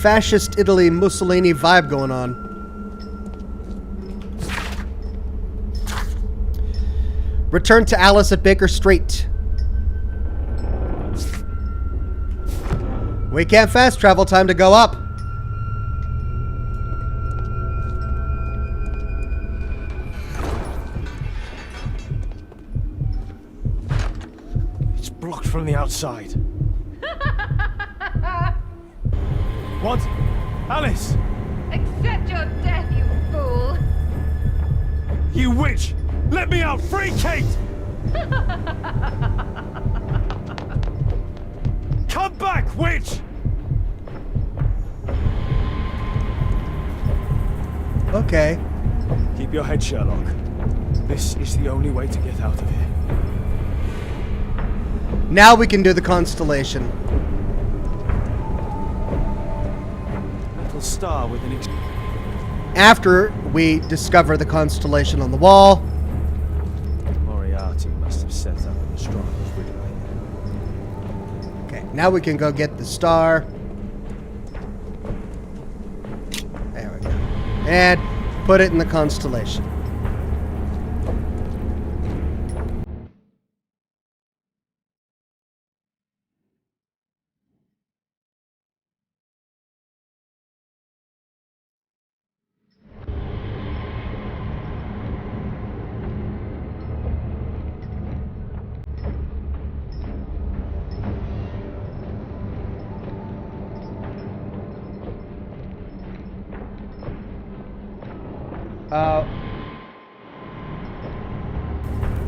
A: fascist Italy Mussolini vibe going on. Return to Alice at Baker Street. We can't fast travel, time to go up.
I: It's blocked from the outside. What? Alice!
G: Accept your death, you fool!
I: You witch! Let me out! Free Kate! Come back, witch!
A: Okay.
I: Keep your head, Sherlock. This is the only way to get out of here.
A: Now we can do the constellation.
I: Little star with an
A: After we discover the constellation on the wall.
I: Moriarty must have set up an astronomer's window here.
A: Okay, now we can go get the star. There we go. And put it in the constellation.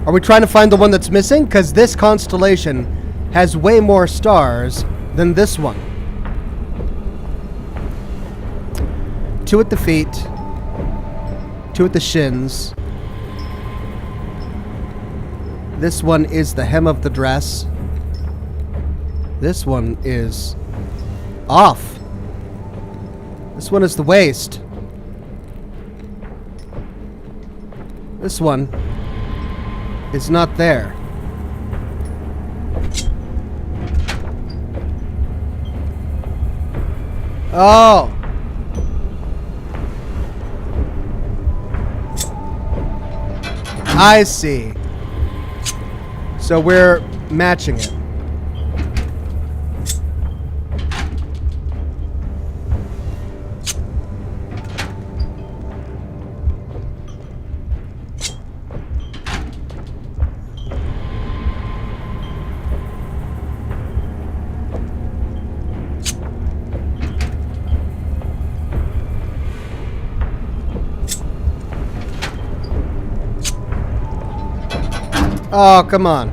A: Are we trying to find the one that's missing? Because this constellation has way more stars than this one. 2 at the feet, 2 at the shins. This one is the hem of the dress. This one is off. This one is the waist. This one is not there. Oh. I see. So we're matching it. Oh, come on.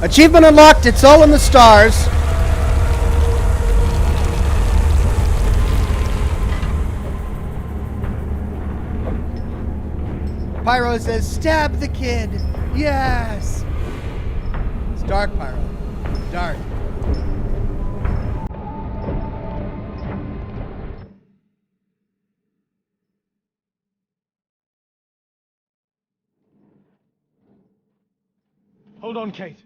A: Achievement unlocked. It's all in the stars. Pyro says, stab the kid. Yes. It's dark, Pyro. Dark.
I: Hold on, Kate.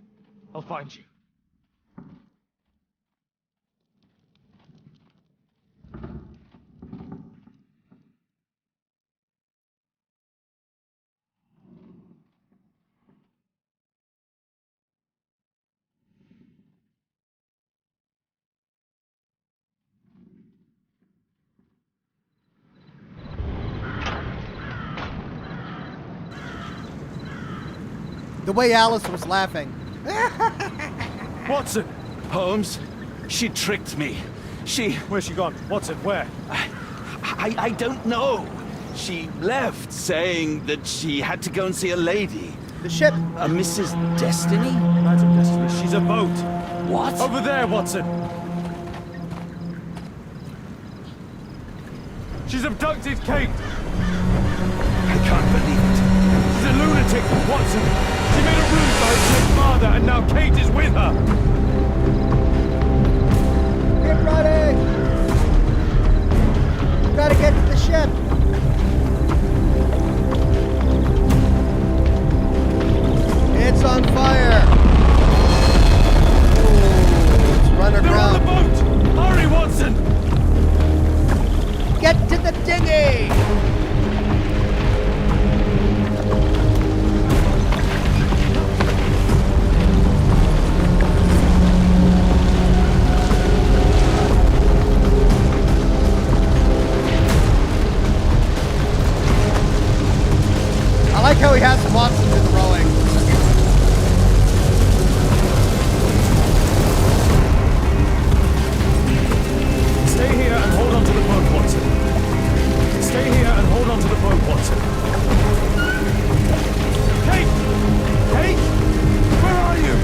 I: I'll find you.
A: The way Alice was laughing.
I: Watson!
F: Holmes, she tricked me.
I: Where's she gone? Watson, where?
F: I don't know. She left saying that she had to go and see a lady.
A: The ship.
F: A Mrs. Destiny?
I: Madam Destiny, she's a boat.
F: What?
I: Over there, Watson. She's abducted Kate.
F: I can't believe it.
I: She's a lunatic, Watson. She made a room for her sick father, and now Kate is with her.
A: Get ready. Gotta get to the ship. It's on fire. Ooh, it's run
I: They're on the
A: aground.
I: boat! Hurry, Watson!
A: Get to the dinghy. I like how he has Watson in rowing.
I: Stay here and hold on to the boat, Watson. Stay here and hold on to the boat, Watson. Kate! Kate! Where are you?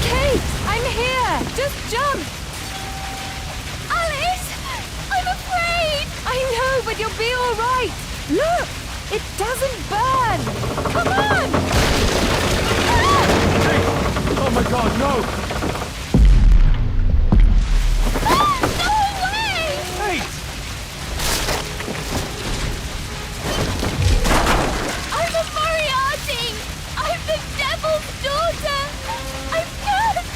H: Kate, I'm here. Just jump.
G: Alice! I'm afraid!
H: I know, but you'll be all right. Look, it doesn't burn. Come on.
I: Kate! Oh my God, no!
G: No way!
I: Kate!
G: I'm a Moriarty! I'm the devil's daughter! I'm cursed!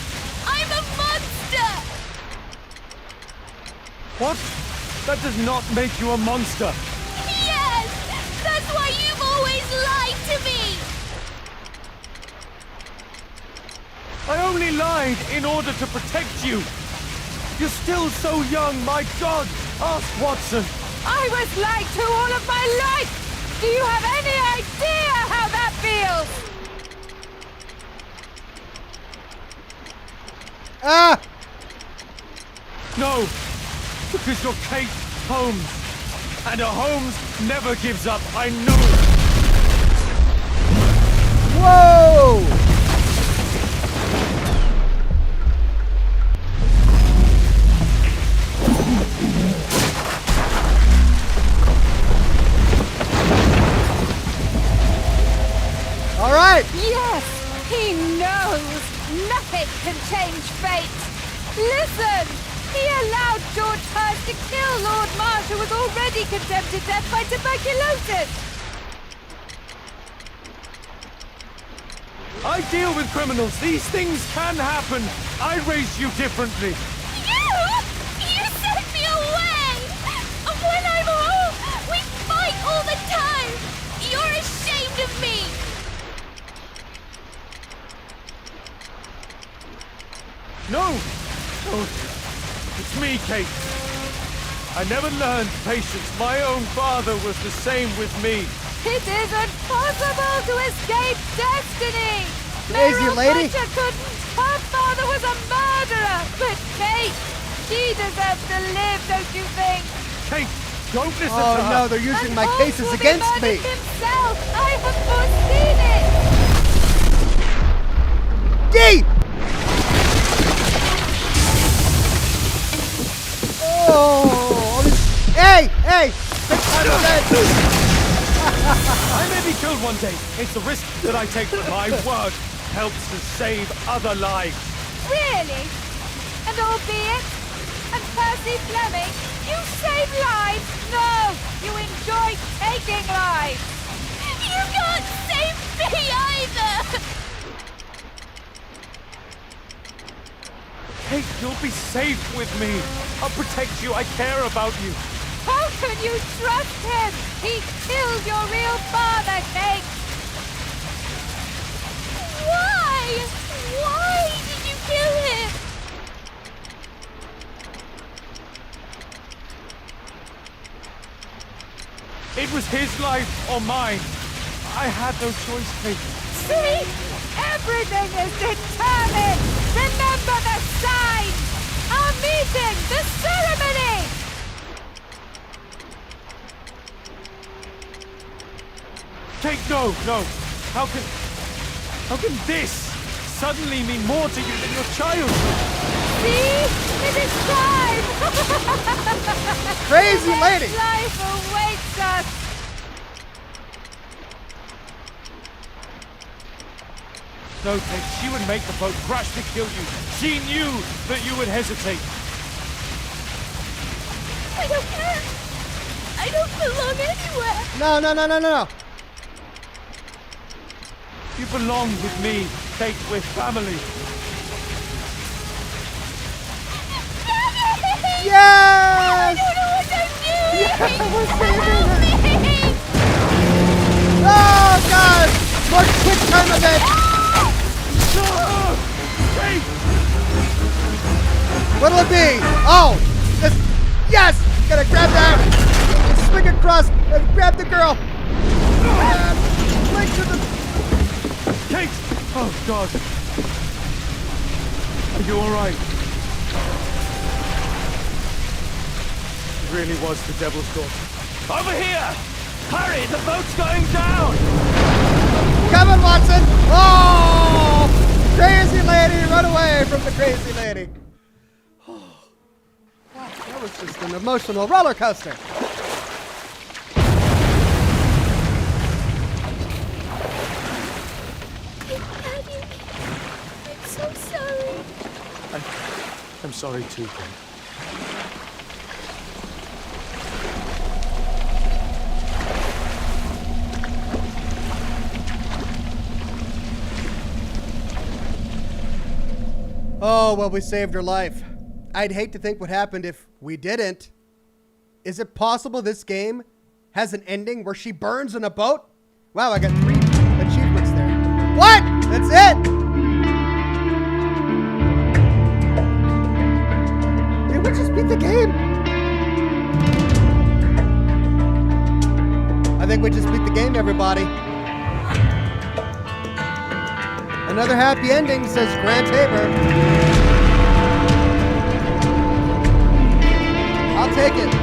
G: I'm a monster!
I: What? That does not make you a monster.
G: Yes! That's why you've always lied to me!
I: I only lied in order to protect you. You're still so young, my God! Ask Watson.
H: I was lied to all of my life. Do you have any idea how that feels?
A: Ah!
I: No, because you're Kate Holmes. And a Holmes never gives up, I know.
A: Whoa! All right.
H: Yes, he knows. Nothing can change fate. Listen, he allowed George Hurst to kill Lord Marsh, who was already condemned to death by tuberculosis.
I: I deal with criminals. These things can happen. I raised you differently.
G: You sent me away! And when I'm home, we fight all the time! You're ashamed of me!
I: No! Oh, it's me, Kate. I never learned patience. My own father was the same with me.
H: It isn't possible to escape destiny!
A: Lazy
H: Meryl
A: lady.
H: Fletcher couldn't. Her father was a murderer. But Kate, she deserves to live, don't you think?
I: Kate,
E: Don't listen to
A: Oh
E: her.
A: no, they're using
H: And
A: my
H: Holmes
A: cases
H: will be
A: against
H: murdered
A: me.
H: himself. I have foreseen it.
A: D! Oh, hey!
E: I may be killed one day. It's the risk that I take, but my work helps to save other lives.
H: Really? And albeit, and Percy Fleming, you save lives? No, you enjoy taking lives.
G: You can't save me either!
E: Kate, you'll be safe with me. I'll protect you. I care about you.
H: How can you trust him? He killed your real father, Kate.
G: Why? Why did you kill him?
E: It was his life or mine. I had no choice, Kate.
H: See? Everything is determined. Remember the sign. Our meeting, the ceremony.
E: Kate, no. How can this suddenly mean more to you than your child?
H: See? It is time.
A: Crazy
H: The
A: lady!
H: next life awaits us.
E: No, Kate, she would make the boat crash to kill you. She knew that you would hesitate.
G: I don't care. I don't belong anywhere.
A: No.
E: You belong with me, Kate. We're family.
A: Yes!
G: I don't know what I'm doing.
A: we're saving
G: Help me!
A: Oh god! More quick time event!
E: Kate!
A: What'll it be? Oh! This, yes! Gotta grab that! Swing across and grab the girl! Flick to the...
E: Kate! Oh, God. Are you all right? It really was the Devil's Daughter.
F: Over here! Hurry, the boat's going down!
A: Come on, Watson! Oh! Crazy lady! Run away from the crazy lady! That was just an emotional roller coaster.
G: Daddy, I'm so sorry.
E: I'm sorry, too, Kate.
A: Oh, well, we saved her life. I'd hate to think what happened if we didn't. Is it possible this game has an ending where she burns in a boat? Wow, I got 3 achievements there. What? That's it? Did we just beat the game? I think we just beat the game, everybody. Another happy ending, says Grant Haber. I'll take it.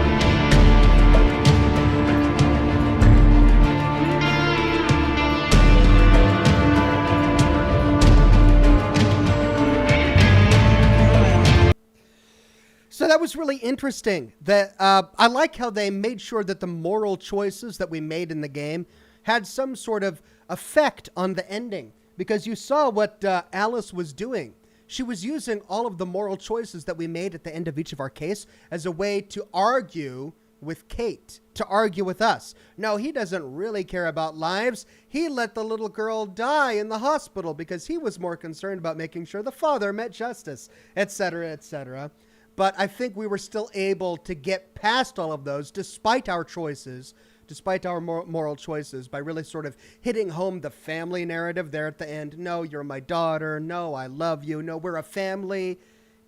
A: So that was really interesting. I like how they made sure that the moral choices that we made in the game had some sort of effect on the ending. Because you saw what Alice was doing. She was using all of the moral choices that we made at the end of each of our case as a way to argue with Kate, to argue with us. No, he doesn't really care about lives. He let the little girl die in the hospital because he was more concerned about making sure the father met justice, etc., etc. But I think we were still able to get past all of those despite our choices, despite our moral choices, by really sort of hitting home the family narrative there at the end. No, you're my daughter. No, I love you. No, we're a family,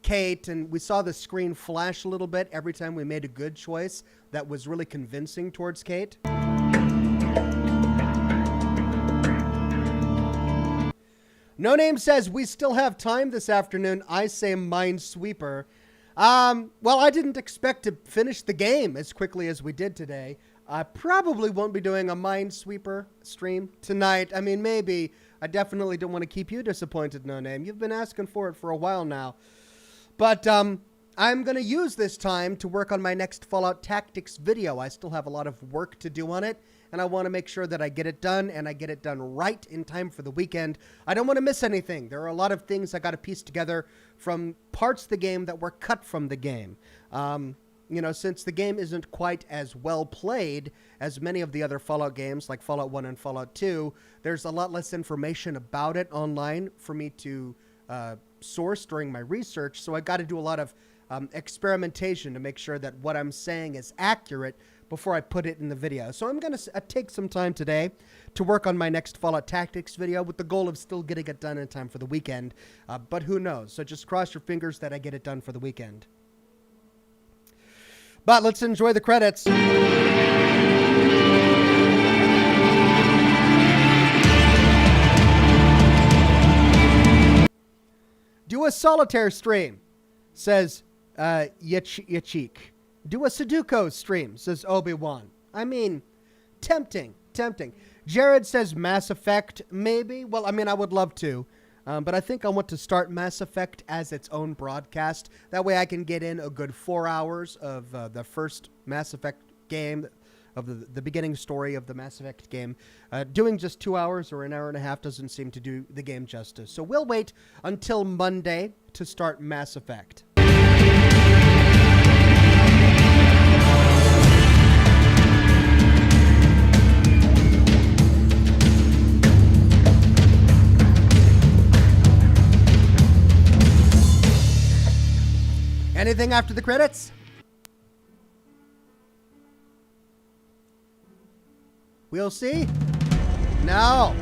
A: Kate. And we saw the screen flash a little bit every time we made a good choice that was really convincing towards Kate. No Name says, we still have time this afternoon. I say Minesweeper. Well, I didn't expect to finish the game as quickly as we did today. I probably won't be doing a Minesweeper stream tonight. I mean, maybe. I definitely don't want to keep you disappointed, No Name. You've been asking for it for a while now. But, I'm going to use this time to work on my next Fallout Tactics video. I still have a lot of work to do on it, and I want to make sure that I get it done, and I get it done right in time for the weekend. I don't want to miss anything. There are a lot of things I got to piece together from parts of the game that were cut from the game. You know, since the game isn't quite as well played as many of the other Fallout games, like Fallout 1 and Fallout 2, there's a lot less information about it online for me to source during my research, so I got to do a lot of experimentation to make sure that what I'm saying is accurate before I put it in the video. So I'm going to take some time today to work on my next Fallout Tactics video with the goal of still getting it done in time for the weekend. But who knows? So just cross your fingers that I get it done for the weekend. But let's enjoy the credits. Do a solitaire stream, says Yachik. Do a Sudoku stream, says Obi-Wan. I mean, tempting. Jared says Mass Effect, maybe. Well, I mean, I would love to. But I think I want to start Mass Effect as its own broadcast. That way I can get in a good 4 hours of the first Mass Effect game, of the beginning story of the Mass Effect game. Doing just 2 hours or an hour and a half doesn't seem to do the game justice. So we'll wait until Monday to start Mass Effect. Anything after the credits? We'll see. No.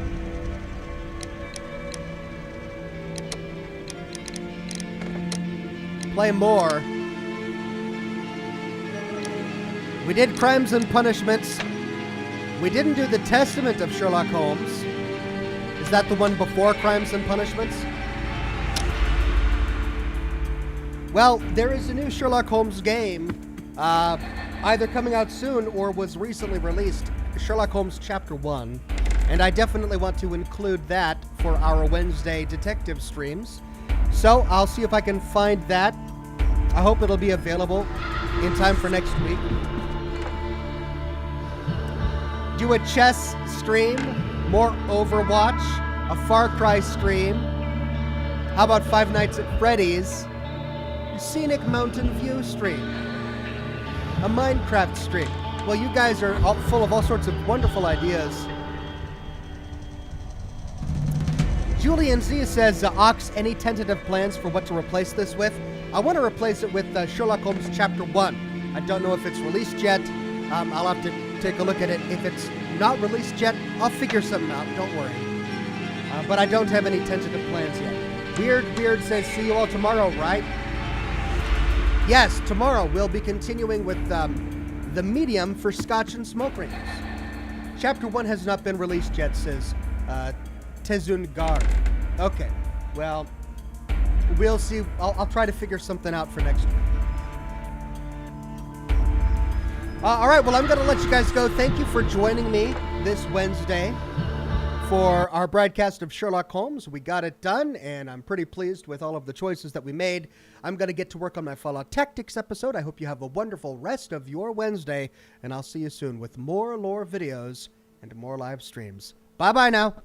A: Play more. We did Crimes and Punishments. We didn't do the Testament of Sherlock Holmes. Is that the one before Crimes and Punishments? Well, there is a new Sherlock Holmes game, either coming out soon or was recently released, Sherlock Holmes Chapter 1, and I definitely want to include that for our Wednesday detective streams. So I'll see if I can find that. I hope it'll be available in time for next week. Do a chess stream, more Overwatch, a Far Cry stream. How about Five Nights at Freddy's? Scenic Mountain View stream, a Minecraft stream. Well, you guys are all full of all sorts of wonderful ideas. Julian Z says, Ox, any tentative plans for what to replace this with? I want to replace it with Sherlock Holmes Chapter 1. I don't know if it's released yet. I'll have to take a look at it. If it's not released yet, I'll figure something out. Don't worry. But I don't have any tentative plans yet. Weird says, see you all tomorrow, right? Yes, tomorrow we'll be continuing with the medium for Scotch and Smoke Rings. Chapter 1 has not been released yet, says Tezungar. Okay, well, we'll see. I'll try to figure something out for next week. All right, well, I'm going to let you guys go. Thank you for joining me this Wednesday for our broadcast of Sherlock Holmes. We got it done, and I'm pretty pleased with all of the choices that we made. I'm going to get to work on my Fallout Tactics episode. I hope you have a wonderful rest of your Wednesday, and I'll see you soon with more lore videos and more live streams. Bye-bye now.